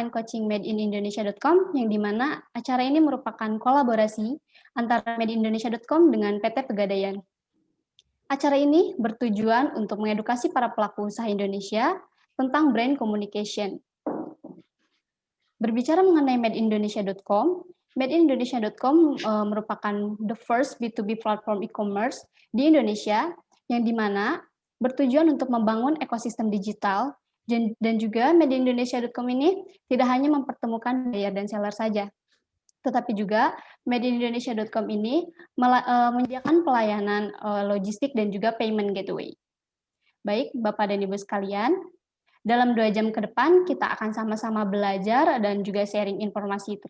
coaching madeinindonesia.com yang dimana acara ini merupakan kolaborasi antara madeindonesia.com dengan PT Pegadaian. Acara ini bertujuan untuk mengedukasi para pelaku usaha Indonesia tentang brand communication. Berbicara mengenai madeindonesia.com, madeindonesia.com merupakan the first B2B platform e-commerce di Indonesia yang dimana bertujuan untuk membangun ekosistem digital dan juga madeindonesia.com ini tidak hanya mempertemukan buyer dan seller saja, tetapi juga madeindonesia.com ini menyediakan pelayanan logistik dan juga payment gateway. Baik, Bapak dan Ibu sekalian, dalam 2 jam ke depan kita akan sama-sama belajar dan juga sharing informasi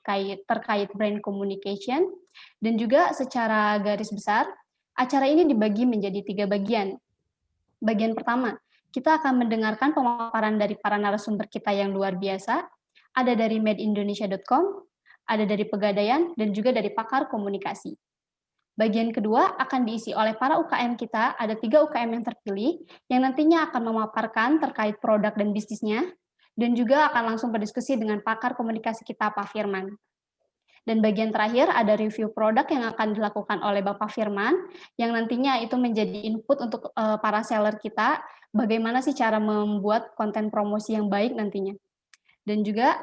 terkait brand communication, dan juga secara garis besar, acara ini dibagi menjadi 3 bagian. Bagian pertama, kita akan mendengarkan pemaparan dari para narasumber kita yang luar biasa, ada dari madeindonesia.com, ada dari Pegadaian, dan juga dari pakar komunikasi. Bagian kedua akan diisi oleh para UKM kita, ada 3 UKM yang terpilih, yang nantinya akan memaparkan terkait produk dan bisnisnya, dan juga akan langsung berdiskusi dengan pakar komunikasi kita, Pak Firman. Dan bagian terakhir ada review produk yang akan dilakukan oleh Bapak Firman, yang nantinya itu menjadi input untuk para seller kita, bagaimana sih cara membuat konten promosi yang baik nantinya. Dan juga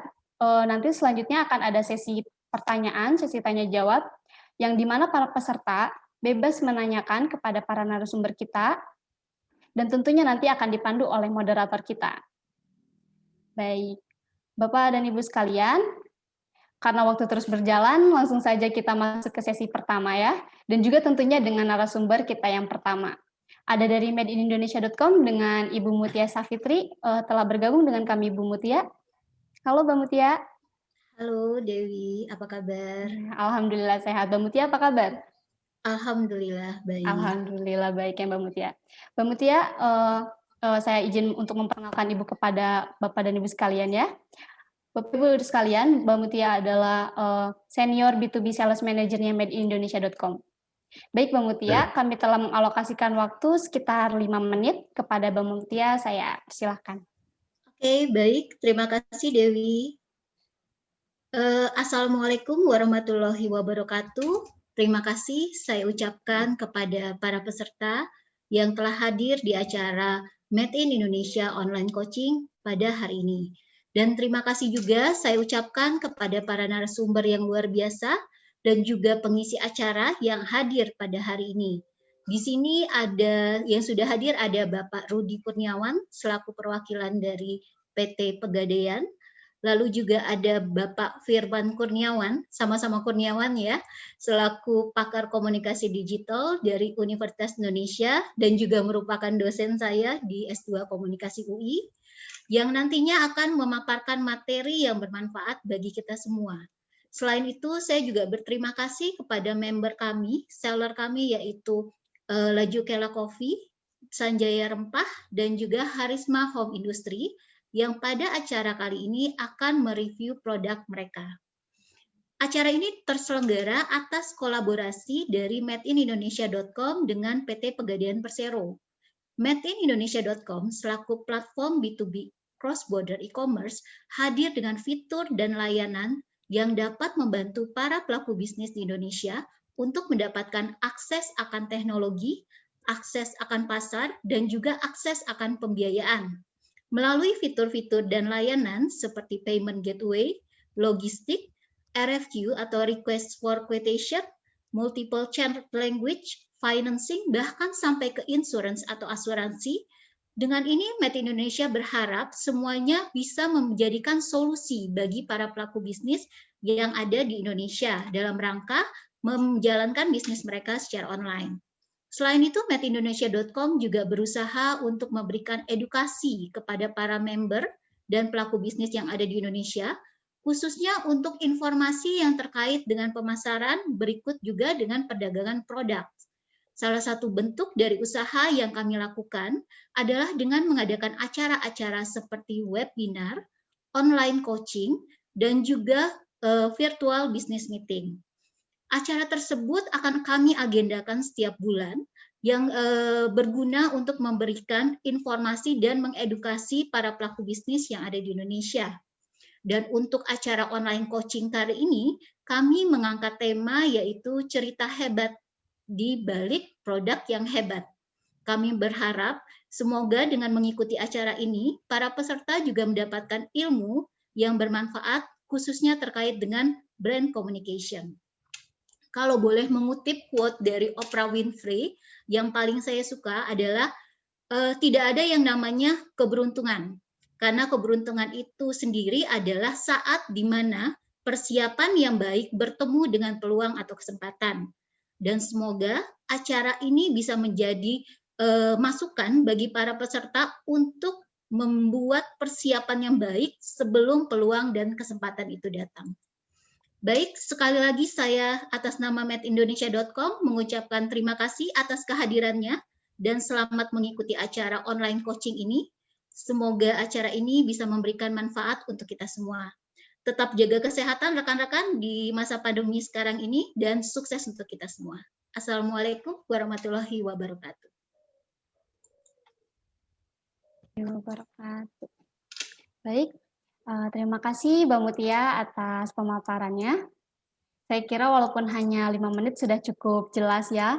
nanti selanjutnya akan ada sesi pertanyaan, sesi tanya jawab, yang dimana para peserta bebas menanyakan kepada para narasumber kita, dan tentunya nanti akan dipandu oleh moderator kita. Baik, Bapak dan Ibu sekalian, karena waktu terus berjalan, langsung saja kita masuk ke sesi pertama ya, dan juga tentunya dengan narasumber kita yang pertama. Ada dari madeindonesia.com dengan Ibu Mutia Safitri, telah bergabung dengan kami Ibu Mutia. Halo Mbak Mutia. Halo Dewi, apa kabar? Alhamdulillah sehat. Mbak Mutia apa kabar? Alhamdulillah baik. Alhamdulillah baik ya Mbak Mutia. Mbak Mutia, saya izin untuk memperkenalkan Ibu kepada Bapak dan Ibu sekalian ya. Bapak Ibu sekalian, Mbak Mutia adalah senior B2B sales managernya madeindonesia.com. Baik Mbak Mutia, kami telah mengalokasikan waktu sekitar 5 menit kepada Mbak Mutia, saya persilahkan. Oke, baik. Terima kasih Dewi. Assalamualaikum warahmatullahi wabarakatuh. Terima kasih saya ucapkan kepada para peserta yang telah hadir di acara Made in Indonesia Online Coaching pada hari ini. Dan terima kasih juga saya ucapkan kepada para narasumber yang luar biasa dan juga pengisi acara yang hadir pada hari ini. Di sini ada yang sudah hadir, ada Bapak Rudi Kurniawan selaku perwakilan dari PT Pegadaian. Lalu juga ada Bapak Firman Kurniawan, sama-sama Kurniawan ya, selaku pakar komunikasi digital dari Universitas Indonesia dan juga merupakan dosen saya di S2 Komunikasi UI, yang nantinya akan memaparkan materi yang bermanfaat bagi kita semua. Selain itu, saya juga berterima kasih kepada member kami, seller kami, yaitu Laju Kela Coffee, Sanjaya Rempah, dan juga Harisma Home Industry, yang pada acara kali ini akan mereview produk mereka. Acara ini terselenggara atas kolaborasi dari madeindonesia.com dengan PT Pegadaian Persero. Madeindonesia.com selaku platform B2B cross-border e-commerce hadir dengan fitur dan layanan yang dapat membantu para pelaku bisnis di Indonesia untuk mendapatkan akses akan teknologi, akses akan pasar, dan juga akses akan pembiayaan. Melalui fitur-fitur dan layanan seperti payment gateway, logistik, RFQ atau request for quotation, multiple channel language, financing, bahkan sampai ke insurance atau asuransi. Dengan ini, Made Indonesia berharap semuanya bisa menjadikan solusi bagi para pelaku bisnis yang ada di Indonesia dalam rangka menjalankan bisnis mereka secara online. Selain itu, madeindonesia.com juga berusaha untuk memberikan edukasi kepada para member dan pelaku bisnis yang ada di Indonesia, khususnya untuk informasi yang terkait dengan pemasaran, berikut juga dengan perdagangan produk. Salah satu bentuk dari usaha yang kami lakukan adalah dengan mengadakan acara-acara seperti webinar, online coaching, dan juga virtual business meeting. Acara tersebut akan kami agendakan setiap bulan yang berguna untuk memberikan informasi dan mengedukasi para pelaku bisnis yang ada di Indonesia. Dan untuk acara online coaching kali ini, kami mengangkat tema yaitu cerita hebat di balik produk yang hebat. Kami berharap semoga dengan mengikuti acara ini, para peserta juga mendapatkan ilmu yang bermanfaat khususnya terkait dengan brand communication. Kalau boleh mengutip quote dari Oprah Winfrey, yang paling saya suka adalah tidak ada yang namanya keberuntungan. Karena keberuntungan itu sendiri adalah saat di mana persiapan yang baik bertemu dengan peluang atau kesempatan. Dan semoga acara ini bisa menjadi masukan bagi para peserta untuk membuat persiapan yang baik sebelum peluang dan kesempatan itu datang. Baik, sekali lagi saya atas nama medindonesia.com mengucapkan terima kasih atas kehadirannya dan selamat mengikuti acara online coaching ini. Semoga acara ini bisa memberikan manfaat untuk kita semua. Tetap jaga kesehatan rekan-rekan di masa pandemi sekarang ini dan sukses untuk kita semua. Assalamualaikum warahmatullahi wabarakatuh. Baik, terima kasih Mbak Mutia atas pemaparannya. Saya kira walaupun hanya 5 menit sudah cukup jelas ya.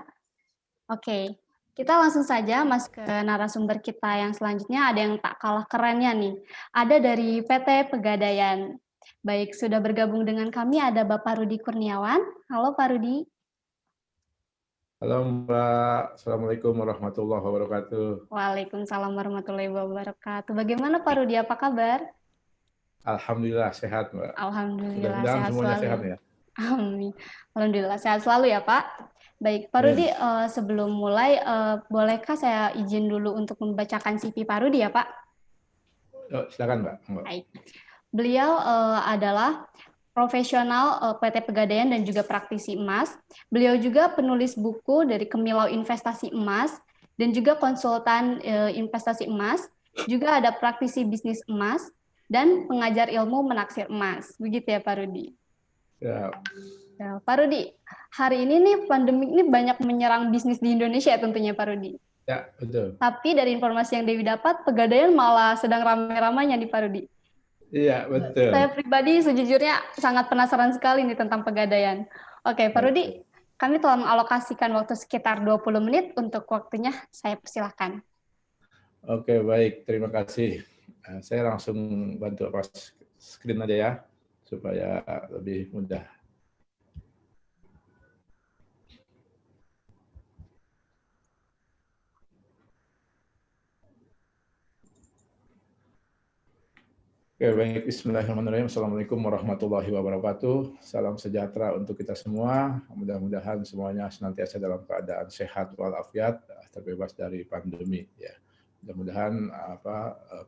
Oke, kita langsung saja masuk ke narasumber kita yang selanjutnya. Ada yang tak kalah kerennya nih. Ada dari PT Pegadaian. Baik, sudah bergabung dengan kami ada Bapak Rudi Kurniawan. Halo Pak Rudi. Halo Mbak, Assalamualaikum warahmatullahi wabarakatuh. Waalaikumsalam warahmatullahi wabarakatuh. Bagaimana Pak Rudi, apa kabar? Alhamdulillah sehat Mbak. Alhamdulillah Mudah-mudahan sehat semuanya selalu. sehat ya. Amin. Alhamdulillah sehat selalu ya Pak. Baik Pak Rudi, sebelum mulai bolehkah saya izin dulu untuk membacakan CV Pak Rudi ya Pak? Silakan Mbak. Baik. Beliau adalah profesional PT Pegadaian dan juga praktisi emas. Beliau juga penulis buku dari Kemilau Investasi Emas dan juga konsultan investasi emas. Juga ada praktisi bisnis emas dan pengajar ilmu menaksir emas. Begitu ya Pak Rudi? Ya. Ya, Pak Rudi, hari ini nih pandemi ini banyak menyerang bisnis di Indonesia tentunya Pak Rudi. Ya, betul. Tapi dari informasi yang Dewi dapat, Pegadaian malah sedang ramai-ramainya nih Pak Rudi. Iya, betul. Saya pribadi sejujurnya sangat penasaran sekali nih tentang Pegadaian. Oke, Pak Rudi, kami telah mengalokasikan waktu sekitar 20 menit untuk waktunya, saya persilahkan. Oke, baik. Terima kasih. Saya langsung bantu screen aja ya, supaya lebih mudah. Oke, baik. Bismillahirrahmanirrahim. Assalamualaikum warahmatullahi wabarakatuh. Salam sejahtera untuk kita semua. Mudah-mudahan semuanya senantiasa dalam keadaan sehat walafiat, terbebas dari pandemi. Ya. Mudah-mudahan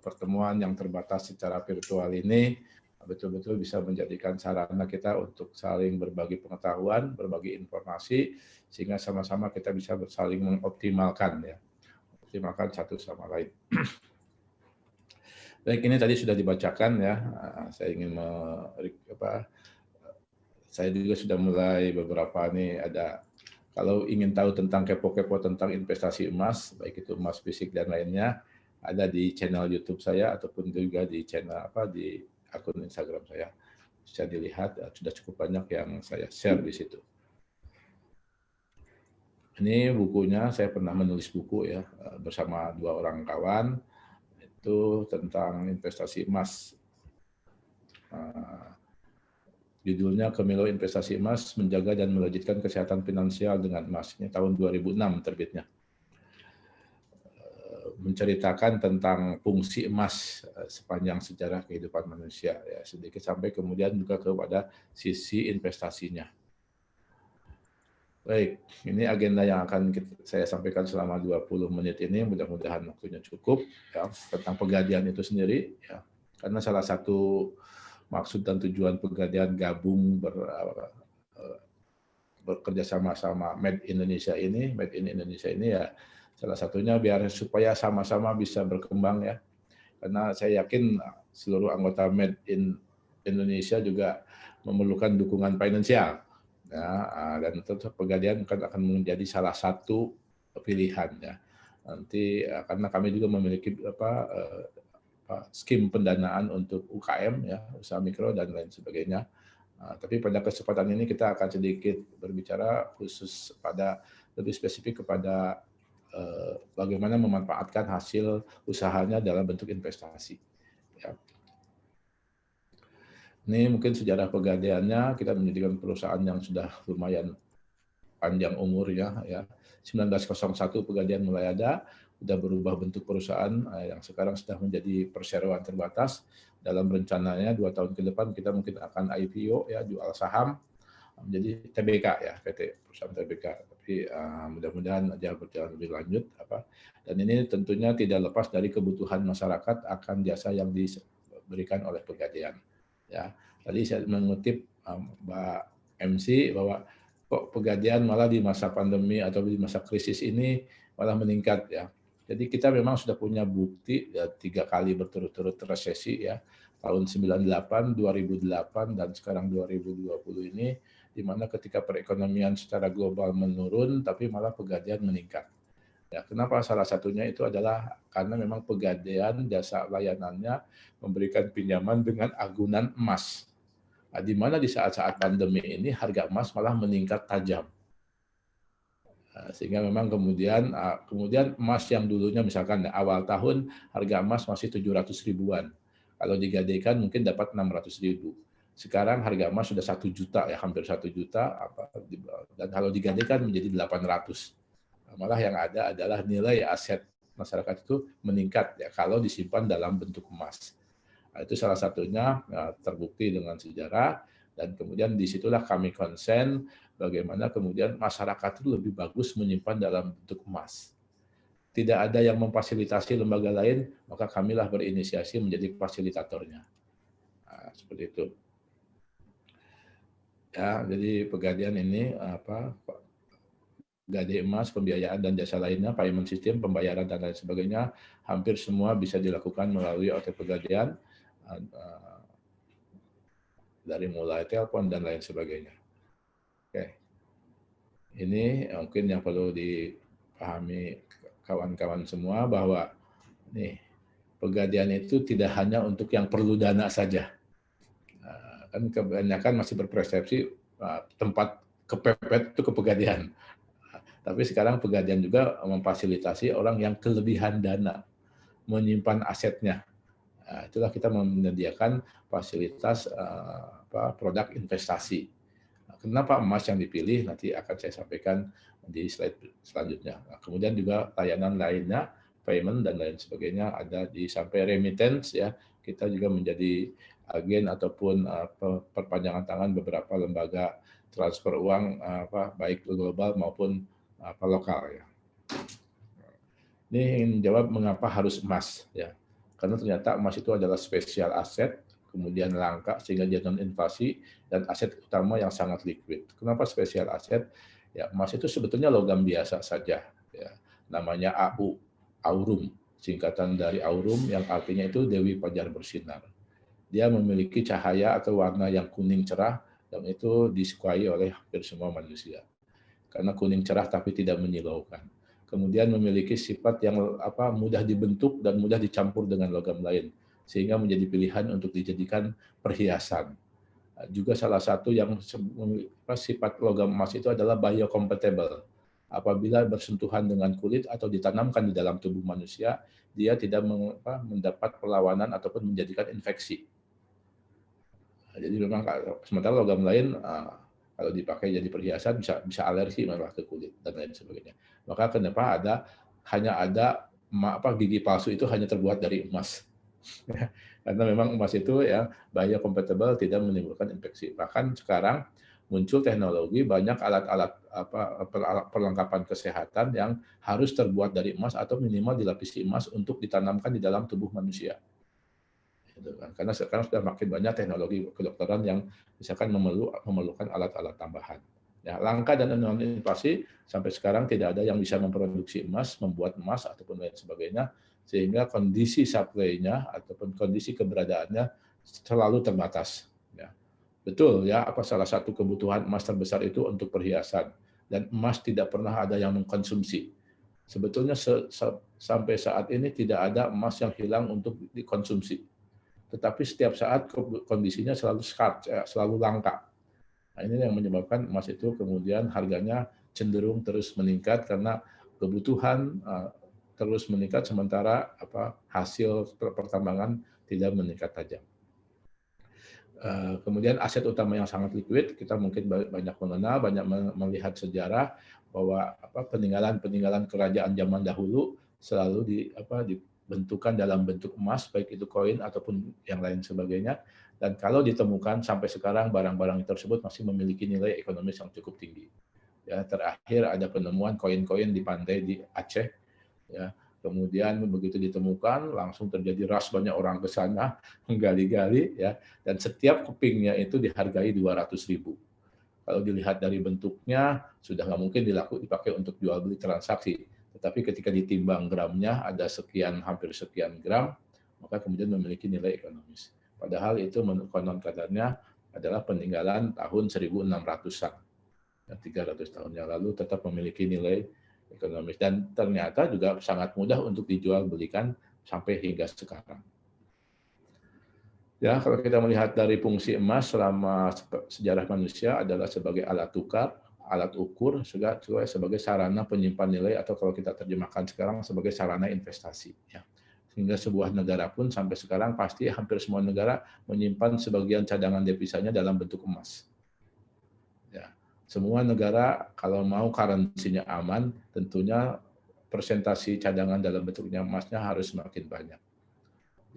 pertemuan yang terbatas secara virtual ini betul-betul bisa menjadikan sarana kita untuk saling berbagi pengetahuan, berbagi informasi, sehingga sama-sama kita bisa saling mengoptimalkan, ya, optimalkan satu sama lain. Baik, ini tadi sudah dibacakan ya. Saya ingin saya juga sudah mulai beberapa nih ada. Kalau ingin tahu tentang kepo-kepo tentang investasi emas, baik itu emas fisik dan lainnya, ada di channel YouTube saya ataupun juga di channel di akun Instagram saya. Bisa dilihat sudah cukup banyak yang saya share di situ. Ini bukunya, saya pernah menulis buku ya bersama 2 orang kawan. Itu tentang investasi emas. Judulnya Kemilau Investasi Emas, Menjaga dan Melejitkan Kesehatan Finansial dengan Emas. Ini tahun 2006 terbitnya. Menceritakan tentang fungsi emas sepanjang sejarah kehidupan manusia. Ya, sedikit sampai kemudian juga kepada sisi investasinya. Baik, ini agenda yang akan saya sampaikan selama 20 menit ini, mudah-mudahan waktunya cukup ya, tentang Pegadaian itu sendiri ya. Karena salah satu maksud dan tujuan Pegadaian gabung bekerja sama Made in Indonesia ini ya salah satunya biar supaya sama-sama bisa berkembang ya. Karena saya yakin seluruh anggota Made in Indonesia juga memerlukan dukungan finansial. Ya, dan tentu Pegadaian akan menjadi salah satu pilihan ya. Nanti karena kami juga memiliki skim pendanaan untuk UKM, ya, usaha mikro dan lain sebagainya. Tapi pada kesempatan ini kita akan sedikit berbicara khusus pada lebih spesifik kepada bagaimana memanfaatkan hasil usahanya dalam bentuk investasi. Ya. Ini mungkin sejarah pegadaiannya, kita menjadikan perusahaan yang sudah lumayan panjang umurnya, ya. 1901 Pegadaian mulai ada, sudah berubah bentuk perusahaan yang sekarang sudah menjadi perseroan terbatas. Dalam rencananya 2 tahun ke depan kita mungkin akan IPO, ya, jual saham menjadi TBK, ya, PT perusahaan TBK. Tapi mudah-mudahan aja berjalan lebih lanjut, dan ini tentunya tidak lepas dari kebutuhan masyarakat akan jasa yang diberikan oleh Pegadaian. Ya, tadi saya mengutip Mbak MC bahwa kok Pegadaian malah di masa pandemi atau di masa krisis ini malah meningkat, ya. Jadi kita memang sudah punya bukti, ya, 3 kali berturut-turut resesi, ya, tahun 98, 2008 dan sekarang 2020 ini, di mana ketika perekonomian secara global menurun tapi malah Pegadaian meningkat. Ya, kenapa? Salah satunya itu adalah karena memang Pegadaian jasa layanannya memberikan pinjaman dengan agunan emas. Nah, di mana di saat-saat pandemi ini harga emas malah meningkat tajam. Sehingga memang kemudian emas yang dulunya misalkan awal tahun harga emas masih 700 ribuan. Kalau digadaikan mungkin dapat 600 ribu. Sekarang harga emas sudah 1 juta, ya, hampir 1 juta, dan kalau digadaikan menjadi 800. Malah yang ada adalah nilai aset masyarakat itu meningkat, ya, kalau disimpan dalam bentuk emas. Nah, itu salah satunya terbukti dengan sejarah, dan kemudian disitulah kami konsen bagaimana kemudian masyarakat itu lebih bagus menyimpan dalam bentuk emas. Tidak ada yang memfasilitasi lembaga lain, maka kamilah berinisiasi menjadi fasilitatornya. Nah, seperti itu. Ya, jadi Pegadaian ini gadai emas, pembiayaan dan jasa lainnya, payment system, pembayaran dan lain sebagainya, hampir semua bisa dilakukan melalui OT Pegadaian, dari mulai telepon dan lain sebagainya. Oke. Ini mungkin yang perlu dipahami kawan-kawan semua bahwa nih, Pegadaian itu tidak hanya untuk yang perlu dana saja. Kan kebanyakan masih berpersepsi tempat kepepet itu ke Pegadaian. Tapi sekarang Pegadaian juga memfasilitasi orang yang kelebihan dana, menyimpan asetnya. Nah, itulah kita menyediakan fasilitas produk investasi. Kenapa emas yang dipilih? Nanti akan saya sampaikan di slide selanjutnya. Nah, kemudian juga layanan lainnya, payment dan lain sebagainya ada di sampai remittance, ya. Kita juga menjadi agen ataupun perpanjangan tangan beberapa lembaga transfer uang baik global maupun lokal, ya. Ini ingin menjawab mengapa harus emas, ya. Karena ternyata emas itu adalah spesial aset, kemudian langka sehingga dia non-invasi, dan aset utama yang sangat liquid. Kenapa spesial aset? Ya, emas itu sebetulnya logam biasa saja, ya. Namanya AU, aurum, singkatan dari aurum yang artinya itu Dewi Fajar bersinar. Dia memiliki cahaya atau warna yang kuning cerah, dan itu disukai oleh hampir semua manusia. Karena kuning cerah tapi tidak menyilaukan. Kemudian memiliki sifat yang mudah dibentuk dan mudah dicampur dengan logam lain, sehingga menjadi pilihan untuk dijadikan perhiasan. Juga salah satu yang sifat logam emas itu adalah biocompatible. Apabila bersentuhan dengan kulit atau ditanamkan di dalam tubuh manusia, dia tidak mendapat perlawanan ataupun menjadikan infeksi. Jadi memang sementara logam lain kalau dipakai jadi perhiasan bisa alergi malah ke kulit dan lain sebagainya. Maka kenapa hanya ada gigi palsu itu hanya terbuat dari emas. Karena memang emas itu, ya, biocompatible, tidak menimbulkan infeksi. Bahkan sekarang muncul teknologi banyak alat-alat perlengkapan kesehatan yang harus terbuat dari emas atau minimal dilapisi emas untuk ditanamkan di dalam tubuh manusia. Karena sekarang sudah makin banyak teknologi kedokteran yang misalkan memerlukan alat-alat tambahan. Ya, langka dan non-invasi sampai sekarang tidak ada yang bisa memproduksi emas, membuat emas ataupun lain sebagainya, sehingga kondisi supply-nya ataupun kondisi keberadaannya selalu terbatas. Ya. Betul, ya, salah satu kebutuhan emas terbesar itu untuk perhiasan, dan emas tidak pernah ada yang mengkonsumsi. Sebetulnya sampai saat ini tidak ada emas yang hilang untuk dikonsumsi. Tetapi setiap saat kondisinya selalu scarce, selalu langka. Nah, ini yang menyebabkan emas itu kemudian harganya cenderung terus meningkat karena kebutuhan terus meningkat sementara hasil pertambangan tidak meningkat tajam. Kemudian aset utama yang sangat liquid, kita mungkin banyak mengenal, banyak melihat sejarah bahwa peninggalan kerajaan zaman dahulu selalu dibentukkan dalam bentuk emas, baik itu koin ataupun yang lain sebagainya. Dan kalau ditemukan sampai sekarang barang-barang tersebut masih memiliki nilai ekonomis yang cukup tinggi. Ya, terakhir ada penemuan koin-koin di pantai di Aceh. Ya, kemudian begitu ditemukan langsung terjadi rush, banyak orang ke sana menggali-gali, ya, dan setiap kepingnya itu dihargai 200.000. Kalau dilihat dari bentuknya sudah nggak mungkin dipakai untuk jual beli transaksi, tetapi ketika ditimbang gramnya ada hampir sekian gram, maka kemudian memiliki nilai ekonomis. Padahal itu konon kadarnya adalah peninggalan tahun 1600-an, 300 tahun yang lalu, tetap memiliki nilai ekonomis dan ternyata juga sangat mudah untuk dijual belikan sampai hingga sekarang. Ya, kalau kita melihat dari fungsi emas selama sejarah manusia adalah sebagai alat tukar, alat ukur, juga sebagai sarana penyimpan nilai, atau kalau kita terjemahkan sekarang sebagai sarana investasi. Ya. Sehingga sebuah negara pun sampai sekarang pasti hampir semua negara menyimpan sebagian cadangan devisanya dalam bentuk emas. Ya. Semua negara kalau mau currency-nya aman, tentunya persentasi cadangan dalam bentuknya emasnya harus semakin banyak.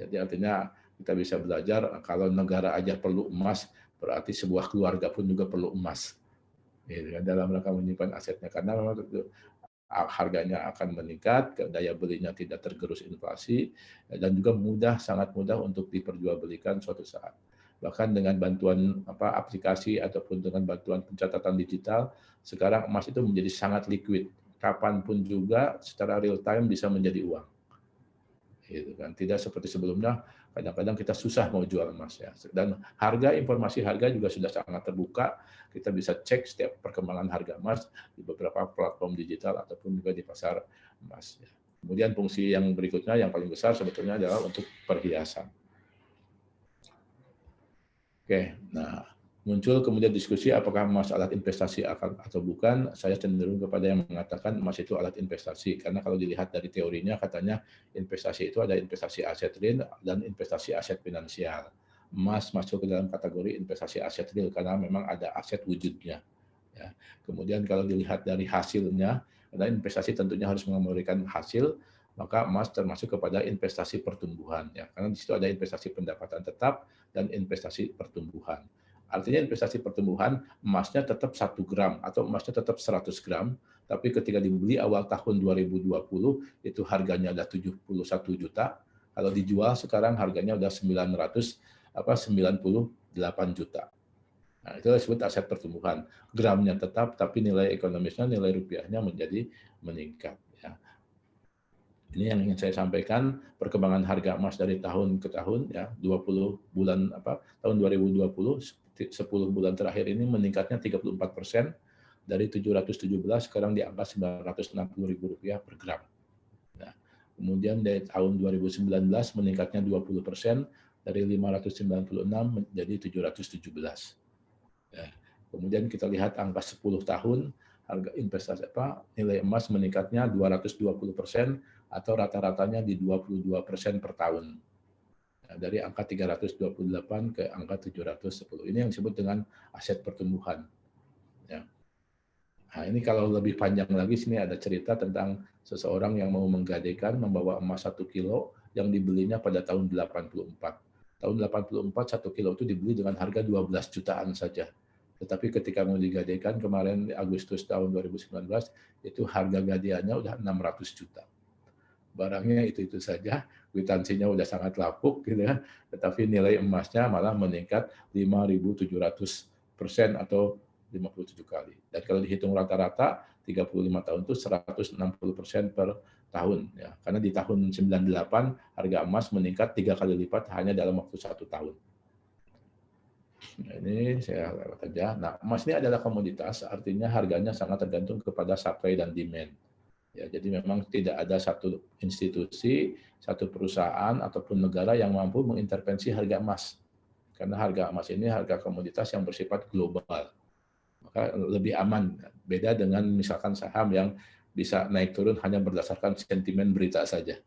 Jadi artinya kita bisa belajar kalau negara aja perlu emas, berarti sebuah keluarga pun juga perlu emas. Gitu, dalam rangka menyimpan asetnya, karena memang harganya akan meningkat, daya belinya tidak tergerus inflasi, dan juga sangat mudah untuk diperjualbelikan suatu saat. Bahkan dengan bantuan aplikasi ataupun dengan bantuan pencatatan digital, sekarang emas itu menjadi sangat liquid. Kapanpun juga secara real time bisa menjadi uang. Gitu kan. Tidak seperti sebelumnya, kadang-kadang kita susah mau jual emas, ya. Dan informasi harga juga sudah sangat terbuka. Kita bisa cek setiap perkembangan harga emas di beberapa platform digital ataupun juga di pasar emas. Ya. Kemudian fungsi yang berikutnya yang paling besar sebetulnya adalah untuk perhiasan. Oke, nah muncul kemudian diskusi apakah emas alat investasi atau bukan. Saya cenderung kepada yang mengatakan emas itu alat investasi, karena kalau dilihat dari teorinya katanya investasi itu ada investasi aset real dan investasi aset finansial. Emas masuk ke dalam kategori investasi aset real karena memang ada aset wujudnya. Ya. Kemudian kalau dilihat dari hasilnya, karena investasi tentunya harus memberikan hasil, maka emas termasuk kepada investasi pertumbuhan, ya, karena di situ ada investasi pendapatan tetap dan investasi pertumbuhan. Artinya investasi pertumbuhan, emasnya tetap 1 gram atau emasnya tetap 100 gram, tapi ketika dibeli awal tahun 2020 itu harganya ada 71 juta, kalau dijual sekarang harganya udah 98 juta. Nah, itu disebut aset pertumbuhan. Gramnya tetap, tapi nilai ekonomisnya, nilai rupiahnya menjadi meningkat. Ya. Ini yang ingin saya sampaikan, perkembangan harga emas dari tahun ke tahun, ya, 20 bulan tahun 2020, 10 bulan terakhir ini meningkatnya 34%, dari 717 sekarang di angka Rp960.000 per gram. Nah, kemudian dari tahun 2019 meningkatnya 20%, dari 596 menjadi 717. Ya. Kemudian kita lihat angka 10 tahun, harga investasi nilai emas meningkatnya 220%, atau rata-ratanya di 22% per tahun. Nah, dari angka 328 ke angka 710. Ini yang disebut dengan aset pertumbuhan. Ya. Nah, ini kalau lebih panjang lagi, sini ada cerita tentang seseorang yang mau menggadaikan membawa emas 1 kilo yang dibelinya pada tahun 84. Tahun 84 1 kilo itu dibeli dengan harga 12 jutaan saja. Tetapi ketika mau digadaikan kemarin Agustus tahun 2019, itu harga gadiannya udah 600 juta. Barangnya itu saja, kwitansinya udah sangat lapuk gitu ya, tetapi nilai emasnya malah meningkat 5.700% atau 57 kali. Dan kalau dihitung rata-rata 35 tahun itu 160% per tahun, ya. Karena di tahun 98 harga emas meningkat 3 kali lipat hanya dalam waktu 1 tahun. Nah, ini saya lewat aja. Nah, emas ini adalah komoditas, artinya harganya sangat tergantung kepada supply dan demand. Ya, jadi memang tidak ada satu institusi, satu perusahaan ataupun negara yang mampu mengintervensi harga emas. Karena harga emas ini harga komoditas yang bersifat global. Maka lebih aman. Beda dengan misalkan saham yang bisa naik turun hanya berdasarkan sentimen berita saja.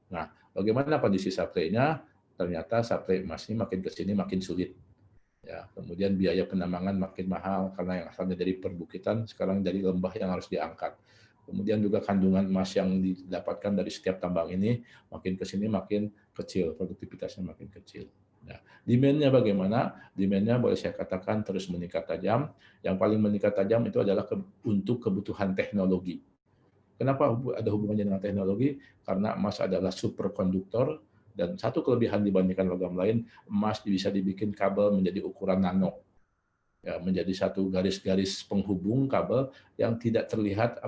Nah, bagaimana kondisi supply-nya? Ternyata supply emas ini makin ke sini makin sulit. Ya, kemudian biaya penambangan makin mahal karena yang asalnya dari perbukitan sekarang dari lembah yang harus diangkat. Kemudian juga kandungan emas yang didapatkan dari setiap tambang ini makin ke sini makin kecil, produktivitasnya makin kecil. Nah, demand-nya bagaimana? Demand-nya boleh saya katakan terus meningkat tajam. Yang paling meningkat tajam itu adalah untuk kebutuhan teknologi. Kenapa ada hubungannya dengan teknologi? Karena emas adalah superkonduktor dan satu kelebihan dibandingkan logam lain, emas bisa dibikin kabel menjadi ukuran nano. Ya, menjadi satu garis-garis penghubung kabel yang tidak terlihat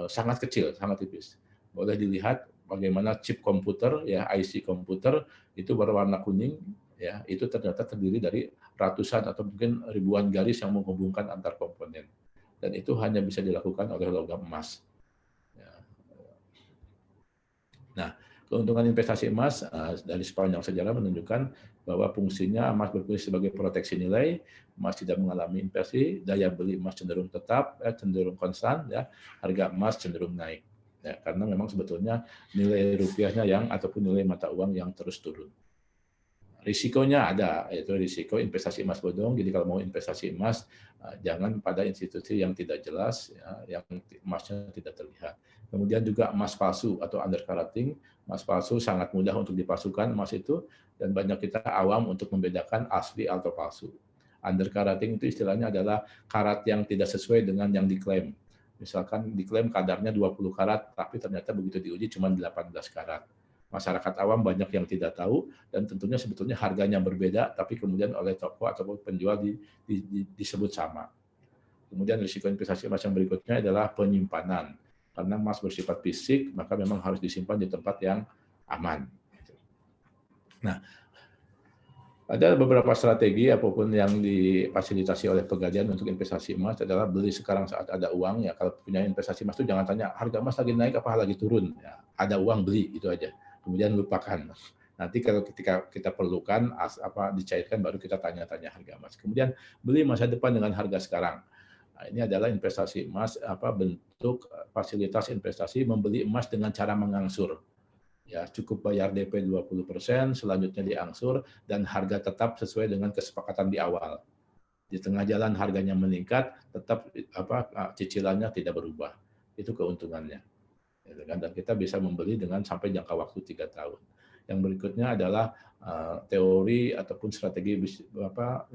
sangat kecil, sangat tipis. Boleh dilihat bagaimana chip komputer ya IC komputer itu berwarna kuning ya itu ternyata terdiri dari ratusan atau mungkin ribuan garis yang menghubungkan antar komponen dan itu hanya bisa dilakukan oleh logam emas. Ya. Nah, keuntungan investasi emas dari sepanjang sejarah menunjukkan bahwa fungsinya emas berfungsi sebagai proteksi nilai, emas tidak mengalami inflasi, daya beli emas cenderung tetap, cenderung konstan, ya, harga emas cenderung naik. Ya, karena memang sebetulnya nilai rupiahnya ataupun nilai mata uang yang terus turun. Risikonya ada, yaitu risiko investasi emas bodong. Jadi kalau mau investasi emas, jangan pada institusi yang tidak jelas, ya, yang emasnya tidak terlihat. Kemudian juga emas palsu atau undercarating. Emas palsu sangat mudah untuk dipalsukan emas itu, dan banyak kita awam untuk membedakan asli atau palsu. Undercarating itu istilahnya adalah karat yang tidak sesuai dengan yang diklaim. Misalkan diklaim kadarnya 20 karat, tapi ternyata begitu diuji cuma 18 karat. Masyarakat awam banyak yang tidak tahu dan tentunya sebetulnya harganya berbeda tapi kemudian oleh toko ataupun penjual disebut sama. Kemudian risiko investasi emas yang berikutnya adalah penyimpanan. Karena emas bersifat fisik maka memang harus disimpan di tempat yang aman. Nah, ada beberapa strategi apapun yang difasilitasi oleh Pegadaian untuk investasi emas adalah beli sekarang saat ada uang. Ya, kalau punya investasi emas itu jangan tanya harga emas lagi naik apa lagi turun. Ya, ada uang beli itu aja. Kemudian lupakan. Nanti kalau ketika kita perlukan dicairkan baru kita tanya-tanya harga emas. Kemudian beli masa depan dengan harga sekarang. Nah, ini adalah investasi emas bentuk fasilitas investasi membeli emas dengan cara mengangsur. Ya, cukup bayar DP 20%, selanjutnya diangsur dan harga tetap sesuai dengan kesepakatan di awal. Di tengah jalan harganya meningkat, tetap cicilannya tidak berubah. Itu keuntungannya. Dan kita bisa membeli dengan sampai jangka waktu 3 tahun. Yang berikutnya adalah teori ataupun strategi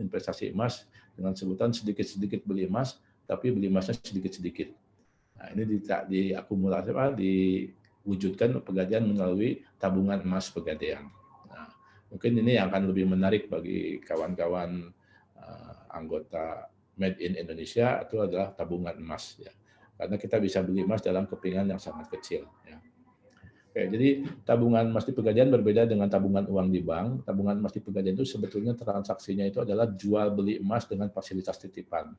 investasi emas dengan sebutan sedikit-sedikit beli emas, tapi beli emasnya sedikit-sedikit. Nah, ini diakumulasi diwujudkan Pegadaian melalui tabungan emas Pegadaian. Nah, mungkin ini yang akan lebih menarik bagi kawan-kawan anggota Made in Indonesia itu adalah tabungan emas ya. Karena kita bisa beli emas dalam kepingan yang sangat kecil. Ya. Oke, jadi tabungan emas di Pegadaian berbeda dengan tabungan uang di bank. Tabungan emas di Pegadaian itu sebetulnya transaksinya itu adalah jual beli emas dengan fasilitas titipan.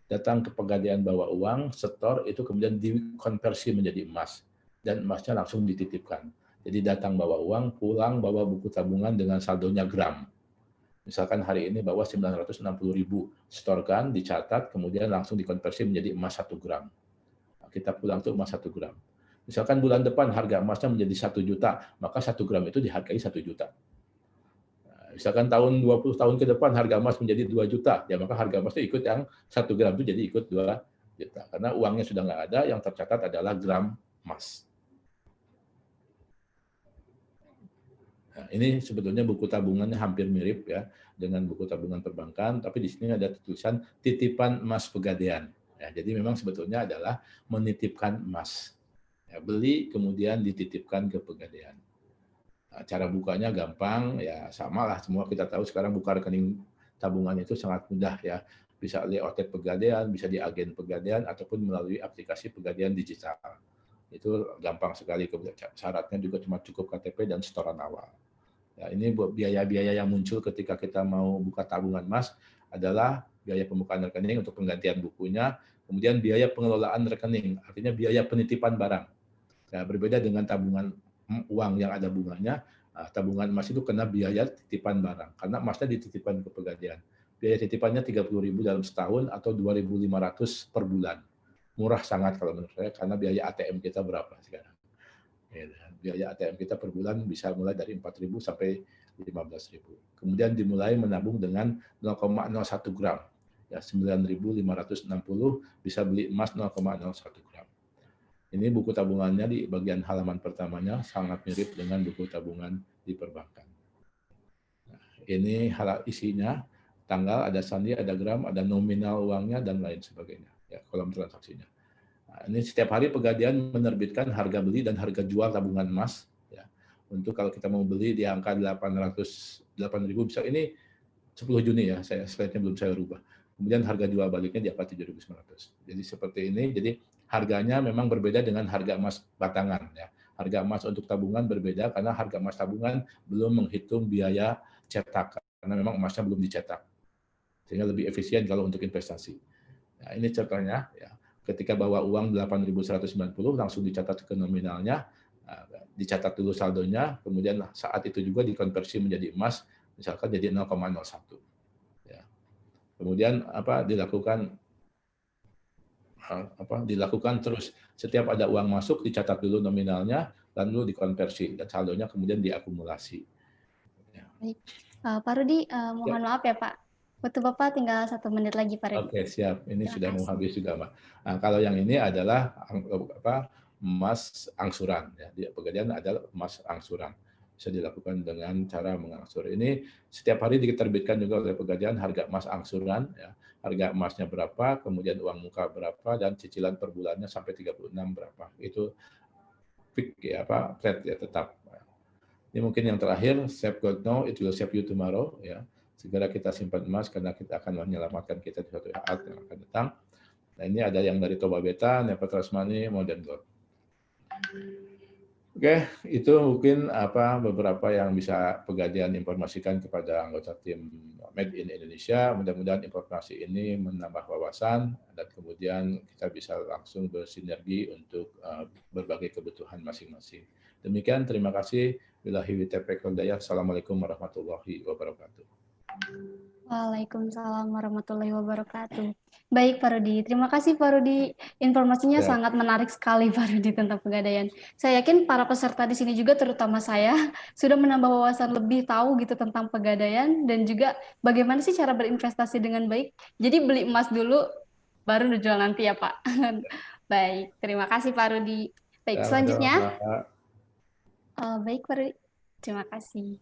Datang ke Pegadaian bawa uang, setor, itu kemudian dikonversi menjadi emas. Dan emasnya langsung dititipkan. Jadi datang bawa uang, pulang bawa buku tabungan dengan saldonya gram. Misalkan hari ini bawa 960.000, setorkan, dicatat, kemudian langsung dikonversi menjadi emas 1 gram. Kita pulang tuh emas 1 gram. Misalkan bulan depan harga emasnya menjadi 1 juta, maka 1 gram itu dihargai 1 juta. Misalkan tahun 20 tahun ke depan harga emas menjadi 2 juta, ya maka harga emasnya ikut yang 1 gram itu jadi ikut 2 juta. Karena uangnya sudah nggak ada, yang tercatat adalah gram emas. Nah, ini sebetulnya buku tabungannya hampir mirip ya dengan buku tabungan perbankan, tapi di sini ada tulisan titipan emas Pegadaian. Ya, jadi memang sebetulnya adalah menitipkan emas. Ya, beli kemudian dititipkan ke Pegadaian. Nah, cara bukanya gampang, ya sama lah. Semua kita tahu sekarang buka rekening tabungan itu sangat mudah ya. Bisa di outlet Pegadaian, bisa di agen Pegadaian, ataupun melalui aplikasi Pegadaian digital. Itu gampang sekali. Syaratnya juga cuma cukup KTP dan setoran awal. Ya, ini biaya-biaya yang muncul ketika kita mau buka tabungan emas adalah biaya pembukaan rekening untuk penggantian bukunya, Kemudian biaya pengelolaan rekening, artinya biaya penitipan barang. Nah, berbeda dengan tabungan uang yang ada bunganya, tabungan emas itu kena biaya titipan barang, karena emasnya dititipkan ke Pegadaian. Biaya titipannya 30.000 dalam setahun atau 2.500 per bulan. Murah sangat kalau menurut saya, karena biaya ATM kita berapa sekarang. Biaya ATM kita per bulan bisa mulai dari 4.000 sampai 15.000. Kemudian dimulai menabung dengan 0,01 gram. Ya, 9.560 bisa beli emas 0,01 gram. Ini buku tabungannya di bagian halaman pertamanya sangat mirip dengan buku tabungan di perbankan. Nah, ini isinya, tanggal, ada sandi, ada gram, ada nominal uangnya, dan lain sebagainya. Ya, kolom transaksinya. Nah, ini setiap hari Pegadaian menerbitkan harga beli dan harga jual tabungan emas. Ya, untuk kalau kita mau beli di angka 8.000 bisa, ini 10 Juni ya, slide-nya belum saya rubah. Kemudian harga jual baliknya di angka 7.900. Jadi seperti ini. Jadi harganya memang berbeda dengan harga emas batangan. Ya. Harga emas untuk tabungan berbeda karena harga emas tabungan belum menghitung biaya cetak, karena memang emasnya belum dicetak. Sehingga lebih efisien kalau untuk investasi. Nah, ini contohnya. Ya. Ketika bawa uang 8.190 langsung dicatat ke nominalnya, dicatat dulu saldonya, kemudian saat itu juga dikonversi menjadi emas, misalkan jadi 0,01. Ya. Kemudian dilakukan terus, setiap ada uang masuk dicatat dulu nominalnya, lalu dikonversi dan saldonya kemudian diakumulasi. Ya. Baik, Pak Rudi, mohon maaf ya Pak, waktu Bapak tinggal 1 menit lagi Pak Rudi. Oke, siap. Ini sudah mau habis juga, Mbak. Nah, kalau yang ini adalah emas angsuran. Ya. Di Pegadaian adalah emas angsuran. Bisa dilakukan dengan cara mengangsur. Ini setiap hari diterbitkan juga oleh Pegadaian harga emas angsuran. Ya. Harga emasnya berapa, kemudian uang muka berapa, dan cicilan per bulannya sampai 36 berapa. Itu fix ya, flat ya, tetap. Ini mungkin yang terakhir, save gold now, it will save you tomorrow. Ya. Segera kita simpan emas karena kita akan menyelamatkan kita di suatu saat yang akan datang. Nah, ini ada yang dari Toba Beta, Never Trust Money, Modern Gold. Oke, itu mungkin beberapa yang bisa Pegadaian informasikan kepada anggota tim Made in Indonesia. Mudah-mudahan informasi ini menambah wawasan dan kemudian kita bisa langsung bersinergi untuk berbagai kebutuhan masing-masing. Demikian, terima kasih. Billahi taufiq wal hidayah. Assalamualaikum warahmatullahi wabarakatuh. Waalaikumsalam warahmatullahi wabarakatuh. Baik Pak Rudi, terima kasih Pak Rudi. Informasinya sangat menarik sekali Pak Rudi tentang Pegadaian. Saya yakin para peserta di sini juga, terutama saya, sudah menambah wawasan lebih tahu gitu tentang Pegadaian dan juga bagaimana sih cara berinvestasi dengan baik. Jadi beli emas dulu, baru dijual nanti ya Pak. Baik, terima kasih Pak Rudi. Baik, selanjutnya. Baik Pak Rudi, terima kasih.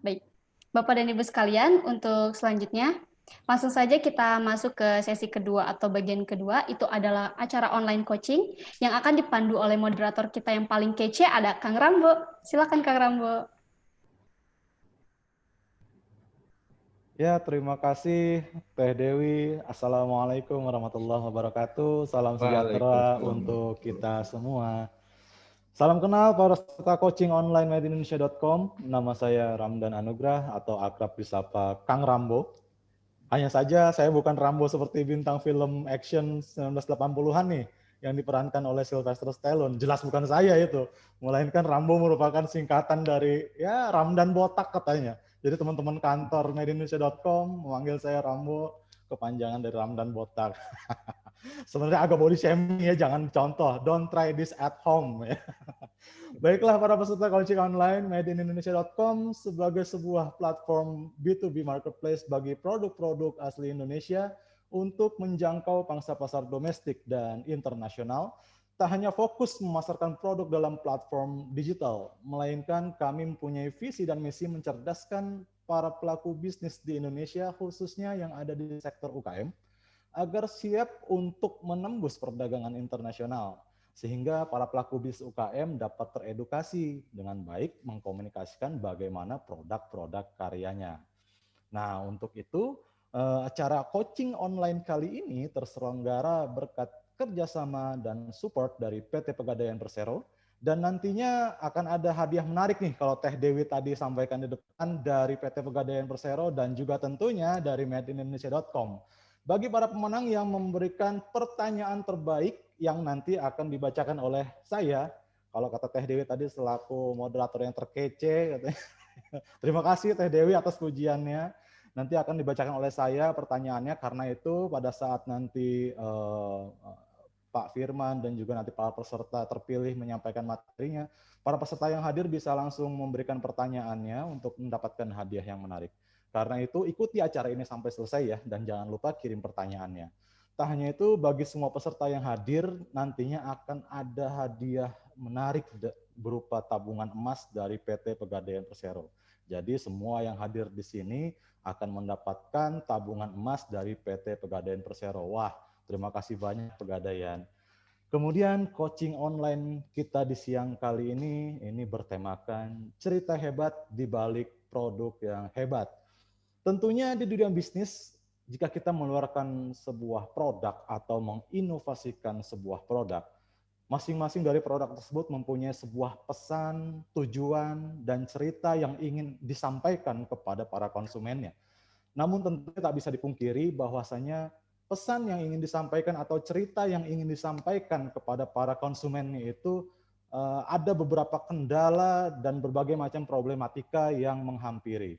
Baik. Bapak dan Ibu sekalian, untuk selanjutnya, langsung saja kita masuk ke sesi kedua atau bagian kedua, itu adalah acara online coaching yang akan dipandu oleh moderator kita yang paling kece, ada Kang Rambo. Silakan Kang Rambo. Ya, terima kasih Teh Dewi. Assalamualaikum warahmatullahi wabarakatuh. Salam sejahtera untuk kita semua. Salam kenal para peserta coaching online madeindonesia.com. Nama saya Ramdan Anugrah atau akrab disapa Kang Rambo. Hanya saja saya bukan Rambo seperti bintang film action 1980-an nih yang diperankan oleh Sylvester Stallone. Jelas bukan saya itu. Melainkan Rambo merupakan singkatan dari ya Ramdan Botak katanya. Jadi teman-teman kantor madeindonesia.com memanggil saya Rambo, kepanjangan dari Ramdan Botak. Sebenarnya agak body shaming ya, jangan contoh. Don't try this at home. Baiklah para peserta coaching online, madeindonesia.com sebagai sebuah platform B2B marketplace bagi produk-produk asli Indonesia untuk menjangkau pangsa pasar domestik dan internasional. Tak hanya fokus memasarkan produk dalam platform digital, melainkan kami mempunyai visi dan misi mencerdaskan para pelaku bisnis di Indonesia, khususnya yang ada di sektor UKM, agar siap untuk menembus perdagangan internasional, sehingga para pelaku bisnis UKM dapat teredukasi dengan baik mengkomunikasikan bagaimana produk-produk karyanya. Nah, untuk itu, acara coaching online kali ini terselenggara berkat kerjasama dan support dari PT Pegadaian Persero, dan nantinya akan ada hadiah menarik nih kalau Teh Dewi tadi sampaikan di depan dari PT Pegadaian Persero dan juga tentunya dari madeindonesia.com. Bagi para pemenang yang memberikan pertanyaan terbaik yang nanti akan dibacakan oleh saya, kalau kata Teh Dewi tadi selaku moderator yang terkece, katanya. Terima kasih Teh Dewi atas pujiannya. Nanti akan dibacakan oleh saya pertanyaannya, karena itu pada saat nanti Pak Firman dan juga nanti para peserta terpilih menyampaikan materinya, para peserta yang hadir bisa langsung memberikan pertanyaannya untuk mendapatkan hadiah yang menarik. Karena itu ikuti acara ini sampai selesai ya, dan jangan lupa kirim pertanyaannya. Tak hanya itu, bagi semua peserta yang hadir, nantinya akan ada hadiah menarik berupa tabungan emas dari PT Pegadaian Persero. Jadi semua yang hadir di sini akan mendapatkan tabungan emas dari PT Pegadaian Persero. Wah, terima kasih banyak Pegadaian. Kemudian coaching online kita di siang kali ini bertemakan cerita hebat di balik produk yang hebat. Tentunya di dunia bisnis, jika kita mengeluarkan sebuah produk atau menginovasikan sebuah produk, masing-masing dari produk tersebut mempunyai sebuah pesan, tujuan, dan cerita yang ingin disampaikan kepada para konsumennya. Namun tentunya tak bisa dipungkiri bahwasanya pesan yang ingin disampaikan atau cerita yang ingin disampaikan kepada para konsumennya itu ada beberapa kendala dan berbagai macam problematika yang menghampiri.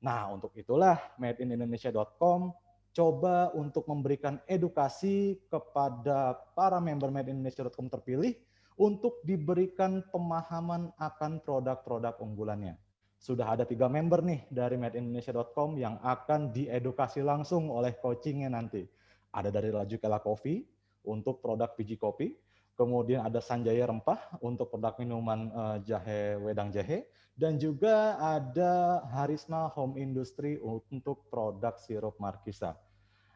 Nah, untuk itulah madeindonesia.com coba untuk memberikan edukasi kepada para member madeindonesia.com terpilih untuk diberikan pemahaman akan produk-produk unggulannya. Sudah ada 3 member nih dari madeindonesia.com yang akan diedukasi langsung oleh coachingnya nanti. Ada dari Lajukela Coffee untuk produk biji kopi, kemudian ada Sanjaya Rempah untuk produk minuman jahe wedang jahe, dan juga ada Harisma Home Industry untuk produk sirup Markisa.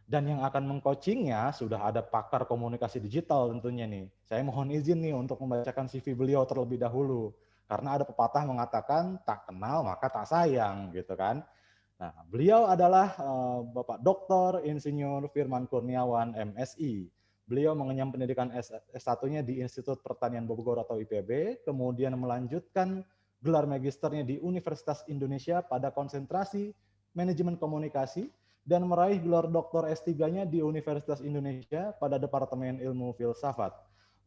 Dan yang akan mengcoachingnya sudah ada pakar komunikasi digital tentunya nih. Saya mohon izin nih untuk membacakan CV beliau terlebih dahulu. Karena ada pepatah mengatakan tak kenal maka tak sayang gitu kan. Nah, beliau adalah Bapak Dr. Insinyur Firman Kurniawan MSI. Beliau mengenyam pendidikan S1-nya di Institut Pertanian Bogor atau IPB, kemudian melanjutkan gelar magisternya di Universitas Indonesia pada konsentrasi manajemen komunikasi, dan meraih gelar doktor S3-nya di Universitas Indonesia pada Departemen Ilmu Filsafat.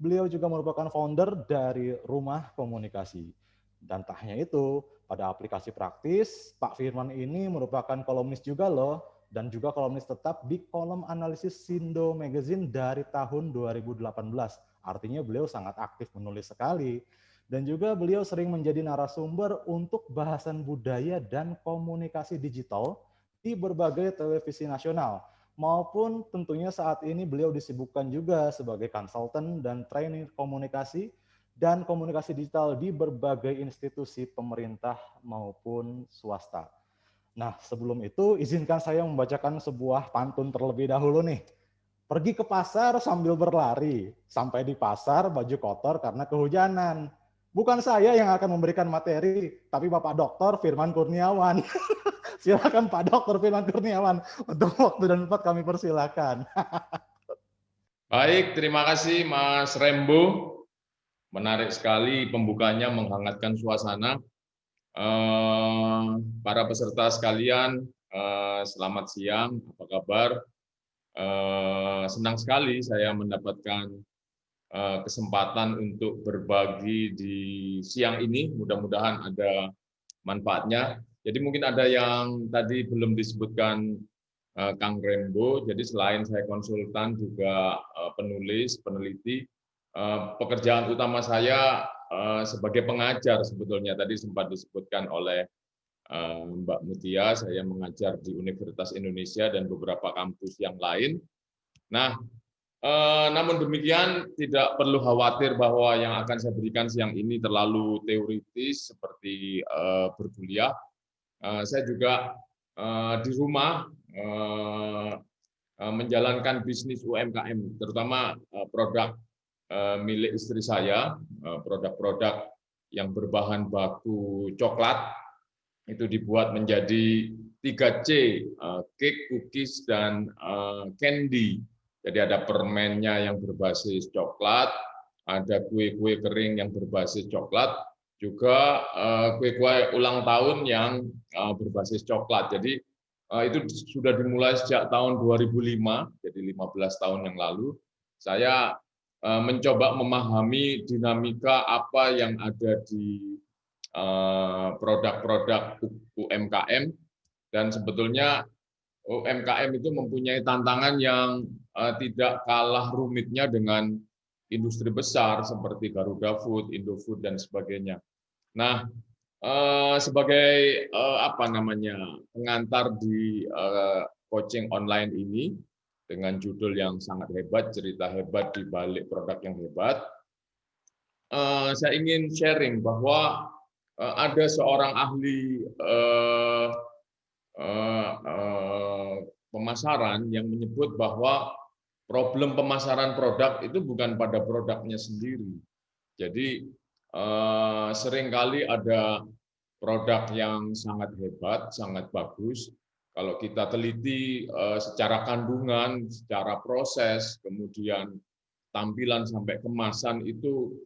Beliau juga merupakan founder dari Rumah Komunikasi. Dan tak hanya itu, pada aplikasi praktis, Pak Firman ini merupakan kolumnis juga loh, dan juga kolumnis tetap di kolom analisis Sindo Magazine dari tahun 2018. Artinya beliau sangat aktif menulis sekali. Dan juga beliau sering menjadi narasumber untuk bahasan budaya dan komunikasi digital di berbagai televisi nasional, maupun tentunya saat ini beliau disibukkan juga sebagai konsultan dan trainer komunikasi dan komunikasi digital di berbagai institusi pemerintah maupun swasta. Nah, sebelum itu izinkan saya membacakan sebuah pantun terlebih dahulu nih. Pergi ke pasar sambil berlari, sampai di pasar baju kotor karena kehujanan. Bukan saya yang akan memberikan materi, tapi Bapak Dr. Firman Kurniawan. Silakan Pak Dr. Firman Kurniawan, untuk waktu dan tempat kami persilakan. Baik, terima kasih Mas Rembo. Menarik sekali pembukanya, menghangatkan suasana. Para peserta sekalian, selamat siang, apa kabar? Senang sekali saya mendapatkan kesempatan untuk berbagi di siang ini. Mudah-mudahan ada manfaatnya. Jadi mungkin ada yang tadi belum disebutkan Kang Rembo. Jadi selain saya konsultan juga penulis, peneliti. Pekerjaan utama saya sebagai pengajar sebetulnya tadi sempat disebutkan oleh Mbak Mutia. Saya mengajar di Universitas Indonesia dan beberapa kampus yang lain. Nah, namun demikian tidak perlu khawatir bahwa yang akan saya berikan siang ini terlalu teoritis seperti berkuliah. Saya juga di rumah menjalankan bisnis UMKM, terutama produk milik istri saya, produk-produk yang berbahan baku coklat, itu dibuat menjadi 3C, cake, cookies, dan candy. Jadi ada permennya yang berbasis coklat, ada kue-kue kering yang berbasis coklat, juga kue-kue ulang tahun yang berbasis coklat. Jadi Itu sudah dimulai sejak tahun 2005, jadi 15 tahun yang lalu. Saya mencoba memahami dinamika apa yang ada di produk-produk UMKM, dan sebetulnya UMKM itu mempunyai tantangan yang tidak kalah rumitnya dengan industri besar seperti Garuda Food, Indofood, dan sebagainya. Nah, sebagai pengantar di coaching online ini dengan judul yang sangat hebat, cerita hebat di balik produk yang hebat, saya ingin sharing bahwa ada seorang ahli pemasaran yang menyebut bahwa problem pemasaran produk itu bukan pada produknya sendiri. Jadi seringkali ada produk yang sangat hebat, sangat bagus. Kalau kita teliti secara kandungan, secara proses, kemudian tampilan sampai kemasan itu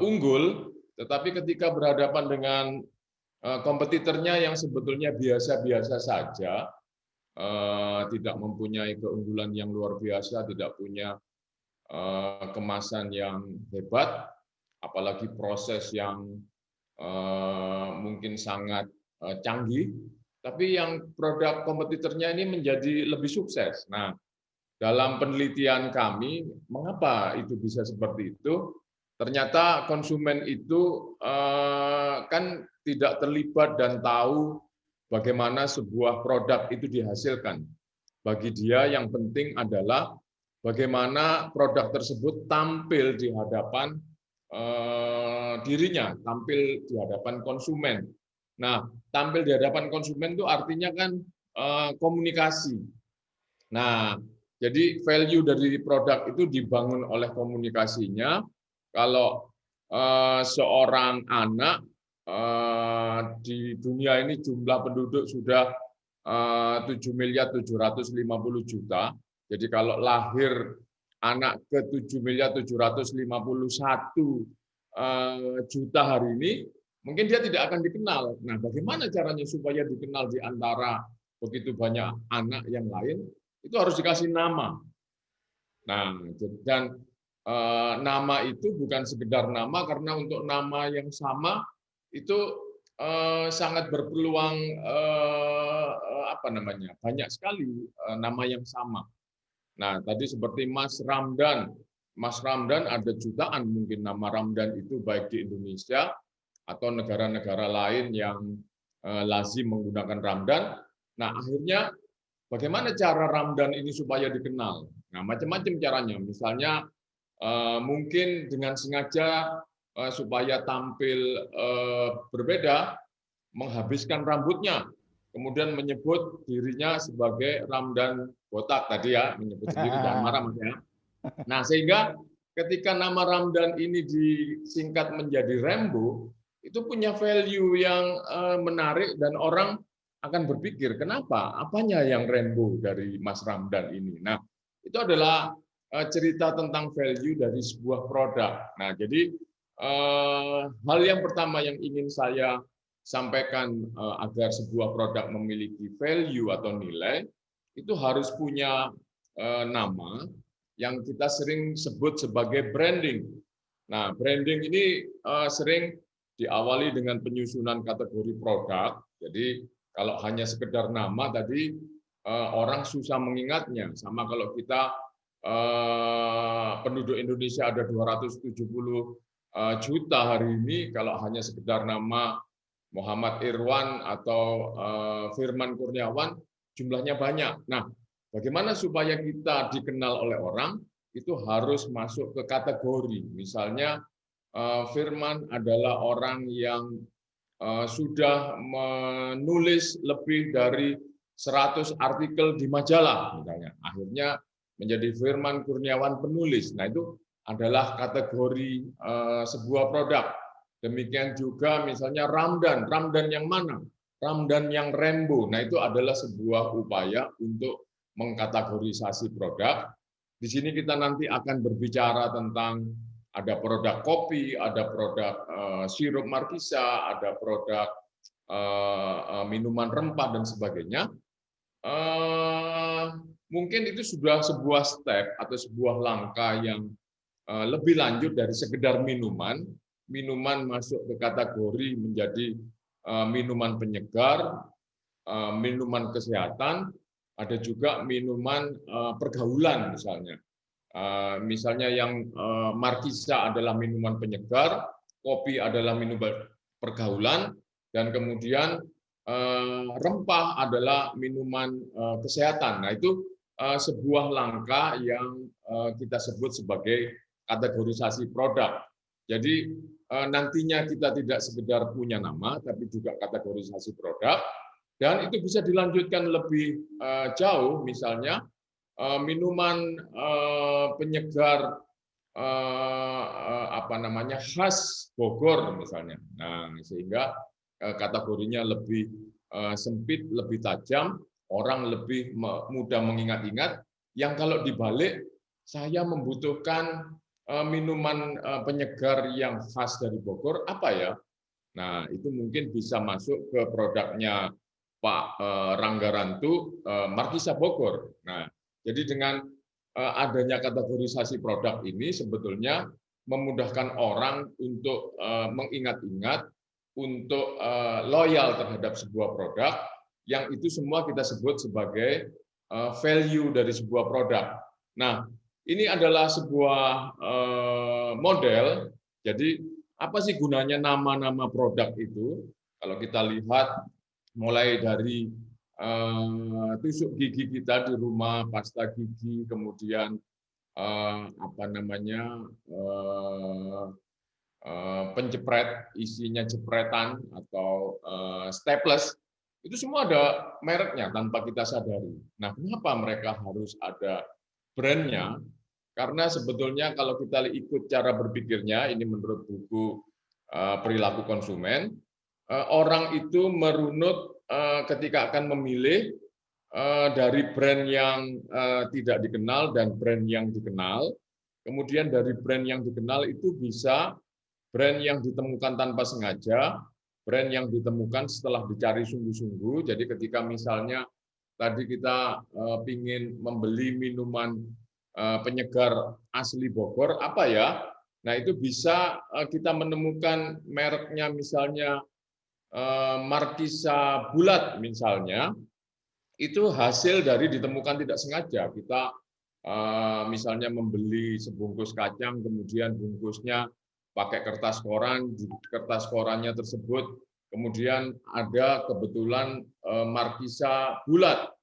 unggul, tetapi ketika berhadapan dengan kompetitornya yang sebetulnya biasa-biasa saja, tidak mempunyai keunggulan yang luar biasa, tidak punya kemasan yang hebat, apalagi proses yang mungkin sangat canggih, tapi yang produk kompetitornya ini menjadi lebih sukses. Nah, dalam penelitian kami, mengapa itu bisa seperti itu? Ternyata konsumen itu kan tidak terlibat dan tahu bagaimana sebuah produk itu dihasilkan. Bagi dia yang penting adalah bagaimana produk tersebut tampil di hadapan dirinya, tampil di hadapan konsumen. Nah, tampil di hadapan konsumen itu artinya kan komunikasi. Nah, jadi value dari produk itu dibangun oleh komunikasinya. Kalau seorang anak di dunia ini jumlah penduduk sudah 7.750.000.000. Jadi kalau lahir anak ke 7.751.000.000 hari ini, mungkin dia tidak akan dikenal. Nah, bagaimana caranya supaya dikenal di antara begitu banyak anak yang lain? Itu harus dikasih nama. Nah, dan nama itu bukan sekedar nama, karena untuk nama yang sama itu sangat berpeluang banyak sekali nama yang sama. Nah, tadi seperti Mas Ramdan. Mas Ramdan ada jutaan mungkin nama Ramdan itu baik di Indonesia atau negara-negara lain yang lazim menggunakan Ramdan. Nah, akhirnya bagaimana cara Ramdan ini supaya dikenal? Nah, macam-macam caranya. Misalnya mungkin dengan sengaja supaya tampil berbeda, menghabiskan rambutnya, kemudian menyebut dirinya sebagai Ramdan botak tadi ya, menyebut sendiri, jangan marah Mas ya. Nah, sehingga ketika nama Ramdan ini disingkat menjadi Rembo, itu punya value yang menarik dan orang akan berpikir, kenapa? Apanya yang Rembo dari Mas Ramdan ini? Nah, itu adalah cerita tentang value dari sebuah produk. Nah, jadi hal yang pertama yang ingin saya sampaikan agar sebuah produk memiliki value atau nilai, itu harus punya nama yang kita sering sebut sebagai branding. Nah, branding ini sering diawali dengan penyusunan kategori produk. Jadi kalau hanya sekedar nama tadi orang susah mengingatnya. Sama kalau kita penduduk Indonesia ada 270 juta hari ini, kalau hanya sekedar nama Muhammad Irwan atau Firman Kurniawan, jumlahnya banyak. Nah, bagaimana supaya kita dikenal oleh orang? Itu harus masuk ke kategori. Misalnya, Firman adalah orang yang sudah menulis lebih dari 100 artikel di majalah, misalnya. Akhirnya menjadi Firman Kurniawan penulis. Nah, itu adalah kategori sebuah produk. Demikian juga misalnya Ramdan. Ramdan yang mana? Ramdan yang Rembo. Nah, itu adalah sebuah upaya untuk mengkategorisasi produk. Di sini kita nanti akan berbicara tentang ada produk kopi, ada produk sirup markisa, ada produk minuman rempah dan sebagainya. mungkin itu sudah sebuah step atau sebuah langkah yang lebih lanjut dari sekedar minuman. Minuman masuk ke kategori menjadi minuman penyegar, minuman kesehatan, ada juga minuman pergaulan misalnya. Misalnya yang markisa adalah minuman penyegar, kopi adalah minuman pergaulan, dan kemudian rempah adalah minuman kesehatan. Nah, itu sebuah langkah yang kita sebut sebagai kategorisasi produk. Jadi nantinya kita tidak sekedar punya nama, tapi juga kategorisasi produk, dan itu bisa dilanjutkan lebih jauh, misalnya minuman penyegar khas Bogor misalnya. Nah, sehingga kategorinya lebih sempit, lebih tajam, orang lebih mudah mengingat-ingat. Yang kalau dibalik, saya membutuhkan minuman penyegar yang khas dari Bogor, apa ya? Nah, itu mungkin bisa masuk ke produknya Pak Ranggarantu, Markisa Bogor. Nah, jadi dengan adanya kategorisasi produk ini sebetulnya memudahkan orang untuk mengingat-ingat, untuk loyal terhadap sebuah produk, yang itu semua kita sebut sebagai value dari sebuah produk. Nah, ini adalah sebuah model. Jadi apa sih gunanya nama-nama produk itu? Kalau kita lihat mulai dari tusuk gigi kita di rumah, pasta gigi, kemudian pencepret, isinya jepretan atau staples, itu semua ada mereknya tanpa kita sadari. Nah, kenapa mereka harus ada brandnya? Karena sebetulnya kalau kita ikut cara berpikirnya, ini menurut buku Perilaku Konsumen, orang itu merunut ketika akan memilih dari brand yang tidak dikenal dan brand yang dikenal. Kemudian dari brand yang dikenal itu bisa brand yang ditemukan tanpa sengaja, brand yang ditemukan setelah dicari sungguh-sungguh. Jadi ketika misalnya tadi kita ingin membeli minuman penyegar asli Bogor, apa ya? Nah, itu bisa kita menemukan mereknya misalnya Markisa Bulat misalnya, itu hasil dari ditemukan tidak sengaja. Kita misalnya membeli sebungkus kacang, kemudian bungkusnya pakai kertas koran, di kertas korannya tersebut kemudian ada kebetulan Markisa Bulat,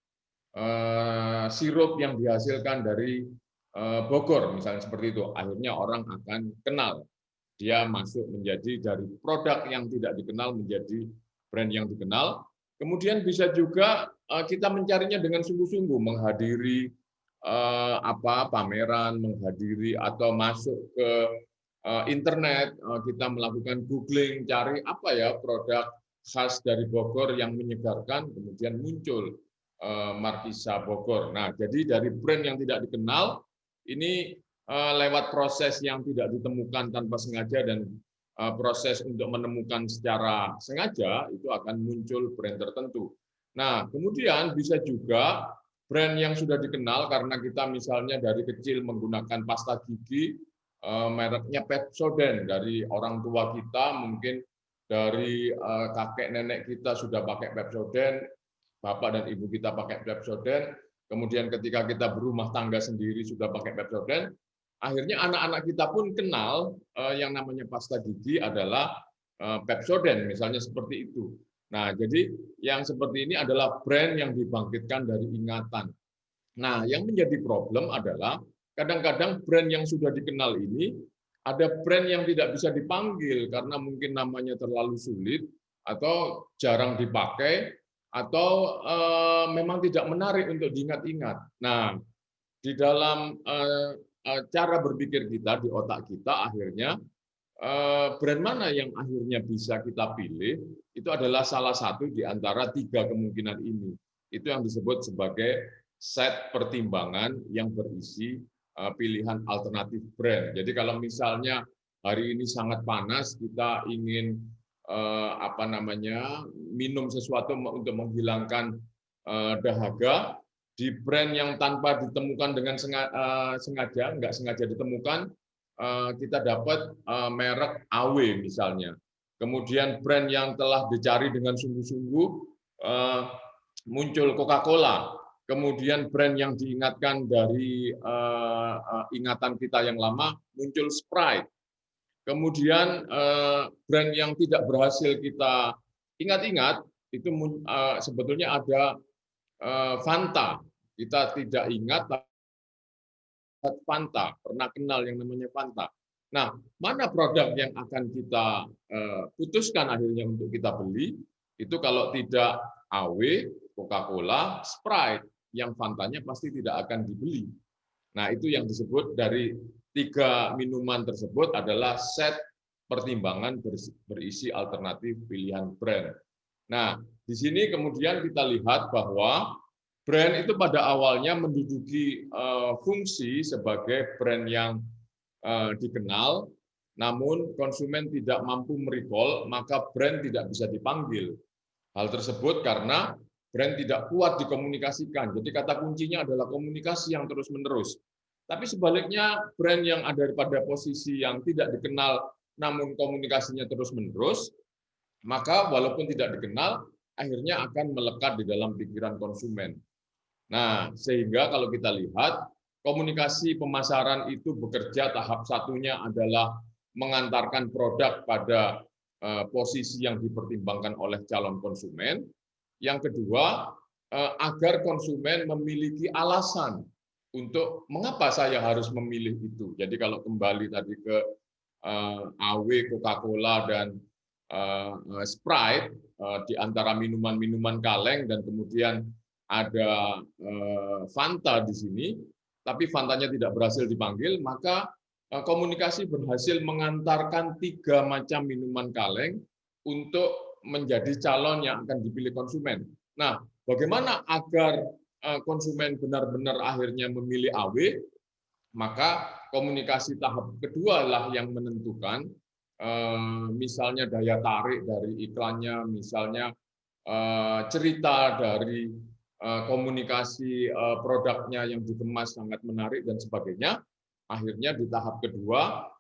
sirup yang dihasilkan dari Bogor, misalnya seperti itu. Akhirnya orang akan kenal. Dia masuk menjadi dari produk yang tidak dikenal menjadi brand yang dikenal. Kemudian bisa juga kita mencarinya dengan sungguh-sungguh, menghadiri pameran, menghadiri atau masuk ke internet, kita melakukan googling, cari apa ya produk khas dari Bogor yang menyegarkan, kemudian muncul Markisa Bogor. Nah, jadi dari brand yang tidak dikenal, ini lewat proses yang tidak ditemukan tanpa sengaja dan proses untuk menemukan secara sengaja, itu akan muncul brand tertentu. Nah, kemudian bisa juga brand yang sudah dikenal karena kita misalnya dari kecil menggunakan pasta gigi, mereknya Pepsodent, dari orang tua kita, mungkin dari kakek nenek kita sudah pakai Pepsodent, bapak dan ibu kita pakai Pepsodent, kemudian ketika kita berumah tangga sendiri sudah pakai Pepsodent, akhirnya anak-anak kita pun kenal yang namanya pasta gigi adalah Pepsodent, misalnya seperti itu. Nah, jadi yang seperti ini adalah brand yang dibangkitkan dari ingatan. Nah, yang menjadi problem adalah kadang-kadang brand yang sudah dikenal ini, ada brand yang tidak bisa dipanggil karena mungkin namanya terlalu sulit, atau jarang dipakai, atau memang tidak menarik untuk diingat-ingat. Nah, di dalam cara berpikir kita, di otak kita, akhirnya brand mana yang akhirnya bisa kita pilih, itu adalah salah satu di antara 3 kemungkinan ini. Itu yang disebut sebagai set pertimbangan yang berisi pilihan alternatif brand. Jadi kalau misalnya hari ini sangat panas, kita ingin minum sesuatu untuk menghilangkan dahaga di brand yang tanpa ditemukan dengan sengaja, nggak sengaja ditemukan, kita dapat merek AW misalnya. Kemudian brand yang telah dicari dengan sungguh-sungguh muncul Coca-Cola. Kemudian brand yang diingatkan dari ingatan kita yang lama muncul Sprite. Kemudian brand yang tidak berhasil kita ingat-ingat itu sebetulnya ada Fanta. Kita tidak ingat Fanta, pernah kenal yang namanya Fanta. Nah, mana produk yang akan kita putuskan akhirnya untuk kita beli? Itu kalau tidak AW, Coca-Cola, Sprite, yang Fantanya pasti tidak akan dibeli. Nah, itu yang disebut dari 3 minuman tersebut adalah set pertimbangan berisi alternatif pilihan brand. Nah, di sini kemudian kita lihat bahwa brand itu pada awalnya menduduki fungsi sebagai brand yang dikenal, namun konsumen tidak mampu merecall, maka brand tidak bisa dipanggil. Hal tersebut karena brand tidak kuat dikomunikasikan. Jadi kata kuncinya adalah komunikasi yang terus-menerus. Tapi sebaliknya, brand yang ada pada posisi yang tidak dikenal, namun komunikasinya terus-menerus, maka walaupun tidak dikenal, akhirnya akan melekat di dalam pikiran konsumen. Nah, sehingga kalau kita lihat, komunikasi pemasaran itu bekerja tahap satunya adalah mengantarkan produk pada posisi yang dipertimbangkan oleh calon konsumen. Yang kedua, agar konsumen memiliki alasan untuk mengapa saya harus memilih itu. Jadi kalau kembali tadi ke AW, Coca-Cola, dan Sprite, di antara minuman-minuman kaleng, dan kemudian ada Fanta di sini, tapi Fantanya tidak berhasil dipanggil, maka komunikasi berhasil mengantarkan 3 macam minuman kaleng untuk menjadi calon yang akan dipilih konsumen. Nah, bagaimana agar konsumen benar-benar akhirnya memilih AW? Maka komunikasi tahap kedua lah yang menentukan, misalnya daya tarik dari iklannya, misalnya cerita dari komunikasi produknya yang dikemas sangat menarik dan sebagainya. Akhirnya di tahap kedua,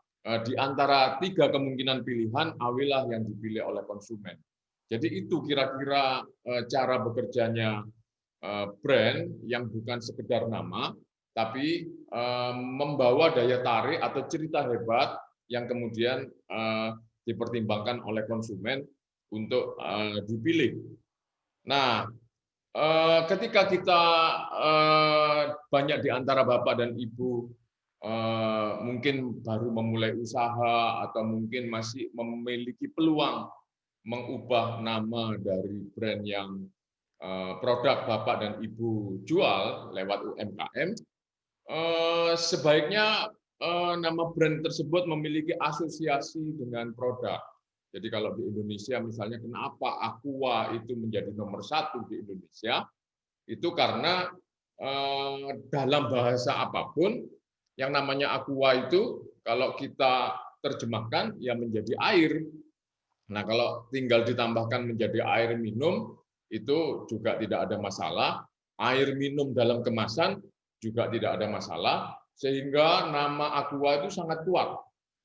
di antara 3 kemungkinan pilihan, AW lah yang dipilih oleh konsumen. Jadi itu kira-kira cara bekerjanya brand yang bukan sekedar nama, tapi membawa daya tarik atau cerita hebat yang kemudian dipertimbangkan oleh konsumen untuk dipilih. Nah, ketika kita banyak di antara Bapak dan Ibu mungkin baru memulai usaha atau mungkin masih memiliki peluang mengubah nama dari brand yang produk Bapak dan Ibu jual lewat UMKM, sebaiknya nama brand tersebut memiliki asosiasi dengan produk. Jadi kalau di Indonesia misalnya kenapa Aqua itu menjadi nomor 1 di Indonesia, itu karena dalam bahasa apapun yang namanya Aqua itu kalau kita terjemahkan ya menjadi air. Nah, kalau tinggal ditambahkan menjadi air minum, itu juga tidak ada masalah. Air minum dalam kemasan juga tidak ada masalah, sehingga nama Aqua itu sangat kuat.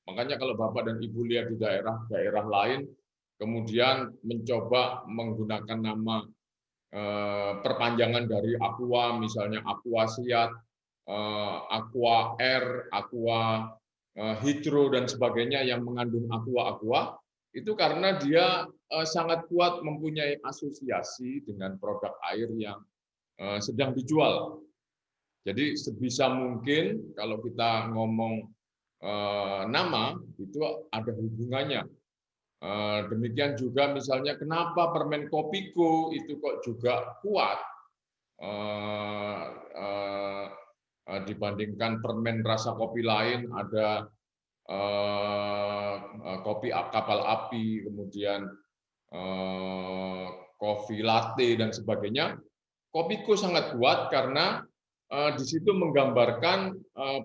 Makanya kalau Bapak dan Ibu lihat di daerah-daerah lain, kemudian mencoba menggunakan nama perpanjangan dari Aqua, misalnya Aqua Siat, Aqua Air, Aqua Hydro, dan sebagainya yang mengandung Aqua, itu karena dia sangat kuat mempunyai asosiasi dengan produk air yang sedang dijual. Jadi sebisa mungkin kalau kita ngomong nama itu ada hubungannya. Demikian juga misalnya kenapa permen Kopiko itu kok juga kuat dibandingkan permen rasa kopi lain, ada kopi kapal api, kemudian kopi latte dan sebagainya. Kopiko sangat kuat karena di situ menggambarkan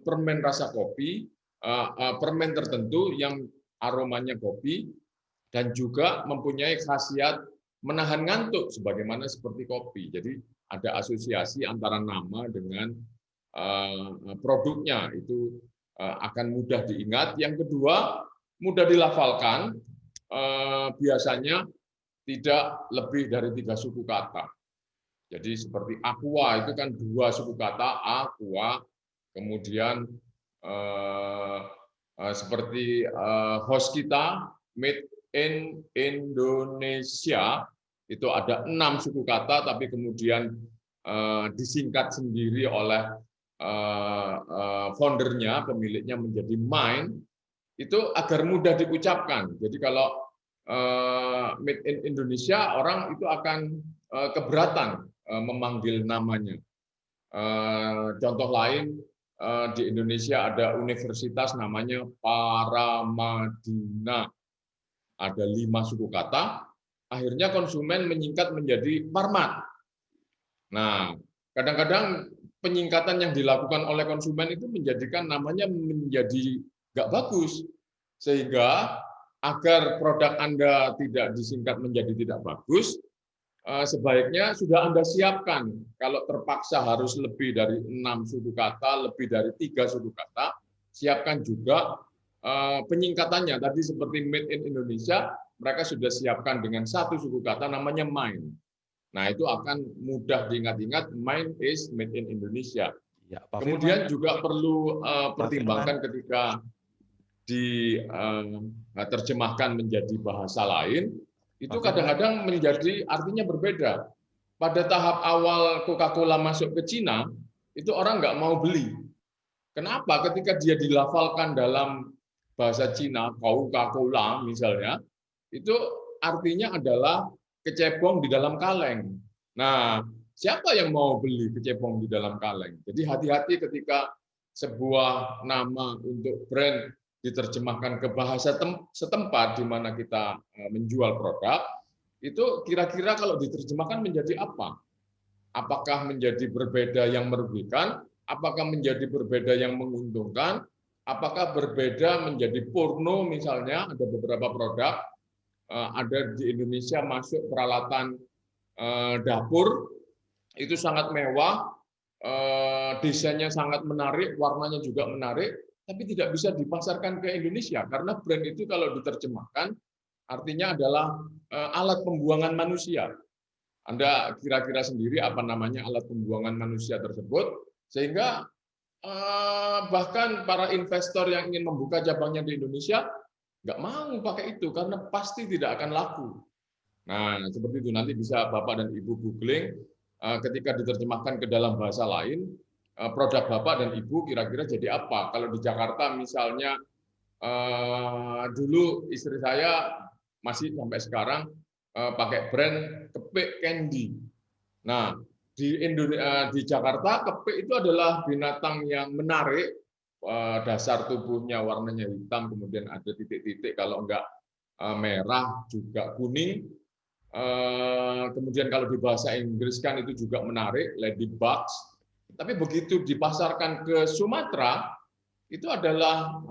permen rasa kopi, permen tertentu yang aromanya kopi dan juga mempunyai khasiat menahan ngantuk sebagaimana seperti kopi. Jadi ada asosiasi antara nama dengan produknya, itu akan mudah diingat. Yang kedua, mudah dilafalkan, biasanya tidak lebih dari 3 suku kata. Jadi seperti aqua itu kan 2 suku kata, aqua, kemudian seperti host kita, Made in Indonesia, itu ada 6 suku kata, tapi kemudian disingkat sendiri oleh foundernya, pemiliknya menjadi Mind, itu agar mudah diucapkan. Jadi kalau Made in Indonesia, orang itu akan keberatan memanggil namanya. Contoh lain, di Indonesia ada universitas namanya Paramadina. Ada 5 suku kata, akhirnya konsumen menyingkat menjadi Parmat. Nah, kadang-kadang penyingkatan yang dilakukan oleh konsumen itu menjadikan namanya menjadi nggak bagus. Sehingga agar produk Anda tidak disingkat menjadi tidak bagus, sebaiknya sudah Anda siapkan. Kalau terpaksa harus lebih dari 6 suku kata, lebih dari 3 suku kata, siapkan juga penyingkatannya. Tadi seperti Made in Indonesia, mereka sudah siapkan dengan 1 suku kata namanya Mind. Nah, itu akan mudah diingat-ingat, Mind is Made in Indonesia. Ya, Pak Kemudian Firman. juga perlu pertimbangkan ketika diterjemahkan menjadi bahasa lain, itu kadang-kadang menjadi artinya berbeda. Pada tahap awal Coca-Cola masuk ke Cina, itu orang nggak mau beli. Kenapa? Ketika dia dilafalkan dalam bahasa Cina, Coca-Cola misalnya, itu artinya adalah kecebong di dalam kaleng. Nah, siapa yang mau beli kecebong di dalam kaleng? Jadi hati-hati ketika sebuah nama untuk brand diterjemahkan ke bahasa setempat di mana kita menjual produk, itu kira-kira kalau diterjemahkan menjadi apa? Apakah menjadi berbeda yang merugikan? Apakah menjadi berbeda yang menguntungkan? Apakah berbeda menjadi porno misalnya? Ada beberapa produk, ada di Indonesia masuk peralatan dapur, itu sangat mewah, desainnya sangat menarik, warnanya juga menarik, tapi tidak bisa dipasarkan ke Indonesia karena brand itu kalau diterjemahkan artinya adalah alat pembuangan manusia. Anda kira-kira sendiri apa namanya alat pembuangan manusia tersebut, sehingga bahkan para investor yang ingin membuka cabangnya di Indonesia nggak mau pakai itu karena pasti tidak akan laku. Nah, seperti itu nanti bisa Bapak dan Ibu googling ketika diterjemahkan ke dalam bahasa lain, produk Bapak dan Ibu kira-kira jadi apa? Kalau di Jakarta misalnya, dulu istri saya masih sampai sekarang pakai brand kepik candy. Nah, di Jakarta kepik itu adalah binatang yang menarik, dasar tubuhnya warnanya hitam, kemudian ada titik-titik, kalau enggak merah juga kuning. Kemudian kalau di bahasa Inggris kan itu juga menarik, ladybugs. Tapi begitu dipasarkan ke Sumatera, itu adalah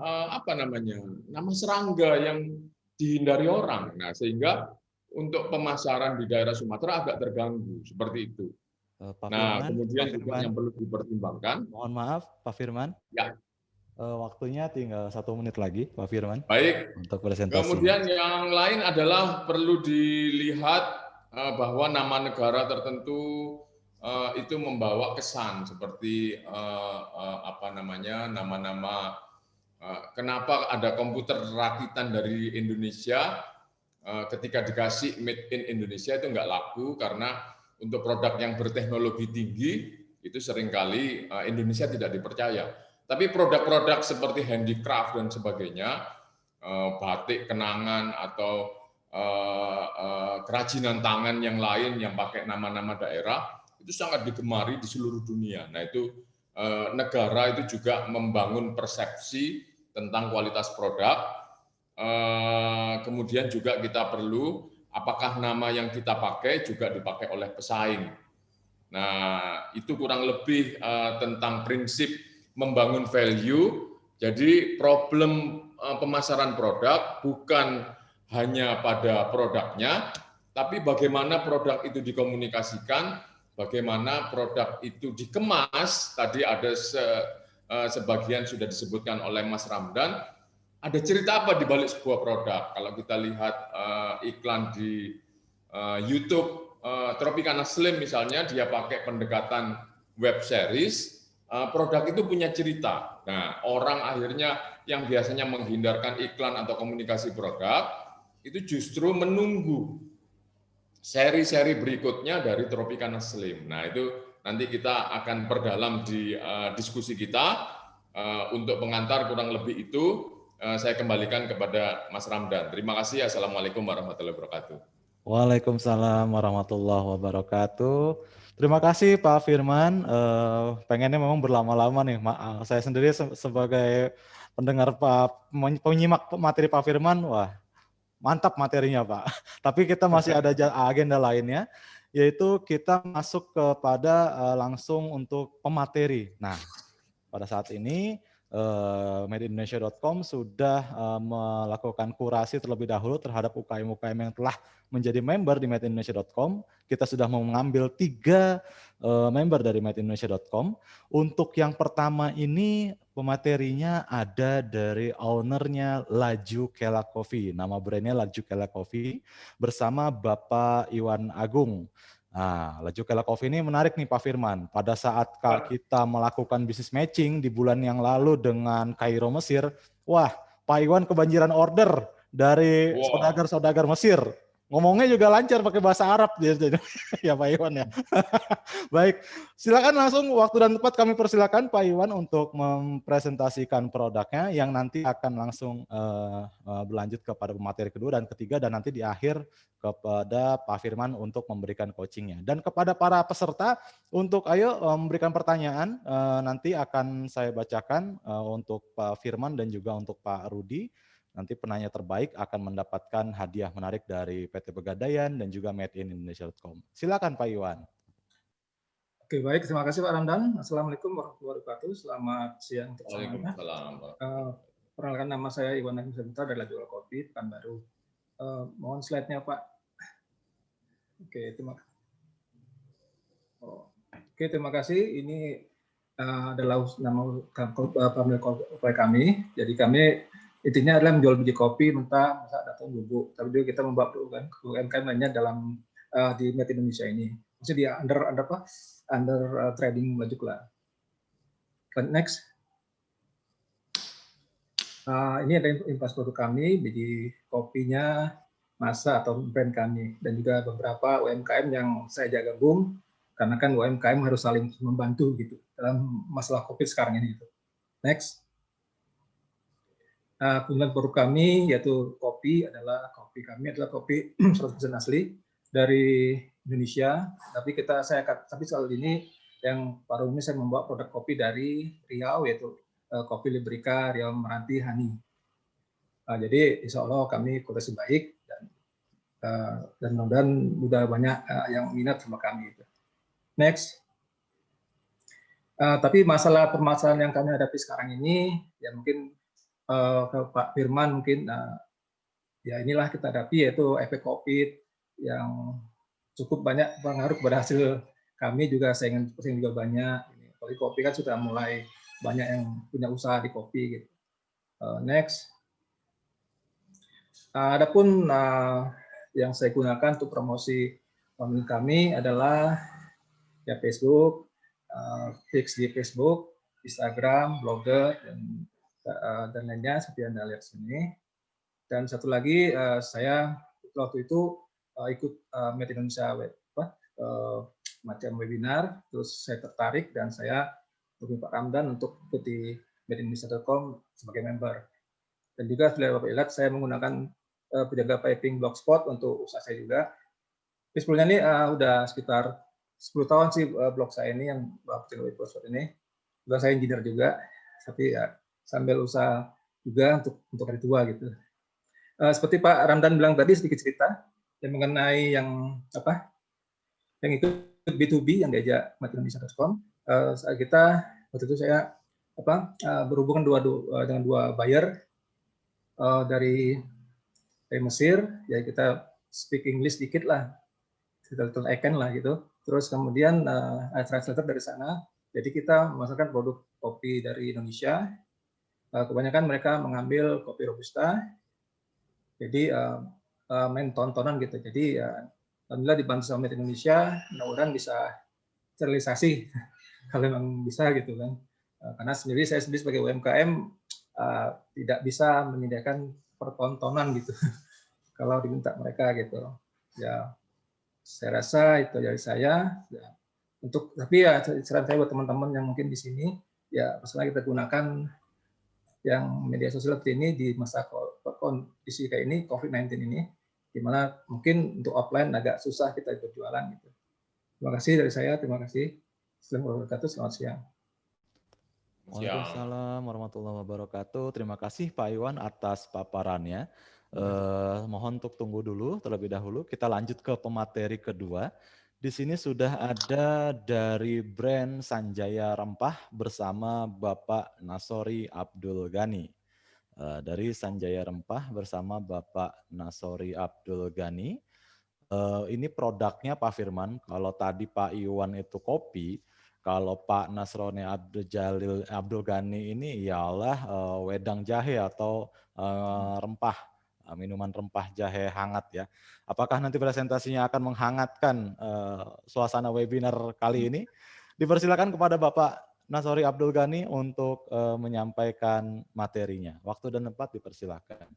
nama serangga yang dihindari orang. Nah, sehingga untuk pemasaran di daerah Sumatera agak terganggu seperti itu. Pak Nah, Firman, kemudian Pak juga Firman, yang perlu dipertimbangkan. mohon maaf, Pak Firman. Ya. Waktunya tinggal 1 menit lagi, Pak Firman. Baik. Untuk presentasi. Kemudian yang lain adalah perlu dilihat bahwa nama negara tertentu itu membawa kesan seperti nama-nama kenapa ada komputer rakitan dari Indonesia ketika dikasih Made in Indonesia itu nggak laku karena untuk produk yang berteknologi tinggi itu seringkali Indonesia tidak dipercaya. Tapi produk-produk seperti handicraft dan sebagainya, batik kenangan atau kerajinan tangan yang lain yang pakai nama-nama daerah itu sangat digemari di seluruh dunia. Nah, itu negara itu juga membangun persepsi tentang kualitas produk. Kemudian juga kita perlu apakah nama yang kita pakai juga dipakai oleh pesaing. Nah, itu kurang lebih tentang prinsip membangun value. Jadi problem pemasaran produk bukan hanya pada produknya, tapi bagaimana produk itu dikomunikasikan bagaimana produk itu dikemas. Tadi ada sebagian sudah disebutkan oleh Mas Ramdan. Ada cerita apa di balik sebuah produk? Kalau kita lihat iklan di YouTube Tropicana Slim misalnya, dia pakai pendekatan web series, produk itu punya cerita. Nah, orang akhirnya yang biasanya menghindarkan iklan atau komunikasi produk, itu justru menunggu seri-seri berikutnya dari Tropicana Slim. Nah, itu nanti kita akan perdalam di diskusi kita. Untuk pengantar kurang lebih itu, saya kembalikan kepada Mas Ramdan. Terima kasih. Assalamualaikum warahmatullahi wabarakatuh. Waalaikumsalam warahmatullahi wabarakatuh. Terima kasih Pak Firman. Pengennya memang berlama-lama nih. Saya sendiri sebagai pendengar penyimak materi Pak Firman, wah mantap materinya Pak. Tapi kita masih ada agenda lainnya, yaitu kita masuk kepada langsung untuk pemateri. Nah, pada saat ini madeindonesia.com sudah melakukan kurasi terlebih dahulu terhadap UKM-UKM yang telah menjadi member di madeindonesia.com. Kita sudah mengambil 3 member dari madeindonesia.com. Untuk yang pertama ini pematerinya ada dari ownernya Laju Kela Coffee. Nama brandnya Laju Kela Coffee bersama Bapak Iwan Agung. Nah, Laju Kela Coffee ini menarik nih Pak Firman. Pada saat kita melakukan bisnis matching di bulan yang lalu dengan Kairo Mesir, wah Pak Iwan kebanjiran order dari saudagar-saudagar Mesir. Ngomongnya juga lancar pakai bahasa Arab ya Pak Iwan ya. Baik, silakan langsung waktu dan tempat kami persilakan Pak Iwan untuk mempresentasikan produknya yang nanti akan langsung berlanjut kepada pemateri kedua dan ketiga dan nanti di akhir kepada Pak Firman untuk memberikan coachingnya. Dan kepada para peserta untuk ayo memberikan pertanyaan nanti akan saya bacakan untuk Pak Firman dan juga untuk Pak Rudi. Nanti penanya terbaik akan mendapatkan hadiah menarik dari PT Pegadaian dan juga madeindonesia.com. Silakan Pak Iwan. Oke, baik. Terima kasih Pak Ramdan. Assalamualaikum warahmatullahi wabarakatuh. Selamat siang untuk semuanya. Perkenalkan, nama saya Iwan Agung Saputra dari Laju Kela Coffee, Pekanbaru. Mohon slide-nya Pak. Oke, terima kasih. Ini adalah nama kami. Jadi kami intinya adalah menjual biji kopi mentah, masak, atau bubuk. Tapi juga kita membawa UMKM lainnya dalam di Made Indonesia ini. Maksudnya di under trading Laju Kela. Next. Ini ada informasi produk kami, biji kopinya, masa atau brand kami, dan juga beberapa UMKM yang saya ajak gabung, karena kan UMKM harus saling membantu gitu dalam masalah COVID sekarang ini. Gitu. Next. Kemudian produk kami yaitu kopi kami adalah kopi 100% asli dari Indonesia. Tapi soal ini yang baru ini saya membawa produk kopi dari Riau yaitu kopi Librika Riau Meranti Hani. Jadi insya Allah kami kualitas baik dan mudah-mudahan udah banyak yang minat sama kami. Next. Tapi permasalahan yang kami hadapi sekarang ini ya mungkin ke Pak Firman mungkin ya inilah kita hadapi yaitu efek COVID yang cukup banyak pengaruh pada hasil kami juga saingan juga banyak. Kalau kopi kan sudah mulai banyak yang punya usaha di kopi gitu. Next. Adapun yang saya gunakan untuk promosi konten kami adalah ya Facebook, fix di Facebook, Instagram, Blogger dan lainnya seperti Anda lihat sini. Dan satu lagi saya waktu itu ikut Made Indonesia macam webinar, terus saya tertarik dan saya hubungi Pak Ramdan untuk ikut di madeindonesia.com sebagai member. Dan juga setelah Bapak lihat saya menggunakan penjaga piping blogspot untuk usaha saya juga. Tapi sebelumnya ini udah sekitar 10 tahun sih blog saya ini yang penjaga blogspot ini. Juga saya engineer juga, tapi ya sambil usaha juga untuk hari tua gitu. Seperti Pak Ramdan bilang tadi sedikit cerita yang mengenai yang ikut B2B yang diajak madeindonesia.com. Kita waktu itu saya berhubungan dengan dua buyer dari Mesir, ya kita speak English dikit lah. digital icon lah gitu. Terus kemudian ada translator dari sana. Jadi kita memasarkan produk kopi dari Indonesia. Kebanyakan mereka mengambil kopi robusta. Jadi main tontonan gitu. Jadi alhamdulillah dibantu sama Made in Indonesia, mudah-mudahan bisa sterilisasi kalau memang bisa gitu kan. Karena saya sendiri sebagai UMKM tidak bisa menyediakan pertontonan gitu kalau diminta mereka gitu. Ya, saya rasa itu dari saya. Ya. Tapi ya saran saya buat teman-teman yang mungkin di sini, ya masalah kita gunakan yang media sosial seperti ini di masa kondisi kayak ini, COVID-19 ini, di mana mungkin untuk offline agak susah kita berjualan gitu. Terima kasih dari saya, terima kasih. Assalamualaikum warahmatullahi wabarakatuh, selamat siang. Waalaikumsalam warahmatullahi wabarakatuh. Terima kasih Pak Iwan atas paparannya. Mohon untuk tunggu dulu terlebih dahulu. Kita lanjut ke pemateri kedua. Di sini sudah ada dari brand Sanjaya Rempah bersama Bapak Nasori Abdul Ghani. Dari Sanjaya Rempah bersama Bapak Nasori Abdul Ghani. Ini produknya Pak Firman. Kalau tadi Pak Iwan itu kopi, kalau Pak Nasroni Abdul Ghani ini ialah wedang jahe atau rempah, minuman rempah jahe hangat ya. Apakah nanti presentasinya akan menghangatkan suasana webinar kali ini? Dipersilakan kepada Bapak Nasroni Abdul Ghani untuk menyampaikan materinya. Waktu dan tempat dipersilakan.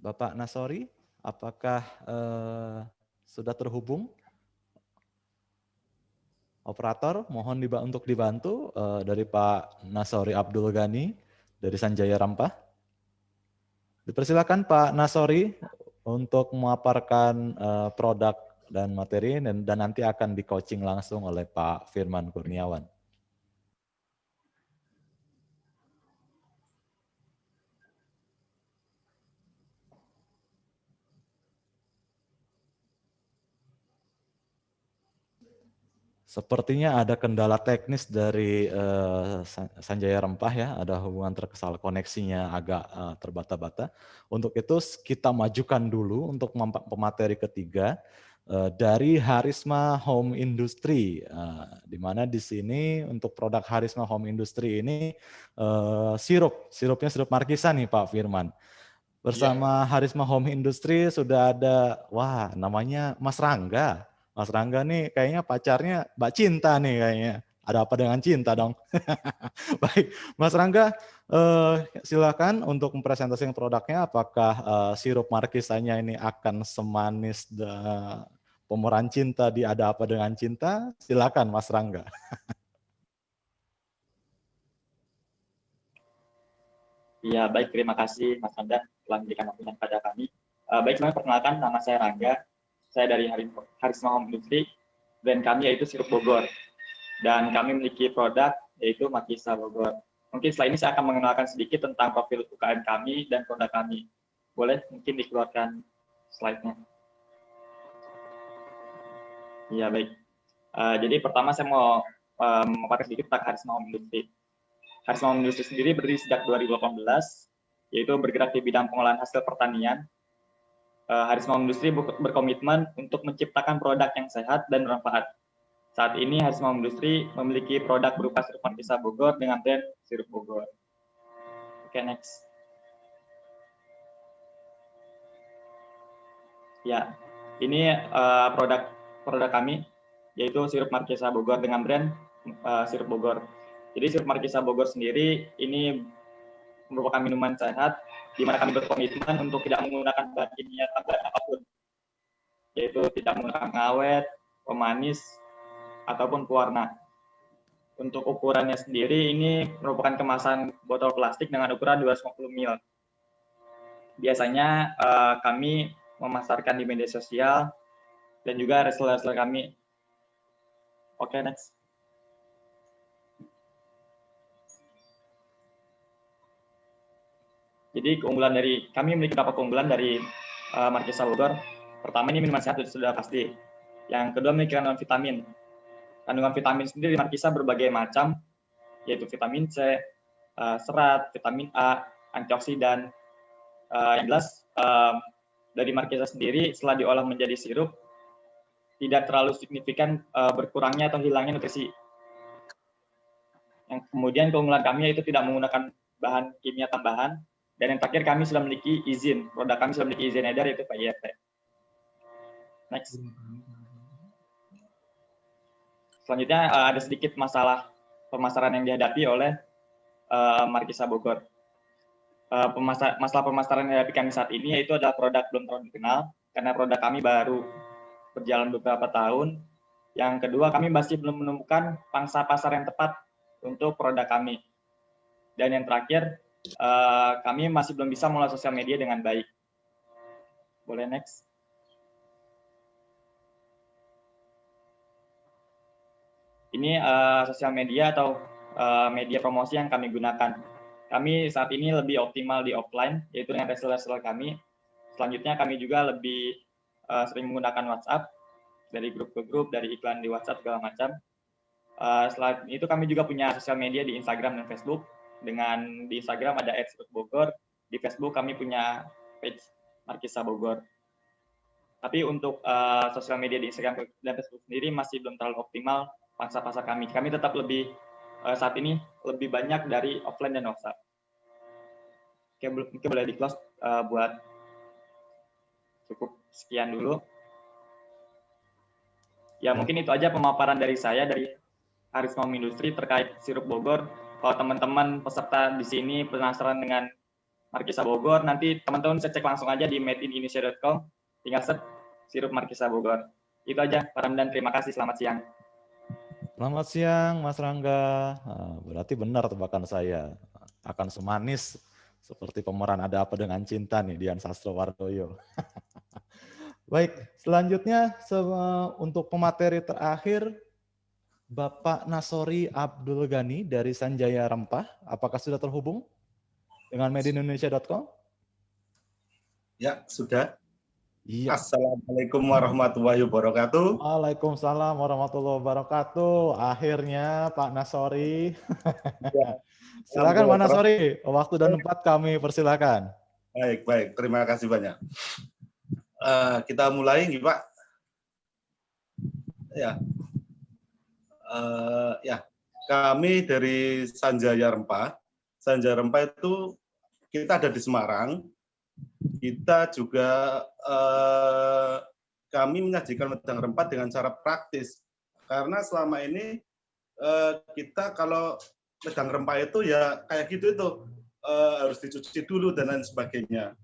Bapak Nasori, apakah sudah terhubung? Operator, mohon untuk dibantu dari Pak Nasori Abdul Ghani dari Sanjaya Rempah. Dipersilakan Pak Nasori untuk memaparkan produk dan materi dan nanti akan di-coaching langsung oleh Pak Firman Kurniawan. Sepertinya ada kendala teknis dari Sanjaya Rempah ya, ada hubungan terkesal koneksinya agak terbata-bata. Untuk itu kita majukan dulu untuk pemateri ketiga dari Harisma Home Industry, di mana di sini untuk produk Harisma Home Industry ini sirupnya sirup markisa nih Pak Firman. Bersama Harisma Home Industry sudah ada, wah namanya Mas Rangga. Mas Rangga nih kayaknya pacarnya Mbak Cinta nih kayaknya. Ada apa dengan cinta dong? Baik, Mas Rangga silakan untuk mempresentasikan produknya. Apakah sirup markisanya ini akan semanis pemeran cinta di Ada Apa Dengan Cinta? Silakan Mas Rangga. Ya, baik, terima kasih Mas Rangga telah memberikan waktunya kepada kami. Baik, sebelumnya perkenalkan, nama saya Rangga. Saya dari Harisma Home Industry, brand kami yaitu sirup Bogor. Dan kami memiliki produk yaitu Markisa Bogor. Mungkin setelah ini saya akan mengenalkan sedikit tentang profil UKM kami dan produk kami. Boleh mungkin dikeluarkan slide-nya. Ya, baik. Jadi pertama saya mau memaparkan sedikit tentang Harisma Home Industry. Harisma Home Industry sendiri berdiri sejak 2018, yaitu bergerak di bidang pengolahan hasil pertanian. Harisma Home Industry berkomitmen untuk menciptakan produk yang sehat dan bermanfaat. Saat ini Harisma Home Industry memiliki produk berupa sirup Markisa Bogor dengan brand sirup Bogor. Oke, next. Ya, ini produk kami, yaitu sirup Markisa Bogor dengan brand sirup Bogor. Jadi sirup Markisa Bogor sendiri ini merupakan minuman sehat, di mana kami berkomitmen untuk tidak menggunakan bahan kimia tambahan apapun, yaitu tidak menggunakan pengawet, pemanis, ataupun pewarna. Untuk ukurannya sendiri ini merupakan kemasan botol plastik dengan ukuran 250 ml. Biasanya kami memasarkan di media sosial dan juga reseller kami. Oke, next. Jadi kami memiliki beberapa keunggulan dari Markisa Bogor. Pertama, ini minuman sehat sudah pasti. Yang kedua, memiliki kandungan vitamin. Kandungan vitamin sendiri di Markisa berbagai macam, yaitu vitamin C, serat, vitamin A, antioksidan. Yang jelas, dari Markisa sendiri setelah diolah menjadi sirup, tidak terlalu signifikan berkurangnya atau hilangnya nutrisi. Yang kemudian keunggulan kami yaitu tidak menggunakan bahan kimia tambahan. Dan yang terakhir, kami sudah memiliki izin, produk kami sudah memiliki izin edar yaitu PIRT. Next. Selanjutnya ada sedikit masalah pemasaran yang dihadapi oleh Markisa Bogor. Masalah pemasaran yang dihadapi kami saat ini yaitu adalah produk belum terlalu dikenal, karena produk kami baru berjalan beberapa tahun. Yang kedua, kami masih belum menemukan pangsa pasar yang tepat untuk produk kami. Dan yang terakhir, kami masih belum bisa mengelola sosial media dengan baik. Boleh next. Ini sosial media atau media promosi yang kami gunakan. Kami saat ini lebih optimal di offline, yaitu dengan reseller kami. Selanjutnya kami juga lebih sering menggunakan WhatsApp, dari grup ke grup, dari iklan di WhatsApp segala macam. Selain itu kami juga punya sosial media di Instagram dan Facebook. Dengan di Instagram ada @bogor, di Facebook kami punya page Markisa Bogor. Tapi untuk sosial media di Instagram dan Facebook sendiri masih belum terlalu optimal pangsa pasar kami. Kami tetap lebih saat ini lebih banyak dari offline dan WhatsApp. Oke, mungkin boleh di close buat cukup sekian dulu. Ya, mungkin itu aja pemaparan dari saya dari Harisma Industri terkait sirup Bogor. Kalau teman-teman peserta di sini penasaran dengan Markisa Bogor, nanti teman-teman bisa cek langsung aja di madeindonesia.com, tinggal search sirup Markisa Bogor. Itu aja, Pak Ramdan. Terima kasih. Selamat siang. Selamat siang, Mas Rangga. Berarti benar tebakan saya. Akan semanis seperti pemeran Ada Apa Dengan Cinta nih, Dian Sastrowardoyo. Baik, selanjutnya untuk pemateri terakhir, Bapak Nasori Abdul Ghani dari Sanjaya Rempah. Apakah sudah terhubung dengan madeindonesia.com? Ya, sudah. Iya. Assalamualaikum warahmatullahi wabarakatuh. Waalaikumsalam warahmatullahi wabarakatuh. Akhirnya Pak Nasori. Ya. Silakan Pak Nasori, waktu dan tempat kami persilakan. Baik. Terima kasih banyak. Kita mulai, Pak. Ya, kami dari Sanjaya Rempah. Sanjaya Rempah itu kita ada di Semarang. Kita juga kami menyajikan wedang rempah dengan cara praktis. Karena selama ini kita kalau wedang rempah itu ya kayak gitu itu harus dicuci dulu dan lain sebagainya.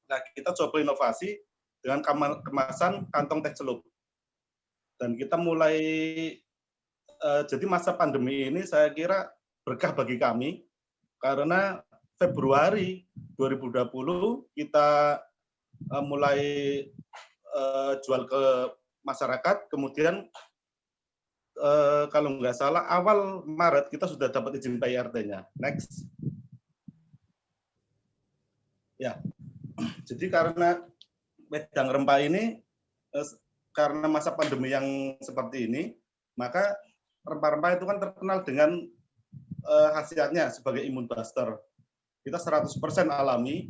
Nah, kita coba inovasi dengan kemasan kantong teh celup. Dan kita mulai jadi masa pandemi ini saya kira berkah bagi kami karena Februari 2020 kita mulai jual ke masyarakat, kemudian kalau nggak salah awal Maret kita sudah dapat izin PIRT-nya. Next. Ya, jadi karena wedang rempah ini karena masa pandemi yang seperti ini, maka rempah-rempah itu kan terkenal dengan khasiatnya sebagai imun booster. Kita 100% alami,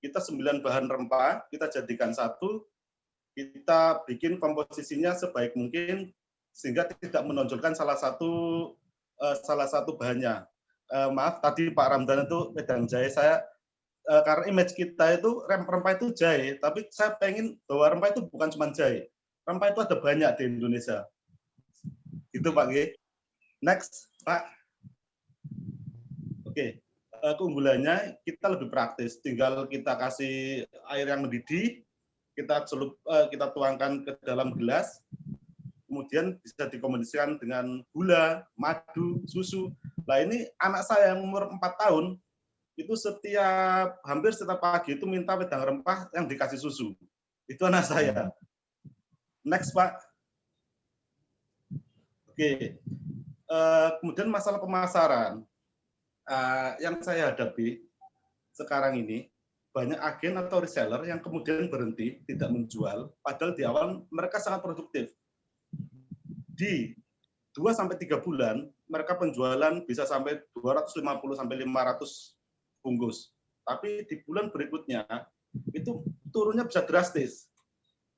kita 9 bahan rempah, kita jadikan satu, kita bikin komposisinya sebaik mungkin sehingga tidak menonjolkan salah satu bahannya. Maaf tadi Pak Ramdan itu wedang jahe, saya karena image kita itu rempah itu jahe, tapi saya pengen bahwa rempah itu bukan cuma jahe. Rempah itu ada banyak di Indonesia. Gitu Pak G. Next, Pak. Oke. Keunggulannya kita lebih praktis, tinggal kita kasih air yang mendidih, kita tuangkan ke dalam gelas, kemudian bisa dikombinasikan dengan gula, madu, susu. Nah ini anak saya yang umur 4 tahun, itu hampir setiap pagi itu minta wedang rempah yang dikasih susu. Itu anak saya. Next Pak. Oke. Kemudian masalah pemasaran. Yang saya hadapi, sekarang ini banyak agen atau reseller yang kemudian berhenti tidak menjual, padahal di awal mereka sangat produktif. Di 2-3 bulan mereka penjualan bisa sampai 250 sampai 500 bungkus. Tapi di bulan berikutnya itu turunnya bisa drastis.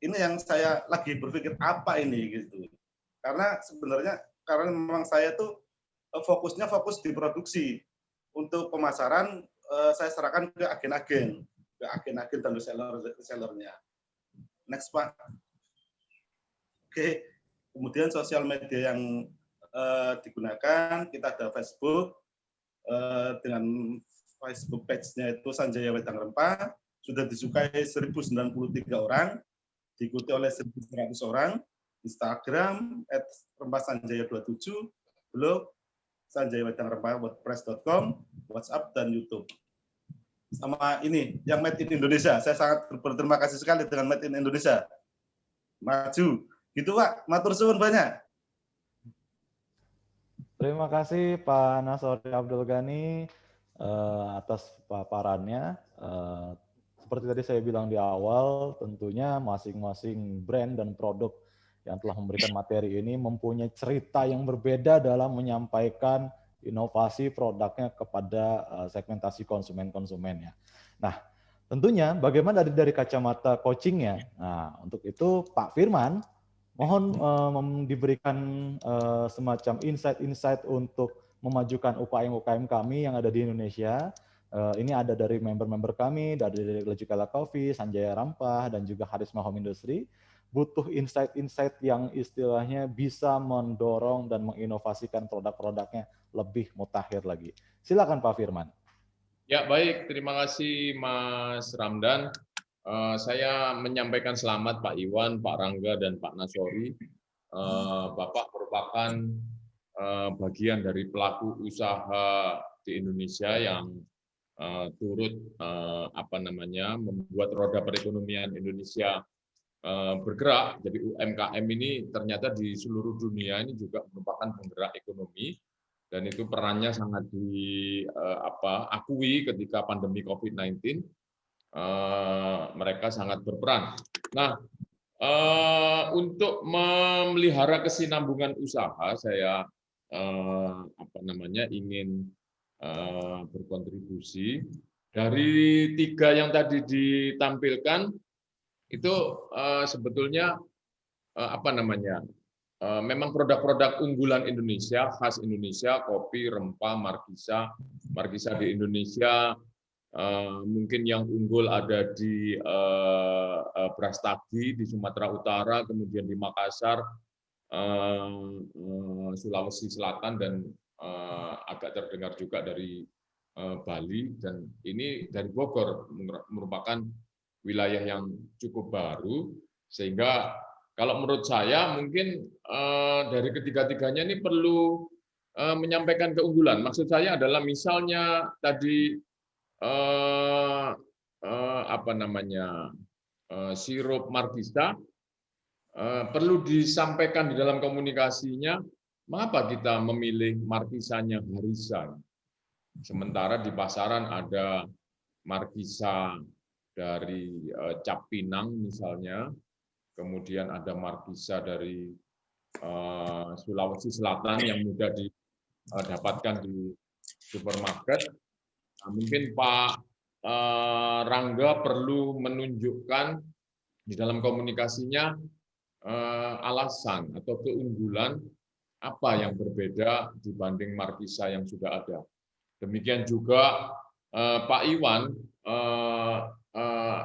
Ini yang saya lagi berpikir apa ini gitu. Karena sebenarnya karena memang saya tuh fokus di produksi. Untuk pemasaran saya serahkan ke agen-agen dan resellernya. Next Pak. Oke. Kemudian sosial media yang digunakan, kita ada Facebook dengan Facebook page-nya itu Sanjaya Wedang Rempah, sudah disukai 1093 orang, diikuti oleh 1.100 orang, Instagram @rempahsanjaya27, blog Sanjaya Wedang Rempah wordpress.com, WhatsApp dan YouTube. Sama ini yang Made in Indonesia, saya sangat berterima kasih sekali dengan Made in Indonesia. Maju. Gitu Pak, matur suwun banyak. Terima kasih Pak Nasori Abdul Ghani atas paparannya. Seperti tadi saya bilang di awal, tentunya masing-masing brand dan produk yang telah memberikan materi ini mempunyai cerita yang berbeda dalam menyampaikan inovasi produknya kepada segmentasi konsumen-konsumennya. Nah, tentunya bagaimana dari kacamata coachingnya? Nah, untuk itu Pak Firman, mohon diberikan semacam insight-insight untuk memajukan UKM-UKM kami yang ada di Indonesia. Ini ada dari member-member kami, dari Lejukala Coffee, Sanjaya Rempah, dan juga Harisma Home Industry. Butuh insight-insight yang istilahnya bisa mendorong dan menginovasikan produk-produknya lebih mutakhir lagi. Silakan Pak Firman. Ya, baik. Terima kasih Mas Ramdan. Saya menyampaikan selamat Pak Iwan, Pak Rangga, dan Pak Nasori. Bapak merupakan bagian dari pelaku usaha di Indonesia yang turut membuat roda perekonomian Indonesia bergerak. Jadi UMKM ini ternyata di seluruh dunia ini juga merupakan penggerak ekonomi, dan itu perannya sangat diakui ketika pandemi COVID-19. Mereka sangat berperan. Nah, untuk memelihara kesinambungan usaha, saya ingin berkontribusi dari 3 yang tadi ditampilkan itu sebetulnya memang produk-produk unggulan Indonesia, khas Indonesia, kopi, rempah, markisa di Indonesia. Mungkin yang unggul ada di Brastagi di Sumatera Utara, kemudian di Makassar, Sulawesi Selatan, dan agak terdengar juga dari Bali, dan ini dari Bogor, merupakan wilayah yang cukup baru, sehingga kalau menurut saya mungkin dari ketiga-tiganya ini perlu menyampaikan keunggulan. Maksud saya adalah misalnya tadi sirup markisa perlu disampaikan di dalam komunikasinya, mengapa kita memilih markisanya Harisan, sementara di pasaran ada markisa dari Cap Pinang misalnya, kemudian ada markisa dari Sulawesi Selatan yang mudah didapatkan di supermarket. Nah, mungkin Pak Rangga perlu menunjukkan di dalam komunikasinya alasan atau keunggulan apa yang berbeda dibanding markisa yang sudah ada. Demikian juga Pak Iwan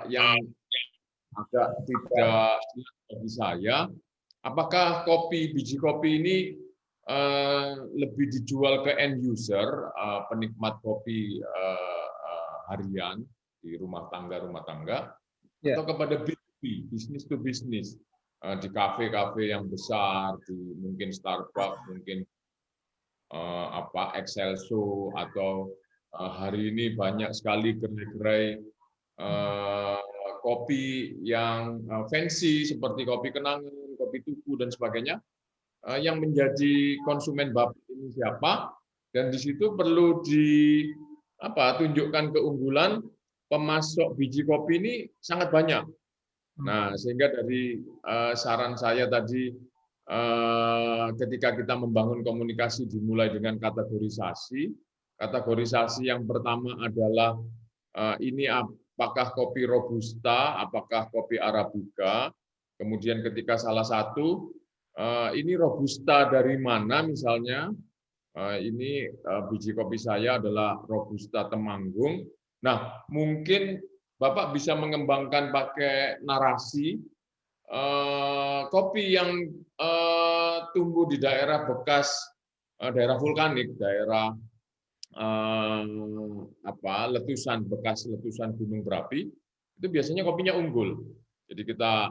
yang agak tidak bagi saya, apakah biji kopi ini lebih dijual ke end user, penikmat kopi harian di rumah tangga, atau kepada B2B, business to business, di kafe-kafe yang besar, di mungkin Starbucks, mungkin Excelso, atau hari ini banyak sekali gerai-gerai kopi yang fancy seperti kopi Kenangan, kopi Tuku, dan sebagainya. Yang menjadi konsumen Bapak ini siapa, dan di situ perlu tunjukkan keunggulan pemasok biji kopi ini sangat banyak. Nah, sehingga dari saran saya tadi, ketika kita membangun komunikasi dimulai dengan kategorisasi. Kategorisasi yang pertama adalah ini apakah kopi robusta, apakah kopi arabica. Kemudian ketika salah satu ini robusta dari mana misalnya, ini biji kopi saya adalah robusta Temanggung. Nah, mungkin Bapak bisa mengembangkan pakai narasi kopi yang tumbuh di daerah bekas daerah vulkanik, daerah letusan bekas letusan gunung berapi, itu biasanya kopinya unggul. Jadi kita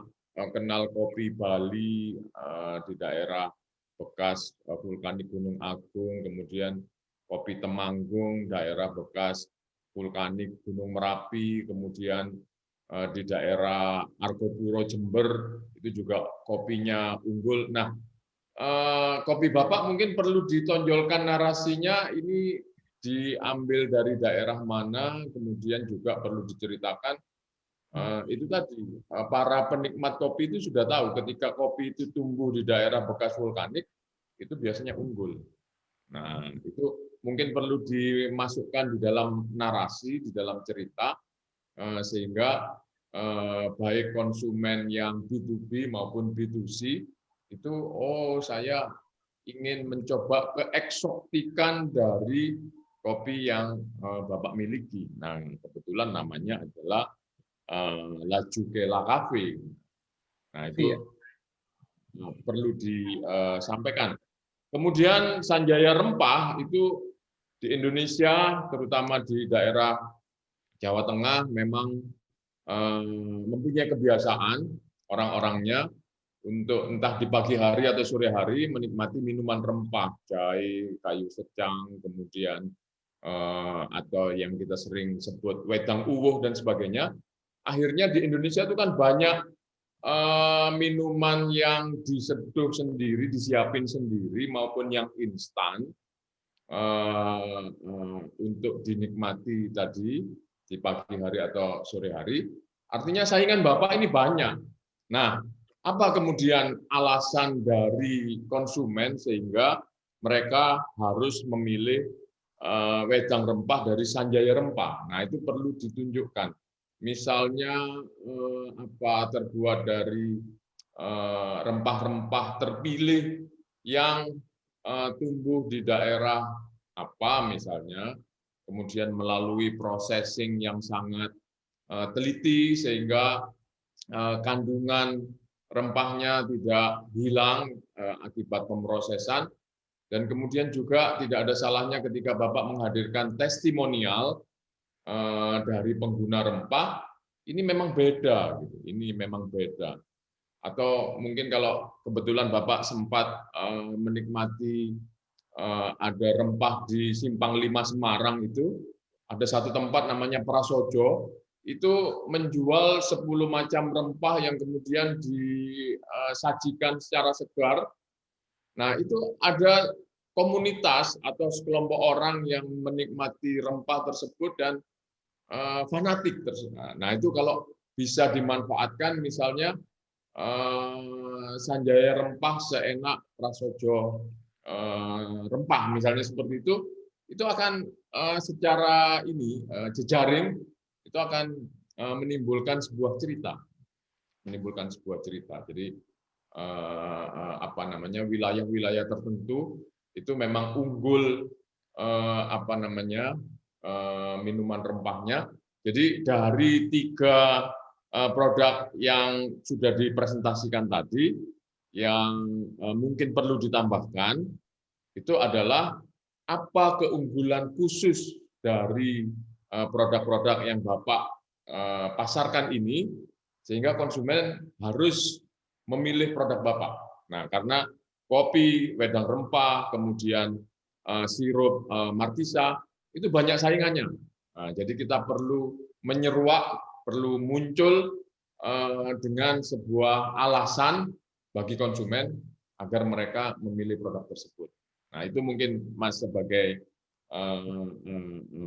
kenal kopi Bali di daerah bekas vulkanik Gunung Agung, kemudian kopi Temanggung, daerah bekas vulkanik Gunung Merapi, kemudian di daerah Argopuro Jember, itu juga kopinya unggul. Nah, kopi Bapak mungkin perlu ditonjolkan narasinya, ini diambil dari daerah mana, kemudian juga perlu diceritakan. Itu tadi, para penikmat kopi itu sudah tahu ketika kopi itu tumbuh di daerah bekas vulkanik, itu biasanya unggul. Nah, itu mungkin perlu dimasukkan di dalam narasi, di dalam cerita, sehingga baik konsumen yang B2B maupun B2C, itu, oh saya ingin mencoba keeksotikan dari kopi yang Bapak miliki. Nah, kebetulan namanya adalah La Juquela Cafe. Nah, itu perlu disampaikan. Kemudian Sanjaya Rempah itu di Indonesia, terutama di daerah Jawa Tengah, memang mempunyai kebiasaan orang-orangnya untuk entah di pagi hari atau sore hari menikmati minuman rempah, jahe, kayu secang, kemudian atau yang kita sering sebut wedang uwuh dan sebagainya. Akhirnya di Indonesia itu kan banyak minuman yang diseduh sendiri, disiapin sendiri, maupun yang instan untuk dinikmati tadi di pagi hari atau sore hari. Artinya saingan Bapak ini banyak. Nah, apa kemudian alasan dari konsumen sehingga mereka harus memilih wedang rempah dari Sanjaya Rempah? Nah, itu perlu ditunjukkan. Misalnya terbuat dari rempah-rempah terpilih yang tumbuh di daerah apa misalnya, kemudian melalui processing yang sangat teliti sehingga kandungan rempahnya tidak hilang akibat pemrosesan, dan kemudian juga tidak ada salahnya ketika Bapak menghadirkan testimonial dari pengguna rempah, ini memang beda, gitu. Ini memang beda. Atau mungkin kalau kebetulan Bapak sempat menikmati ada rempah di Simpang 5 Semarang, itu ada satu tempat namanya Prasojo, itu menjual 10 macam rempah yang kemudian disajikan secara segar. Nah, itu ada komunitas atau sekelompok orang yang menikmati rempah tersebut dan fanatik tersebut. Nah, itu kalau bisa dimanfaatkan, misalnya Sanjaya Rempah seenak Prasojo Rempah, misalnya seperti itu akan secara jejaring itu akan menimbulkan sebuah cerita, Jadi wilayah-wilayah tertentu itu memang unggul minuman rempahnya. Jadi dari 3 produk yang sudah dipresentasikan tadi, yang mungkin perlu ditambahkan, itu adalah apa keunggulan khusus dari produk-produk yang Bapak pasarkan ini, sehingga konsumen harus memilih produk Bapak. Nah, karena kopi, wedang rempah, kemudian sirup markisa, itu banyak saingannya. Nah, jadi kita perlu menyeruak, perlu muncul dengan sebuah alasan bagi konsumen agar mereka memilih produk tersebut. Nah, itu mungkin Mas sebagai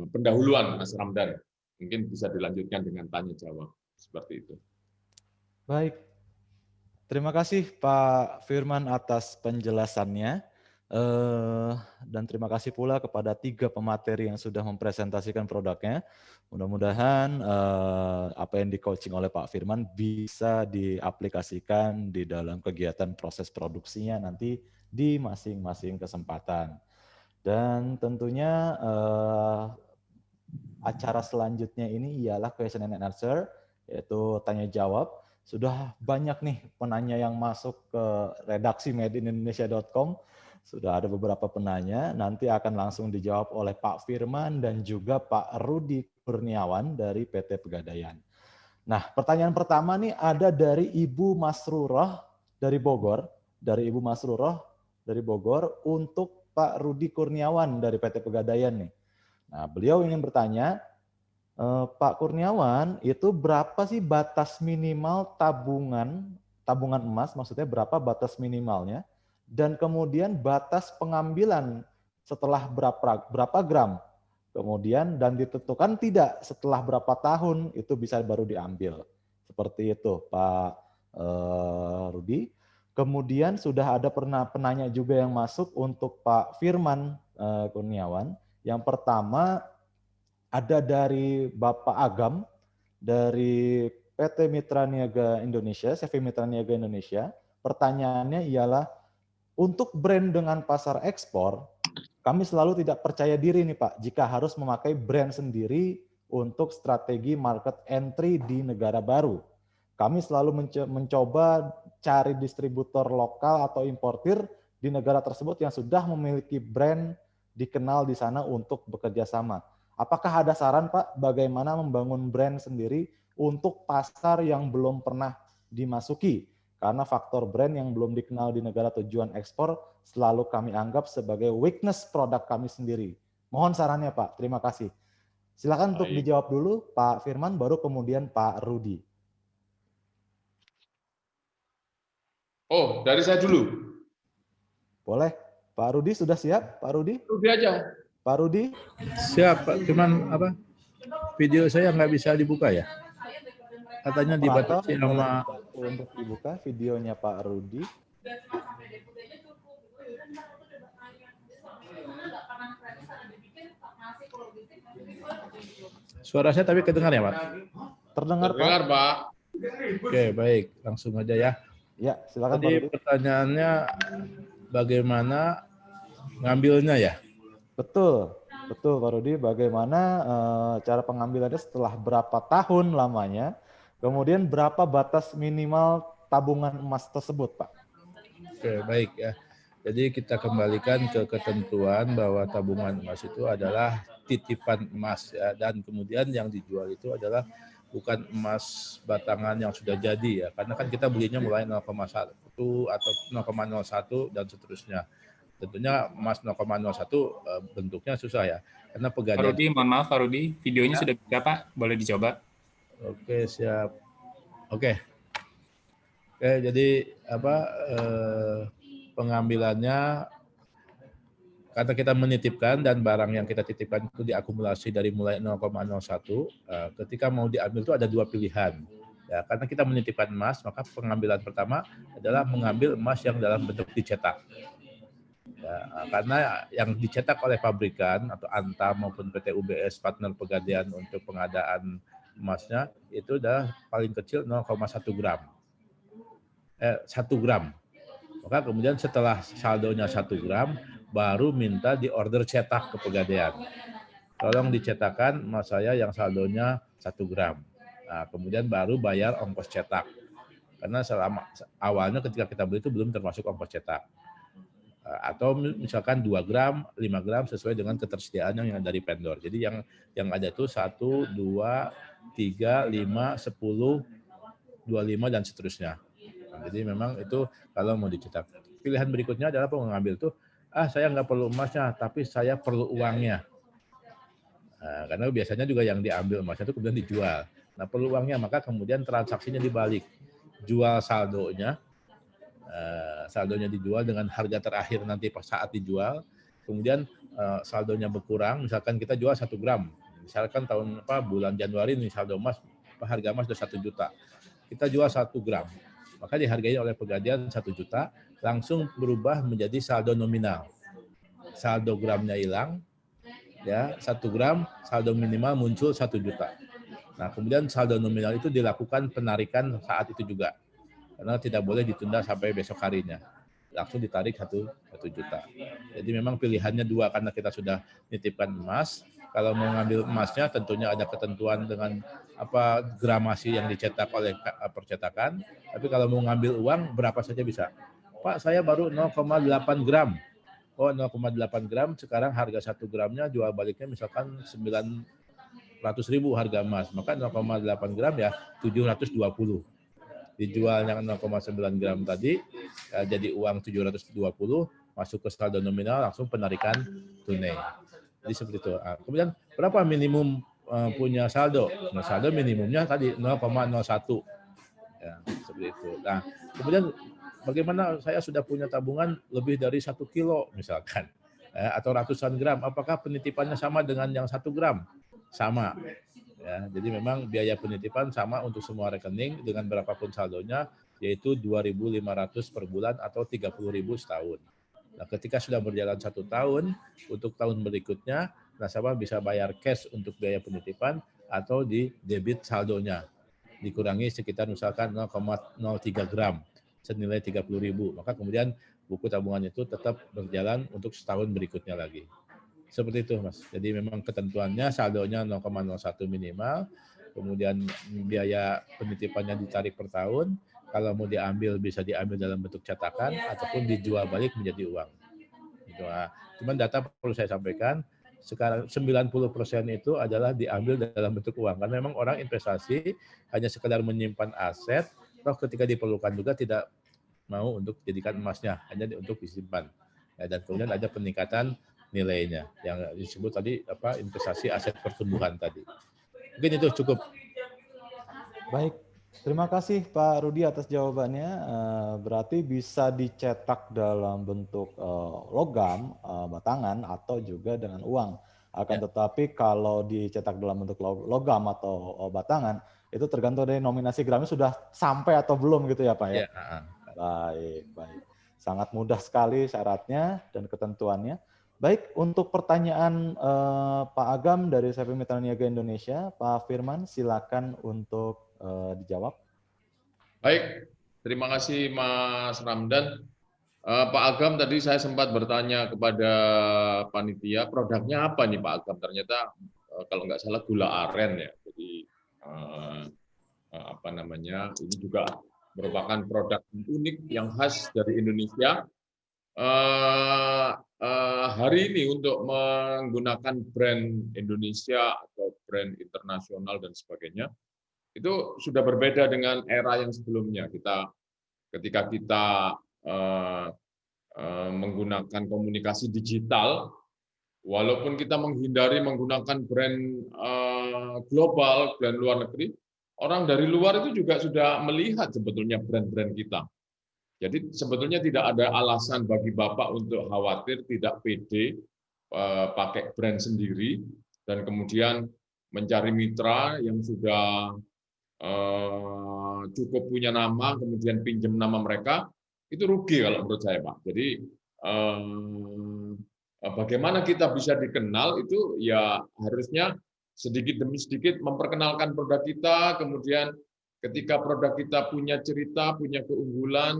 pendahuluan Mas Ramdan. Mungkin bisa dilanjutkan dengan tanya jawab seperti itu. Baik, terima kasih Pak Firman atas penjelasannya. Dan terima kasih pula kepada 3 pemateri yang sudah mempresentasikan produknya. Mudah-mudahan apa yang di-coaching oleh Pak Firman bisa diaplikasikan di dalam kegiatan proses produksinya nanti di masing-masing kesempatan. Dan tentunya acara selanjutnya ini ialah question and answer, yaitu tanya jawab. Sudah banyak nih penanya yang masuk ke redaksi madeinindonesia.com. Sudah ada beberapa penanya, nanti akan langsung dijawab oleh Pak Firman dan juga Pak Rudi Kurniawan dari PT Pegadaian. Nah, pertanyaan pertama nih ada dari Ibu Masrurah dari Bogor. Dari Ibu Masrurah dari Bogor untuk Pak Rudi Kurniawan dari PT Pegadaian nih. Nah, beliau ingin bertanya, Pak Kurniawan, itu berapa sih batas minimal tabungan emas, maksudnya berapa batas minimalnya? Dan kemudian batas pengambilan setelah berapa gram, kemudian dan ditentukan tidak setelah berapa tahun itu bisa baru diambil. Seperti itu Pak Rudi. Kemudian sudah ada penanya juga yang masuk untuk Pak Firman Kurniawan. Yang pertama ada dari Bapak Agam dari PT Mitra Niaga Indonesia, CV Mitra Niaga Indonesia. Pertanyaannya ialah, untuk brand dengan pasar ekspor, kami selalu tidak percaya diri nih Pak, jika harus memakai brand sendiri untuk strategi market entry di negara baru. Kami selalu mencoba cari distributor lokal atau importir di negara tersebut yang sudah memiliki brand dikenal di sana untuk bekerja sama. Apakah ada saran Pak bagaimana membangun brand sendiri untuk pasar yang belum pernah dimasuki? Karena faktor brand yang belum dikenal di negara tujuan ekspor selalu kami anggap sebagai weakness produk kami sendiri. Mohon sarannya Pak, terima kasih. Silakan untuk dijawab dulu Pak Firman, baru kemudian Pak Rudi. Oh, dari saya dulu. Boleh. Pak Rudi sudah siap? Pak Rudi? Rudi aja. Pak Rudi? Siap, Pak. Cuman apa? Video saya nggak bisa dibuka ya? Katanya dibatasi sama untuk dibuka videonya Pak Rudi. Suara saya tapi kedengar ya, Pak? Terdengar, Pak. Oke, baik. Langsung aja ya. Ya, silakan Pak Tadi Rudi. pertanyaannya bagaimana ngambilnya ya? Betul. Betul Pak Rudi, bagaimana cara pengambilannya setelah berapa tahun lamanya? Kemudian berapa batas minimal tabungan emas tersebut, Pak? Oke, baik ya. Jadi kita kembalikan ke ketentuan bahwa tabungan emas itu adalah titipan emas ya, dan kemudian yang dijual itu adalah bukan emas batangan yang sudah jadi ya, karena kan kita belinya mulai 0,1 atau 0,01 dan seterusnya. Tentunya emas 0,01 bentuknya susah ya, karena Pegadaian. Pak Rudi, mohon maaf Pak Rudi, videonya sudah bisa Pak, boleh dicoba. Oke, siap. Oke, jadi apa pengambilannya, karena kita menitipkan dan barang yang kita titipkan itu diakumulasi dari mulai 0,01, ketika mau diambil itu ada 2 pilihan. Ya, karena kita menitipkan emas, maka pengambilan pertama adalah mengambil emas yang dalam bentuk dicetak. Ya, karena yang dicetak oleh pabrikan atau Antam maupun PT UBS partner Pegadaian untuk pengadaan emasnya itu adalah paling kecil 0,1 gram. 1 gram. Maka kemudian setelah saldonya 1 gram, baru minta di order cetak ke Pegadaian. Tolong dicetakkan emas saya yang saldonya 1 gram. Nah, kemudian baru bayar ongkos cetak. Karena selama awalnya ketika kita beli itu belum termasuk ongkos cetak. Atau misalkan 2 gram, 5 gram sesuai dengan ketersediaan yang dari vendor. Jadi yang ada itu 1, 2, 3, 5, 10, 25 dan seterusnya. Nah, jadi memang itu kalau mau dicetak. Pilihan berikutnya adalah pengambil itu, saya nggak perlu emasnya, tapi saya perlu uangnya. Nah, karena biasanya juga yang diambil emasnya itu kemudian dijual. Nah, perlu uangnya, maka kemudian transaksinya dibalik. Jual saldonya, saldonya dijual dengan harga terakhir nanti pas saat dijual, kemudian saldonya berkurang, misalkan kita jual 1 gram, misalkan bulan Januari nih saldo emas, harga emas sudah 1 juta, kita jual 1 gram, maka dihargai oleh Pegadaian 1 juta, langsung berubah menjadi saldo nominal. Saldo gramnya hilang, ya 1 gram, saldo minimal muncul 1 juta. Nah, kemudian saldo nominal itu dilakukan penarikan saat itu juga, karena tidak boleh ditunda sampai besok harinya. Langsung ditarik 1 juta. Jadi memang pilihannya 2 karena kita sudah nitipkan emas. Kalau mau ngambil emasnya tentunya ada ketentuan dengan gramasi yang dicetak oleh percetakan. Tapi kalau mau ngambil uang berapa saja bisa. Pak, saya baru 0,8 gram. Oh, 0,8 gram sekarang harga 1 gramnya jual baliknya misalkan 900.000 harga emas. Maka 0,8 gram ya 720. Dijualnya 0,9 gram tadi jadi uang 720, masuk ke saldo nominal langsung penarikan tunai. Jadi seperti itu. Kemudian berapa minimum punya saldo? Nah, saldo minimumnya tadi 0,01. Ya, seperti itu. Nah, kemudian bagaimana saya sudah punya tabungan lebih dari 1 kilo misalkan, atau ratusan gram, apakah penitipannya sama dengan yang 1 gram? Sama. Ya, jadi memang biaya penitipan sama untuk semua rekening dengan berapapun saldonya, yaitu 2.500 per bulan atau 30.000 setahun. Nah, ketika sudah berjalan 1 tahun, untuk tahun berikutnya, nasabah bisa bayar cash untuk biaya penitipan atau di debit saldonya. Dikurangi sekitar misalkan 0,03 gram, senilai 30.000. Maka kemudian buku tabungan itu tetap berjalan untuk setahun berikutnya lagi. Seperti itu, Mas. Jadi memang ketentuannya saldonya 0,01 minimal, kemudian biaya penitipannya ditarik per tahun, kalau mau diambil bisa diambil dalam bentuk cetakan ataupun dijual balik menjadi uang. Gitu. Cuman data perlu saya sampaikan, sekarang 90% itu adalah diambil dalam bentuk uang. Karena memang orang investasi hanya sekedar menyimpan aset, toh ketika diperlukan juga tidak mau untuk jadikan emasnya, hanya untuk disimpan. Ya, dan kemudian ada peningkatan nilainya yang disebut tadi investasi aset pertumbuhan tadi. Mungkin itu cukup. Baik, terima kasih Pak Rudi atas jawabannya. Berarti bisa dicetak dalam bentuk logam, batangan atau juga dengan uang. Akan tetapi kalau dicetak dalam bentuk logam atau batangan itu tergantung dari nominasi gramnya sudah sampai atau belum gitu ya Pak ya. Baik. Sangat mudah sekali syaratnya dan ketentuannya. Baik, untuk pertanyaan Pak Agam dari CV Mitra Niaga Indonesia, Pak Firman, silakan untuk dijawab. Baik, terima kasih Mas Ramdan. Pak Agam, tadi saya sempat bertanya kepada panitia, produknya apa nih Pak Agam? Ternyata kalau nggak salah gula aren ya. Jadi ini juga merupakan produk unik yang khas dari Indonesia. Hari ini untuk menggunakan brand Indonesia atau brand internasional dan sebagainya itu sudah berbeda dengan era yang sebelumnya. Ketika kita menggunakan komunikasi digital, walaupun kita menghindari menggunakan brand global, brand luar negeri, orang dari luar itu juga sudah melihat sebetulnya brand-brand kita. Jadi sebetulnya tidak ada alasan bagi Bapak untuk khawatir, tidak pede pakai brand sendiri, dan kemudian mencari mitra yang sudah cukup punya nama, kemudian pinjam nama mereka, itu rugi kalau menurut saya Pak. Jadi bagaimana kita bisa dikenal itu ya harusnya sedikit demi sedikit memperkenalkan produk kita, kemudian ketika produk kita punya cerita, punya keunggulan,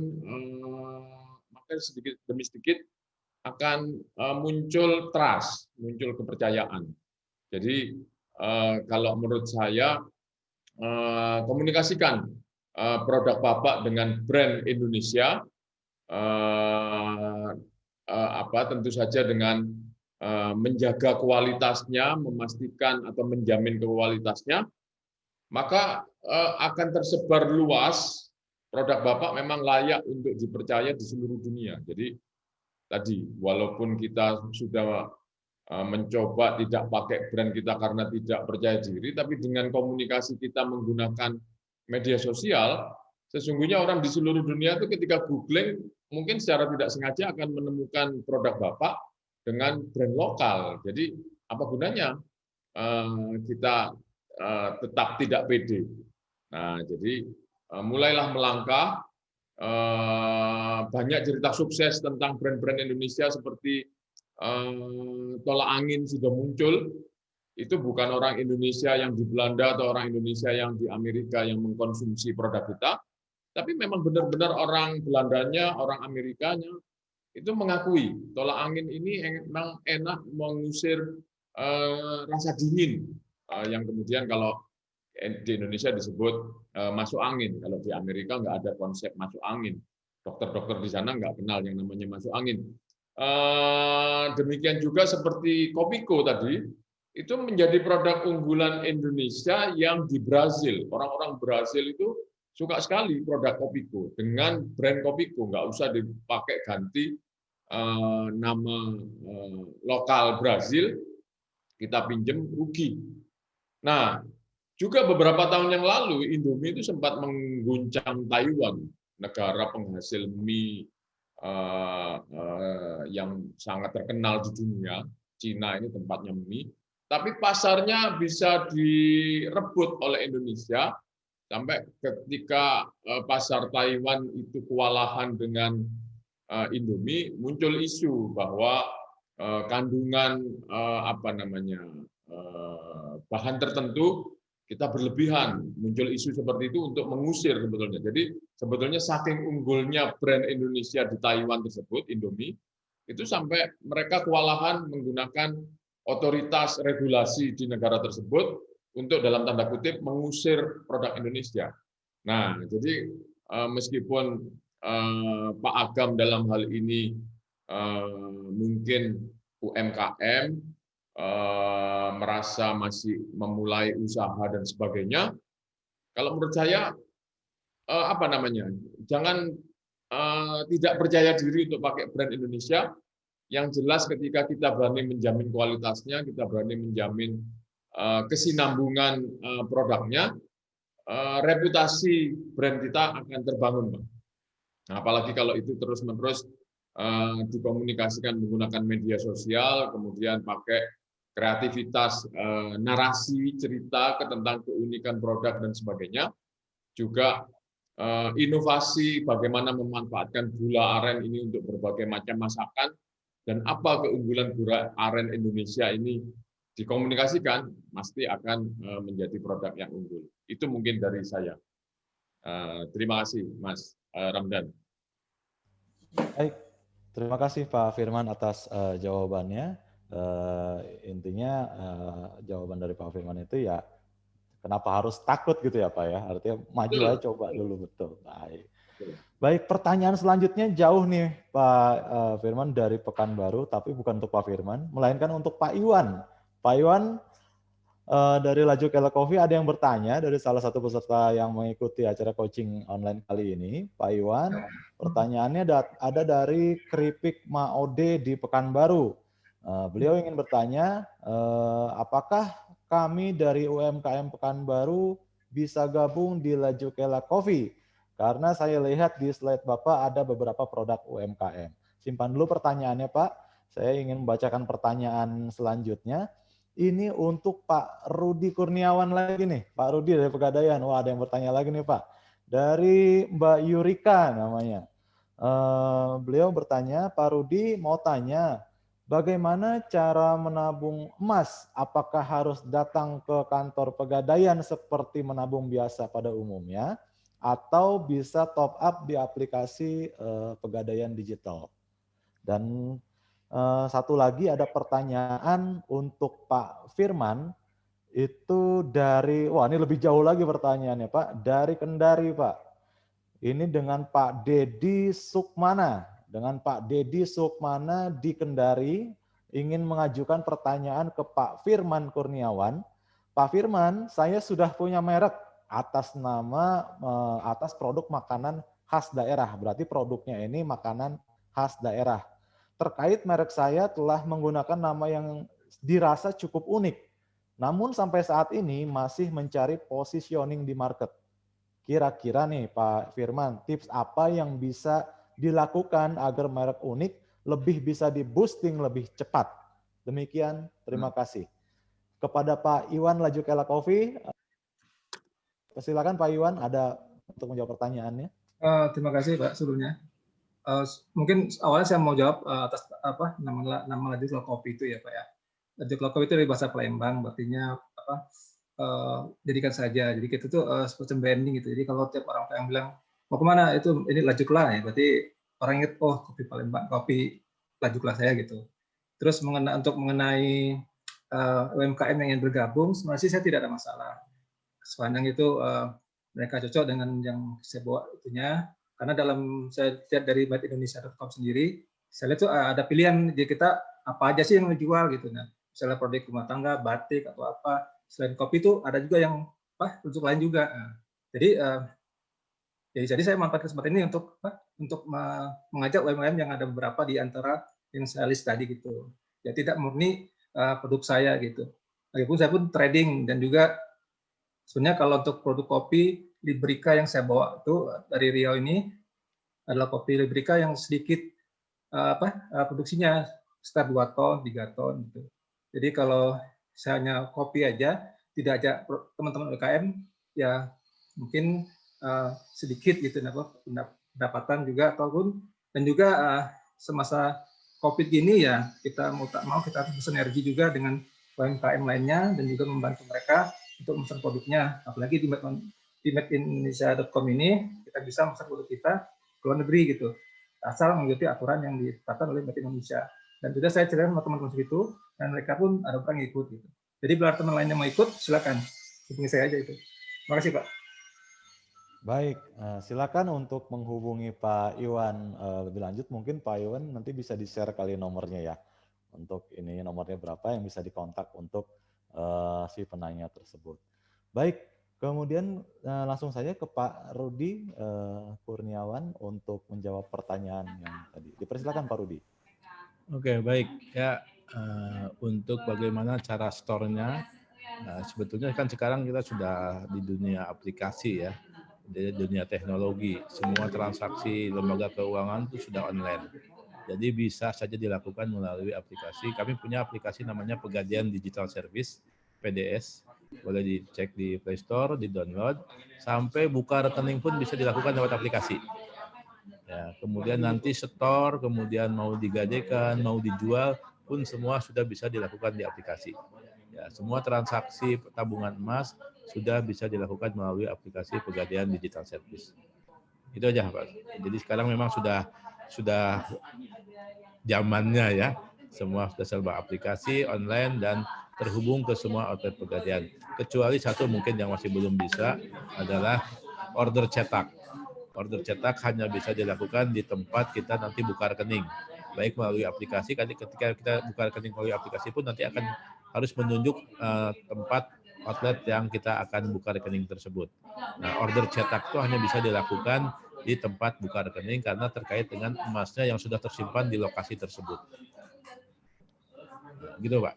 maka sedikit demi sedikit akan muncul trust, muncul kepercayaan. Jadi kalau menurut saya komunikasikan produk Bapak dengan brand Indonesia, tentu saja dengan menjaga kualitasnya, memastikan atau menjamin kualitasnya, maka akan tersebar luas, produk Bapak memang layak untuk dipercaya di seluruh dunia. Jadi tadi, walaupun kita sudah mencoba tidak pakai brand kita karena tidak percaya diri, tapi dengan komunikasi kita menggunakan media sosial, sesungguhnya orang di seluruh dunia itu ketika googling, mungkin secara tidak sengaja akan menemukan produk Bapak, dengan brand lokal. Jadi apa gunanya kita tetap tidak pede. Nah, jadi mulailah melangkah. Banyak cerita sukses tentang brand-brand Indonesia seperti Tolak Angin sudah muncul. Itu bukan orang Indonesia yang di Belanda atau orang Indonesia yang di Amerika yang mengkonsumsi produk kita, tapi memang benar-benar orang Belandanya, orang Amerikanya itu mengakui Tolak Angin ini memang enak mengusir rasa dingin yang kemudian kalau di Indonesia disebut masuk angin. Kalau di Amerika nggak ada konsep masuk angin. Dokter-dokter di sana nggak kenal yang namanya masuk angin. Demikian juga seperti Kopiko tadi, itu menjadi produk unggulan Indonesia yang di Brasil. Orang-orang Brasil itu suka sekali produk Kopiko dengan brand Kopiko, nggak usah dipakai ganti nama lokal Brasil, kita pinjem rugi. Nah, juga beberapa tahun yang lalu Indomie itu sempat mengguncang Taiwan, negara penghasil mie yang sangat terkenal di dunia. Cina ini tempatnya mie, tapi pasarnya bisa direbut oleh Indonesia sampai ketika pasar Taiwan itu kewalahan dengan Indomie, muncul isu bahwa kandungan bahan tertentu kita berlebihan, muncul isu seperti itu untuk mengusir sebetulnya. Jadi sebetulnya saking unggulnya brand Indonesia di Taiwan tersebut, Indomie, itu sampai mereka kewalahan menggunakan otoritas regulasi di negara tersebut untuk dalam tanda kutip mengusir produk Indonesia. Nah, jadi meskipun Pak Agam dalam hal ini mungkin UMKM, merasa masih memulai usaha dan sebagainya, kalau menurut saya jangan tidak percaya diri untuk pakai brand Indonesia. Yang jelas ketika kita berani menjamin kualitasnya, kita berani menjamin kesinambungan produknya, reputasi brand kita akan terbangun, Pak. Nah, apalagi kalau itu terus-menerus dikomunikasikan menggunakan media sosial, kemudian pakai kreativitas narasi cerita tentang keunikan produk dan sebagainya, juga inovasi bagaimana memanfaatkan gula aren ini untuk berbagai macam masakan, dan apa keunggulan gula aren Indonesia ini dikomunikasikan, pasti akan menjadi produk yang unggul. Itu mungkin dari saya. Terima kasih, Mas Ramdan. Baik, terima kasih Pak Firman atas jawabannya. Intinya jawaban dari Pak Firman itu ya kenapa harus takut gitu ya Pak ya, artinya maju aja coba dulu, betul. Baik, pertanyaan selanjutnya jauh nih Pak Firman dari Pekanbaru, tapi bukan untuk Pak Firman, melainkan untuk Pak Iwan. Pak Iwan dari Laju Kela Coffee ada yang bertanya dari salah satu peserta yang mengikuti acara coaching online kali ini, Pak Iwan. Pertanyaannya ada dari Keripik Maode di Pekanbaru. Beliau ingin bertanya, apakah kami dari UMKM Pekanbaru bisa gabung di Laju Kela Coffee? Karena saya lihat di slide Bapak ada beberapa produk UMKM. Simpan dulu pertanyaannya Pak. Saya ingin membacakan pertanyaan selanjutnya. Ini untuk Pak Rudi Kurniawan lagi nih. Pak Rudi dari Pegadaian. Wah, ada yang bertanya lagi nih Pak. Dari Mbak Yurika namanya. Beliau bertanya, Pak Rudi mau tanya, bagaimana cara menabung emas? Apakah harus datang ke kantor Pegadaian seperti menabung biasa pada umumnya? Atau bisa top up di aplikasi Pegadaian Digital? Dan satu lagi ada pertanyaan untuk Pak Firman, itu dari, wah ini lebih jauh lagi pertanyaannya Pak, dari Kendari Pak. Ini dengan Pak Dedi Sukmana. Dengan Pak Dedi Sukmana di Kendari, ingin mengajukan pertanyaan ke Pak Firman Kurniawan. Pak Firman, saya sudah punya merek atas nama, atas produk makanan khas daerah. Berarti produknya ini makanan khas daerah. Terkait merek saya telah menggunakan nama yang dirasa cukup unik. Namun sampai saat ini masih mencari positioning di market. Kira-kira nih Pak Firman, tips apa yang bisa dilakukan agar merek unik lebih bisa di boosting lebih cepat. Demikian, terima kasih. Kepada Pak Iwan Lajukela Coffee, silakan Pak Iwan ada untuk menjawab pertanyaannya. Terima kasih Pak sebelumnya. Mungkin awalnya saya mau jawab atas nama Lajukela Coffee itu ya Pak ya. Lajukela Coffee itu dari bahasa Palembang, artinya jadikan saja. Jadi kita tuh semacam branding gitu. Jadi kalau tiap orang yang bilang mau kemana itu ini Lajukela ya, berarti orang ingat oh kopi Palembang, kopi Lajukela saya gitu. Terus untuk mengenai UMKM yang ingin bergabung, sebenarnya saya tidak ada masalah. Sepanjang itu mereka cocok dengan yang saya bawa itunya. Karena dalam saya lihat dari madeindonesia.com sendiri, saya lihat tuh ada pilihan di kita apa aja sih yang dijual gitu. Nah, misalnya produk rumah tangga, batik atau apa. Selain kopi itu ada juga yang produk lain juga. Nah, jadi saya manfaatkan kesempatan ini untuk mengajak UMKM yang ada beberapa di antara yang saya list tadi gitu. Ya tidak murni produk saya gitu. Lagipun saya pun trading dan juga sebenarnya kalau untuk produk kopi Librika yang saya bawa itu dari Riau ini adalah kopi Librika yang sedikit produksinya sekitar 2 ton, 3 ton gitu. Jadi kalau saya hanya kopi aja, tidak ajak teman-teman UMKM ya mungkin sedikit gitu pendapatan juga ataupun dan juga semasa Covid gini ya kita mau tak mau kita harus bersinergi juga dengan UMKM lainnya dan juga membantu mereka untuk memesan produknya. Apalagi di madeindonesia.com ini kita bisa memesan produk kita ke luar negeri gitu. Asal mengikuti aturan yang ditetapkan oleh Made Indonesia. Dan juga saya ceritakan sama teman-teman itu dan mereka pun ada orang yang ikut gitu. Jadi bila teman lainnya mau ikut silakan hubungi saya aja itu. Terima kasih Pak. Baik, silakan untuk menghubungi Pak Iwan lebih lanjut. Mungkin Pak Iwan nanti bisa di-share kali nomornya ya. Untuk ini nomornya berapa yang bisa dikontak untuk si penanya tersebut. Baik, kemudian langsung saja ke Pak Rudi Kurniawan untuk menjawab pertanyaan yang tadi. Dipersilakan Pak Rudi. Oke, baik. Ya, untuk bagaimana cara store-nya, sebetulnya kan sekarang kita sudah di dunia aplikasi ya, di dunia teknologi. Semua transaksi lembaga keuangan itu sudah online. Jadi bisa saja dilakukan melalui aplikasi. Kami punya aplikasi namanya Pegadaian Digital Service, PDS. Boleh dicek di Play Store, di-download. Sampai buka rekening pun bisa dilakukan lewat aplikasi. Ya, kemudian nanti store, kemudian mau digadaikan, mau dijual pun semua sudah bisa dilakukan di aplikasi. Ya, semua transaksi tabungan emas sudah bisa dilakukan melalui aplikasi Pegadaian Digital Service. Itu aja Pak. Jadi sekarang memang sudah zamannya ya. Semua sudah serba aplikasi online dan terhubung ke semua outlet Pegadaian. Kecuali satu mungkin yang masih belum bisa adalah order cetak. Order cetak hanya bisa dilakukan di tempat kita nanti buka rekening. Baik melalui aplikasi, ketika kita buka rekening melalui aplikasi pun nanti akan harus menunjuk tempat outlet yang kita akan buka rekening tersebut. Nah, order cetak itu hanya bisa dilakukan di tempat buka rekening karena terkait dengan emasnya yang sudah tersimpan di lokasi tersebut. Gitu Pak.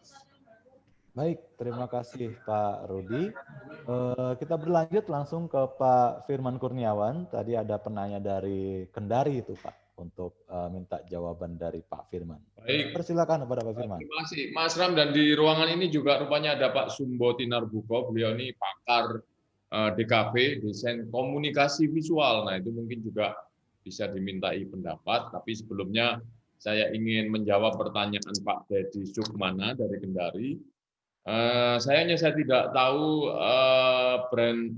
Baik, terima kasih Pak Rudi. Kita berlanjut langsung ke Pak Firman Kurniawan. Tadi ada penanya dari Kendari itu Pak, untuk minta jawaban dari Pak Firman. Baik. Persilakan kepada Pak Firman. Terima kasih Mas Ram, dan di ruangan ini juga rupanya ada Pak Sumbo Tinarbuko. Beliau ini pakar DKV, desain komunikasi visual. Nah itu mungkin juga bisa dimintai pendapat. Tapi sebelumnya saya ingin menjawab pertanyaan Pak Dedi Sukmana dari Kendari. Sayangnya saya tidak tahu brand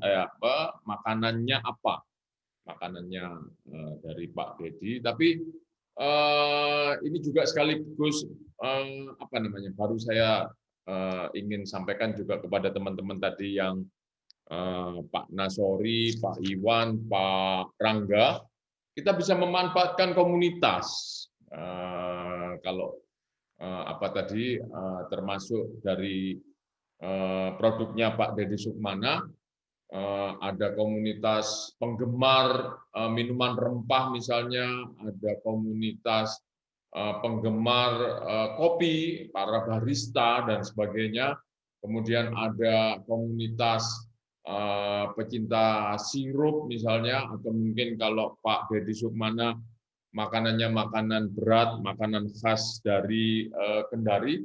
makanannya apa, dari Pak Dedi. Tapi ini juga sekaligus baru saya ingin sampaikan juga kepada teman-teman tadi yang Pak Nasori, Pak Iwan, Pak Rangga, kita bisa memanfaatkan komunitas. Kalau termasuk dari produknya Pak Dedi Sukmana, ada komunitas penggemar minuman rempah misalnya, ada komunitas penggemar kopi, para barista dan sebagainya. Kemudian ada komunitas pecinta sirup misalnya, atau mungkin kalau Pak Dedi Sukmana makanannya makanan berat, makanan khas dari Kendari,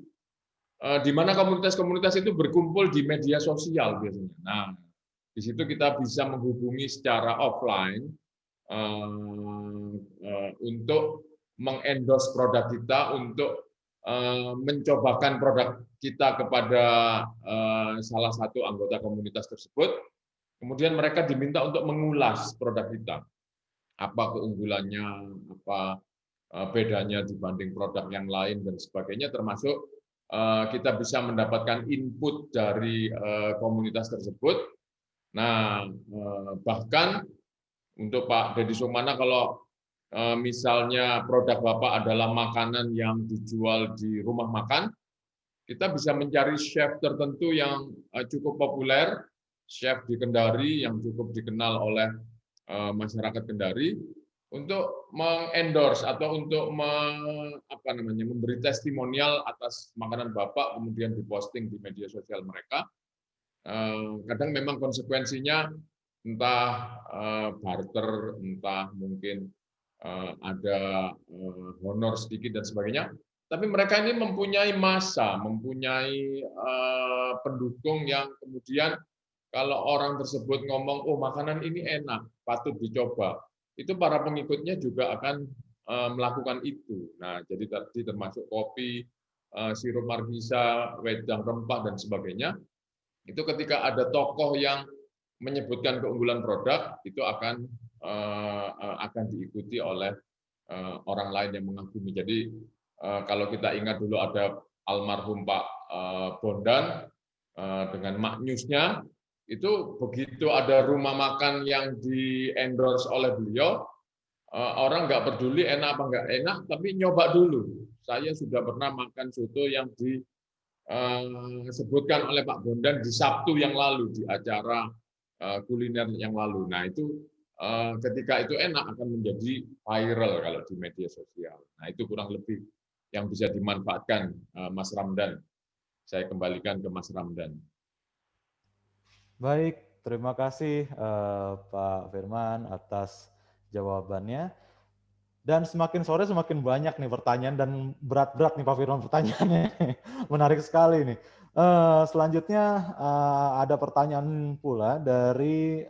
di mana komunitas-komunitas itu berkumpul di media sosial biasanya. Nah, di situ kita bisa menghubungi secara offline untuk mengendorse produk kita, untuk mencobakan produk kita kepada salah satu anggota komunitas tersebut. Kemudian mereka diminta untuk mengulas produk kita. Apa keunggulannya, apa bedanya dibanding produk yang lain, dan sebagainya, termasuk kita bisa mendapatkan input dari komunitas tersebut. Nah, bahkan untuk Pak Deddy Sukmana, kalau misalnya produk Bapak adalah makanan yang dijual di rumah makan, kita bisa mencari chef tertentu yang cukup populer, chef di Kendari yang cukup dikenal oleh masyarakat Kendari, untuk mengendorse atau untuk memberi testimonial atas makanan Bapak, kemudian diposting di media sosial mereka. Kadang memang konsekuensinya entah barter, entah mungkin ada honor sedikit dan sebagainya. Tapi mereka ini mempunyai massa, mempunyai pendukung yang kemudian kalau orang tersebut ngomong, oh makanan ini enak, patut dicoba, itu para pengikutnya juga akan melakukan itu. Nah, jadi tadi termasuk kopi, sirup markisa, wedang rempah, dan sebagainya. Itu ketika ada tokoh yang menyebutkan keunggulan produk, itu akan diikuti oleh orang lain yang mengagumi. Jadi kalau kita ingat dulu ada almarhum Pak Bondan dengan maknyusnya, itu begitu ada rumah makan yang di-endorse oleh beliau, orang nggak peduli enak apa nggak enak, tapi nyoba dulu. Saya sudah pernah makan soto yang disebutkan oleh Pak Bondan di Sabtu yang lalu, di acara kuliner yang lalu. Nah, itu ketika itu enak akan menjadi viral kalau di media sosial. Nah, itu kurang lebih yang bisa dimanfaatkan Mas Ramdan. Saya kembalikan ke Mas Ramdan. Baik, terima kasih Pak Firman atas jawabannya. Dan semakin sore semakin banyak nih pertanyaan, dan berat-berat nih Pak Firman pertanyaannya. Menarik sekali nih. Selanjutnya ada pertanyaan pula dari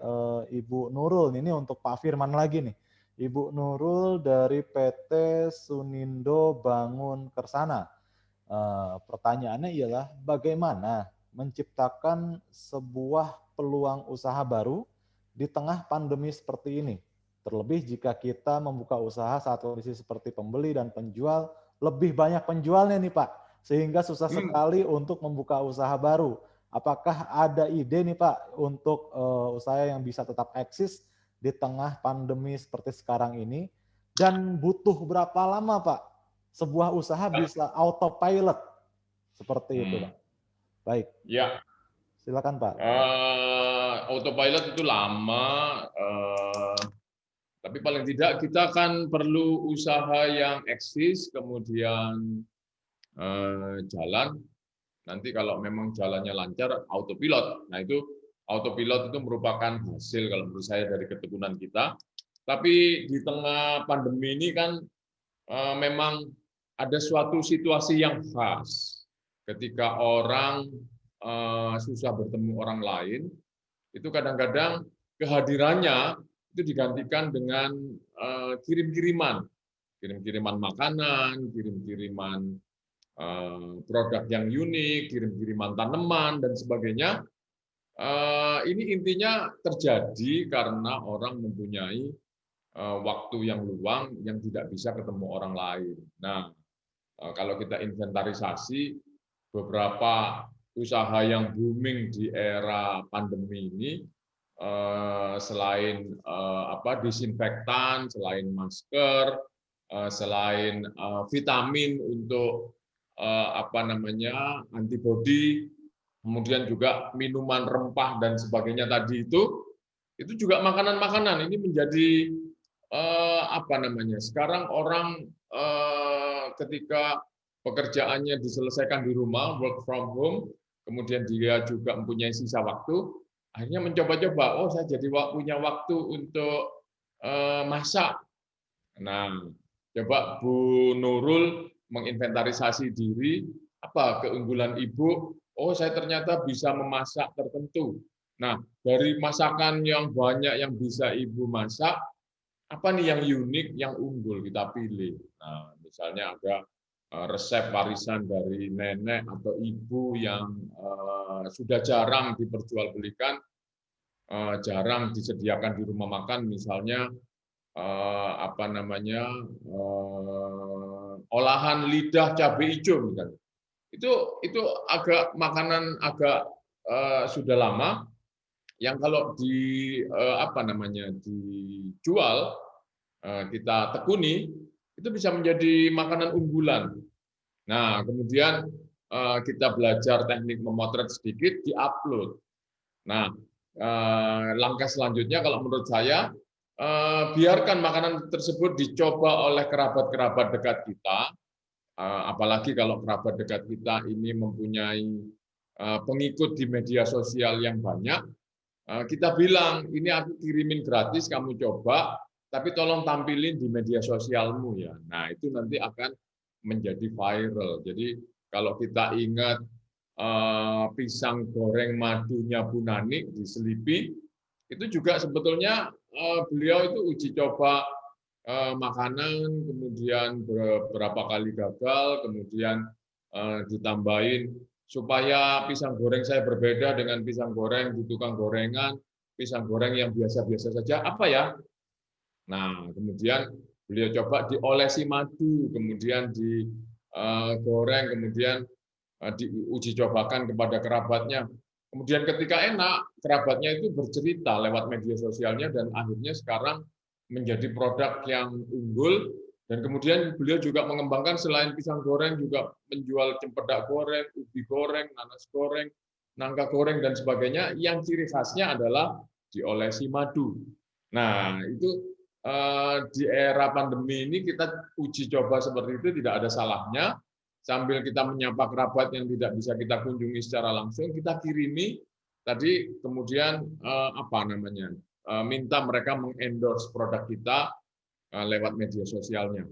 Ibu Nurul. Ini untuk Pak Firman lagi nih. Ibu Nurul dari PT Sunindo Bangun Kersana. Pertanyaannya ialah bagaimana menciptakan sebuah peluang usaha baru di tengah pandemi seperti ini. Terlebih jika kita membuka usaha saat kondisi seperti pembeli dan penjual, lebih banyak penjualnya nih Pak, sehingga susah sekali untuk membuka usaha baru. Apakah ada ide nih Pak untuk usaha yang bisa tetap eksis di tengah pandemi seperti sekarang ini? Dan butuh berapa lama Pak sebuah usaha bisa autopilot seperti itu Pak? Baik. Ya. Silakan Pak. Autopilot itu lama, tapi paling tidak kita kan perlu usaha yang eksis, kemudian jalan. Nanti kalau memang jalannya lancar, autopilot. Nah, itu autopilot itu merupakan hasil kalau menurut saya dari ketekunan kita. Tapi di tengah pandemi ini kan memang ada suatu situasi yang khas. Ketika orang susah bertemu orang lain, itu kadang-kadang kehadirannya itu digantikan dengan kirim-kiriman makanan, kirim-kiriman produk yang unik, kirim-kiriman tanaman, dan sebagainya. Ini intinya terjadi karena orang mempunyai waktu yang luang yang tidak bisa ketemu orang lain. Nah, kalau kita inventarisasi beberapa usaha yang booming di era pandemi ini, selain disinfektan, selain masker, selain vitamin untuk antibodi, kemudian juga minuman rempah dan sebagainya tadi itu juga makanan-makanan ini menjadi sekarang orang ketika pekerjaannya diselesaikan di rumah, work from home, kemudian dia juga mempunyai sisa waktu, akhirnya mencoba-coba, oh saya jadi punya waktu untuk masak. Nah, Coba Bu Nurul menginventarisasi diri, apa keunggulan Ibu? Oh, saya ternyata bisa memasak tertentu. Nah, dari masakan yang banyak yang bisa Ibu masak, apa nih yang unik, yang unggul kita pilih. Nah, misalnya ada resep warisan dari nenek atau ibu yang sudah jarang diperjualbelikan, jarang disediakan di rumah makan, misalnya apa namanya olahan lidah cabai hijau misalnya. Itu agak makanan agak sudah lama yang kalau di apa namanya dijual kita tekuni itu bisa menjadi makanan unggulan. Nah, kemudian kita belajar teknik memotret sedikit, diupload. Nah, langkah selanjutnya kalau menurut saya biarkan makanan tersebut dicoba oleh kerabat-kerabat dekat kita, apalagi kalau kerabat dekat kita ini mempunyai pengikut di media sosial yang banyak, kita bilang, ini aku kirimin gratis, kamu coba, tapi tolong tampilin di media sosialmu ya. Nah, itu nanti akan menjadi viral. Jadi kalau kita ingat pisang goreng madunya Bu Nani di Selipi, itu juga sebetulnya beliau itu uji coba makanan, kemudian beberapa kali gagal, kemudian ditambahin supaya pisang goreng saya berbeda dengan pisang goreng di tukang gorengan, pisang goreng yang biasa-biasa saja, apa ya? Nah, kemudian beliau coba diolesi madu, kemudian digoreng, kemudian diuji cobakan kepada kerabatnya. Kemudian ketika enak, kerabatnya itu bercerita lewat media sosialnya dan akhirnya sekarang menjadi produk yang unggul. Dan kemudian beliau juga mengembangkan selain pisang goreng juga menjual cempedak goreng, ubi goreng, nanas goreng, nangka goreng dan sebagainya. Yang ciri khasnya adalah diolesi madu. Nah, itu di era pandemi ini kita uji coba seperti itu tidak ada salahnya. Sambil kita menyapa kerabat yang tidak bisa kita kunjungi secara langsung, kita kirimi tadi kemudian apa namanya minta mereka mengendorse produk kita lewat media sosialnya.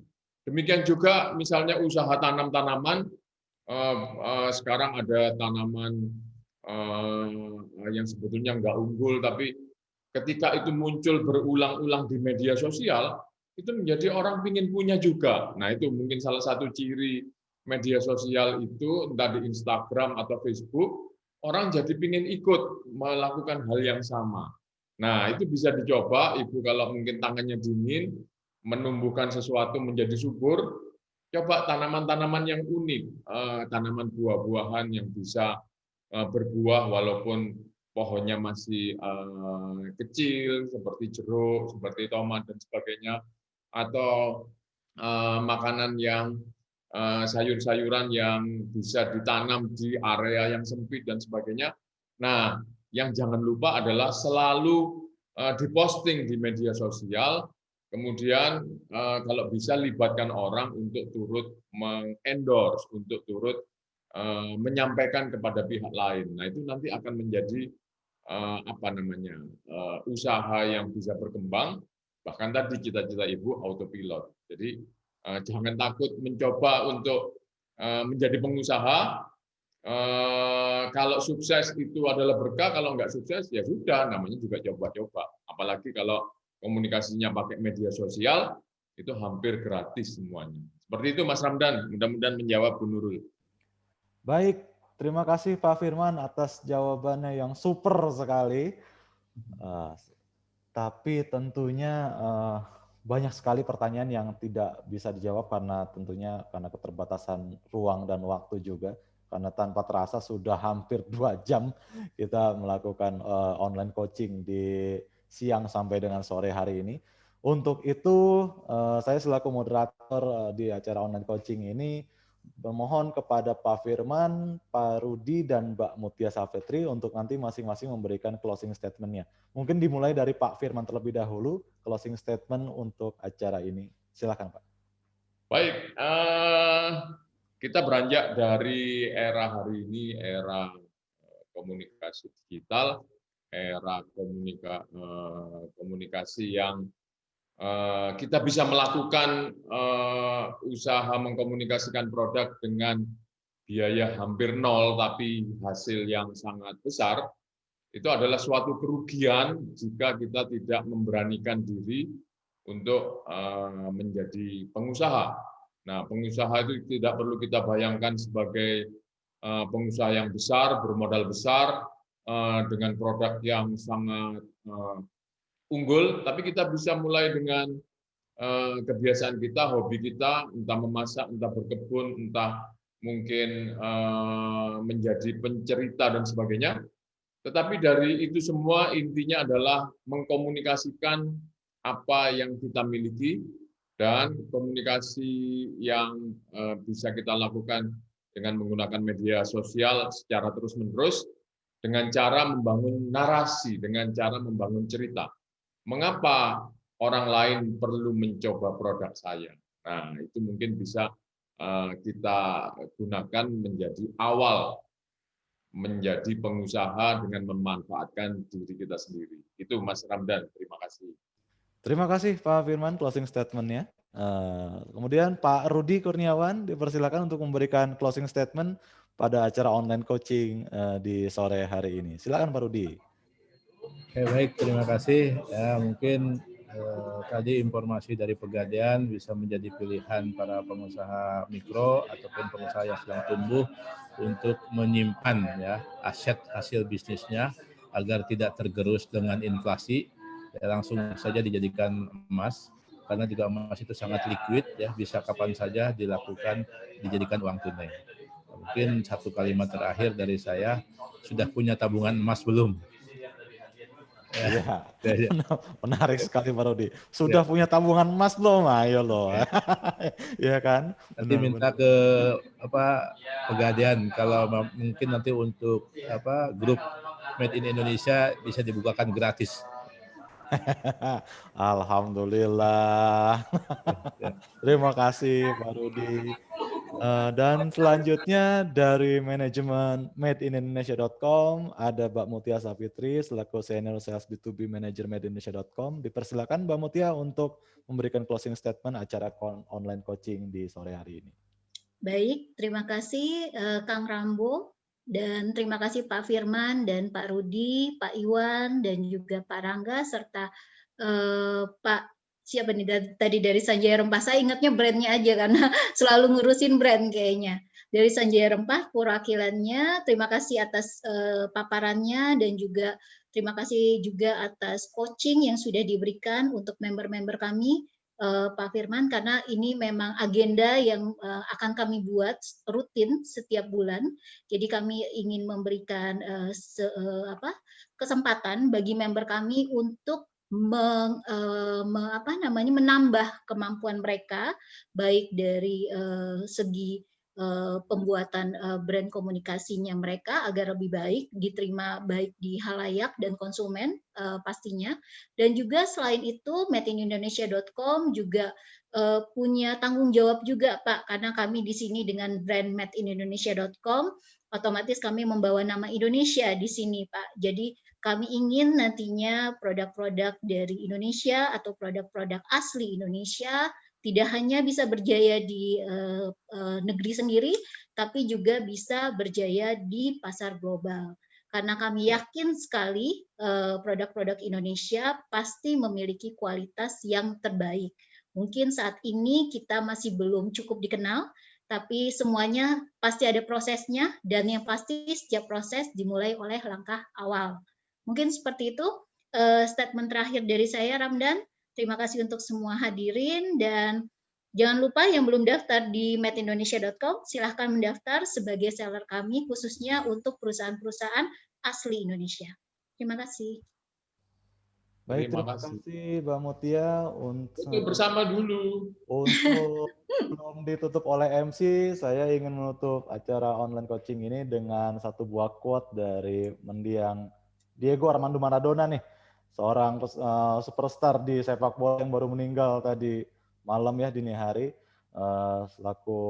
Demikian juga misalnya usaha tanam-tanaman, sekarang ada tanaman yang sebetulnya nggak unggul, tapi ketika itu muncul berulang-ulang di media sosial, itu menjadi orang ingin punya juga. Nah, itu mungkin salah satu ciri media sosial itu, entah di Instagram atau Facebook, orang jadi ingin ikut melakukan hal yang sama. Nah, itu bisa dicoba, Ibu kalau mungkin tangannya dingin, menumbuhkan sesuatu menjadi subur, coba tanaman-tanaman yang unik, tanaman buah-buahan yang bisa berbuah walaupun pohonnya masih kecil, seperti jeruk, seperti tomat, dan sebagainya, atau makanan yang sayur-sayuran yang bisa ditanam di area yang sempit, dan sebagainya. Nah, yang jangan lupa adalah selalu diposting di media sosial, kemudian kalau bisa libatkan orang untuk turut mengendorse, untuk turut menyampaikan kepada pihak lain. Nah, itu nanti akan menjadi apa namanya usaha yang bisa berkembang. Bahkan tadi cita-cita Ibu autopilot. Jadi jangan takut mencoba untuk menjadi pengusaha. Kalau sukses itu adalah berkah, kalau nggak sukses ya sudah, namanya juga coba-coba. Apalagi kalau komunikasinya pakai media sosial, itu hampir gratis semuanya. Seperti itu Mas Ramdan, mudah-mudahan menjawab Bu Nurul. Baik, terima kasih Pak Firman atas jawabannya yang super sekali. Tapi tentunya banyak sekali pertanyaan yang tidak bisa dijawab karena tentunya karena keterbatasan ruang dan waktu juga. Karena tanpa terasa sudah hampir 2 jam kita melakukan online coaching di siang sampai dengan sore hari ini. Untuk itu saya selaku moderator di acara online coaching ini memohon kepada Pak Firman, Pak Rudi, dan Mbak Mutia Safetri untuk nanti masing-masing memberikan closing statement-nya. Mungkin dimulai dari Pak Firman terlebih dahulu, closing statement untuk acara ini. Silakan Pak. Baik, kita beranjak dari era hari ini, era komunikasi digital, era komunikasi yang kita bisa melakukan usaha mengkomunikasikan produk dengan biaya hampir nol, tapi hasil yang sangat besar, itu adalah suatu kerugian jika kita tidak memberanikan diri untuk menjadi pengusaha. Nah, pengusaha itu tidak perlu kita bayangkan sebagai pengusaha yang besar, bermodal besar, dengan produk yang sangat unggul, tapi kita bisa mulai dengan kebiasaan kita, hobi kita, entah memasak, entah berkebun, entah mungkin menjadi pencerita dan sebagainya. Tetapi dari itu semua intinya adalah mengkomunikasikan apa yang kita miliki, dan komunikasi yang bisa kita lakukan dengan menggunakan media sosial secara terus-menerus, dengan cara membangun narasi, dengan cara membangun cerita. Mengapa orang lain perlu mencoba produk saya? Nah, itu mungkin bisa kita gunakan menjadi awal menjadi pengusaha dengan memanfaatkan diri kita sendiri. Itu Mas Ramdan, terima kasih. Terima kasih Pak Firman closing statement-nya. Kemudian Pak Rudi Kurniawan dipersilakan untuk memberikan closing statement pada acara online coaching di sore hari ini. Silakan Pak Rudi. Oke, baik, terima kasih. Ya, mungkin tadi informasi dari Pegadaian bisa menjadi pilihan para pengusaha mikro ataupun pengusaha yang sedang tumbuh untuk menyimpan ya aset hasil bisnisnya agar tidak tergerus dengan inflasi. Ya, langsung saja dijadikan emas, karena juga emas itu sangat liquid ya, bisa kapan saja dilakukan dijadikan uang tunai. Mungkin satu kalimat terakhir dari saya, sudah punya tabungan emas belum? Iya, menarik sekali Pak Rudi. Sudah punya tabungan emas belum? Ayo loh. Iya kan? Nanti minta ke Pegadaian kalau mungkin nanti untuk grup Made in Indonesia bisa dibukakan gratis. Alhamdulillah. Terima kasih Pak Rudi. Dan selanjutnya dari manajemen madeindonesia.com ada Mbak Mutia Sapitri selaku Senior Sales B2B Manager madeindonesia.com. Dipersilakan Mbak Mutia untuk memberikan closing statement acara online coaching di sore hari ini. Baik, terima kasih Kang Rambo, dan terima kasih Pak Firman dan Pak Rudi, Pak Iwan, dan juga Pak Rangga, serta Pak siapa nih tadi dari Sanjaya Rempah. Saya ingatnya brandnya aja karena selalu ngurusin brand kayaknya. Dari Sanjaya Rempah, perwakilannya, terima kasih atas paparannya, dan juga terima kasih juga atas coaching yang sudah diberikan untuk member-member kami, Pak Firman, karena ini memang agenda yang akan kami buat rutin setiap bulan. Jadi kami ingin memberikan kesempatan bagi member kami untuk menambah kemampuan mereka, baik dari segi pembuatan brand komunikasinya mereka agar lebih baik diterima baik di halayak dan konsumen pastinya. Dan juga selain itu madeindonesia.com juga punya tanggung jawab juga Pak, karena kami di sini dengan brand madeindonesia.com otomatis kami membawa nama Indonesia di sini Pak. Jadi kami ingin nantinya produk-produk dari Indonesia atau produk-produk asli Indonesia tidak hanya bisa berjaya di negeri sendiri, tapi juga bisa berjaya di pasar global. Karena kami yakin sekali produk-produk Indonesia pasti memiliki kualitas yang terbaik. Mungkin saat ini kita masih belum cukup dikenal, tapi semuanya pasti ada prosesnya, dan yang pasti setiap proses dimulai oleh langkah awal. Mungkin seperti itu statement terakhir dari saya, Ramdan. Terima kasih untuk semua hadirin, dan jangan lupa yang belum daftar di madeindonesia.com, silahkan mendaftar sebagai seller kami khususnya untuk perusahaan-perusahaan asli Indonesia. Terima kasih. Baik, terima kasih Mbak Mutia untuk bersama dulu. Untuk belum ditutup oleh MC, saya ingin menutup acara online coaching ini dengan satu buah quote dari mendiang Diego Armando Maradona nih, seorang superstar di sepak bola yang baru meninggal tadi malam ya, dini hari. Selaku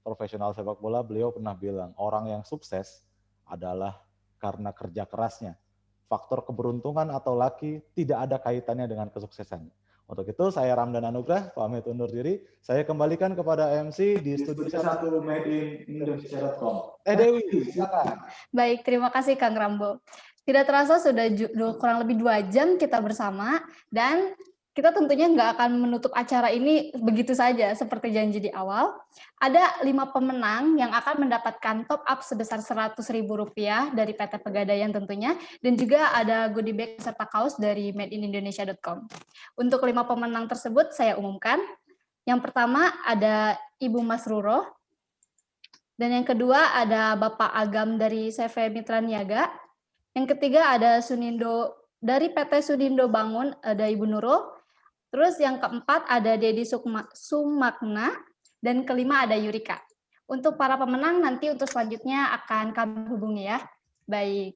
profesional sepak bola, beliau pernah bilang, orang yang sukses adalah karena kerja kerasnya. Faktor keberuntungan atau laki tidak ada kaitannya dengan kesuksesan. Untuk itu saya Ramdan Anugrah, pamit undur diri. Saya kembalikan kepada MC di Studio 1 madeinindonesia.com. Dewi, silakan. Baik, terima kasih Kang Rambo. Tidak terasa sudah kurang lebih 2 jam kita bersama, dan kita tentunya nggak akan menutup acara ini begitu saja seperti janji di awal. Ada 5 pemenang yang akan mendapatkan top up sebesar Rp100.000 dari PT Pegadaian tentunya, dan juga ada goodie bag serta kaos dari madeindonesia.com. Untuk 5 pemenang tersebut saya umumkan. Yang pertama ada Ibu Masruro, dan yang kedua ada Bapak Agam dari CV Mitra Niaga. Yang ketiga ada Sunindo dari PT Sunindo Bangun, ada Ibu Nurul. Terus yang keempat ada Dedi Sumakna, dan kelima ada Yurika. Untuk para pemenang nanti untuk selanjutnya akan kami hubungi ya. Baik.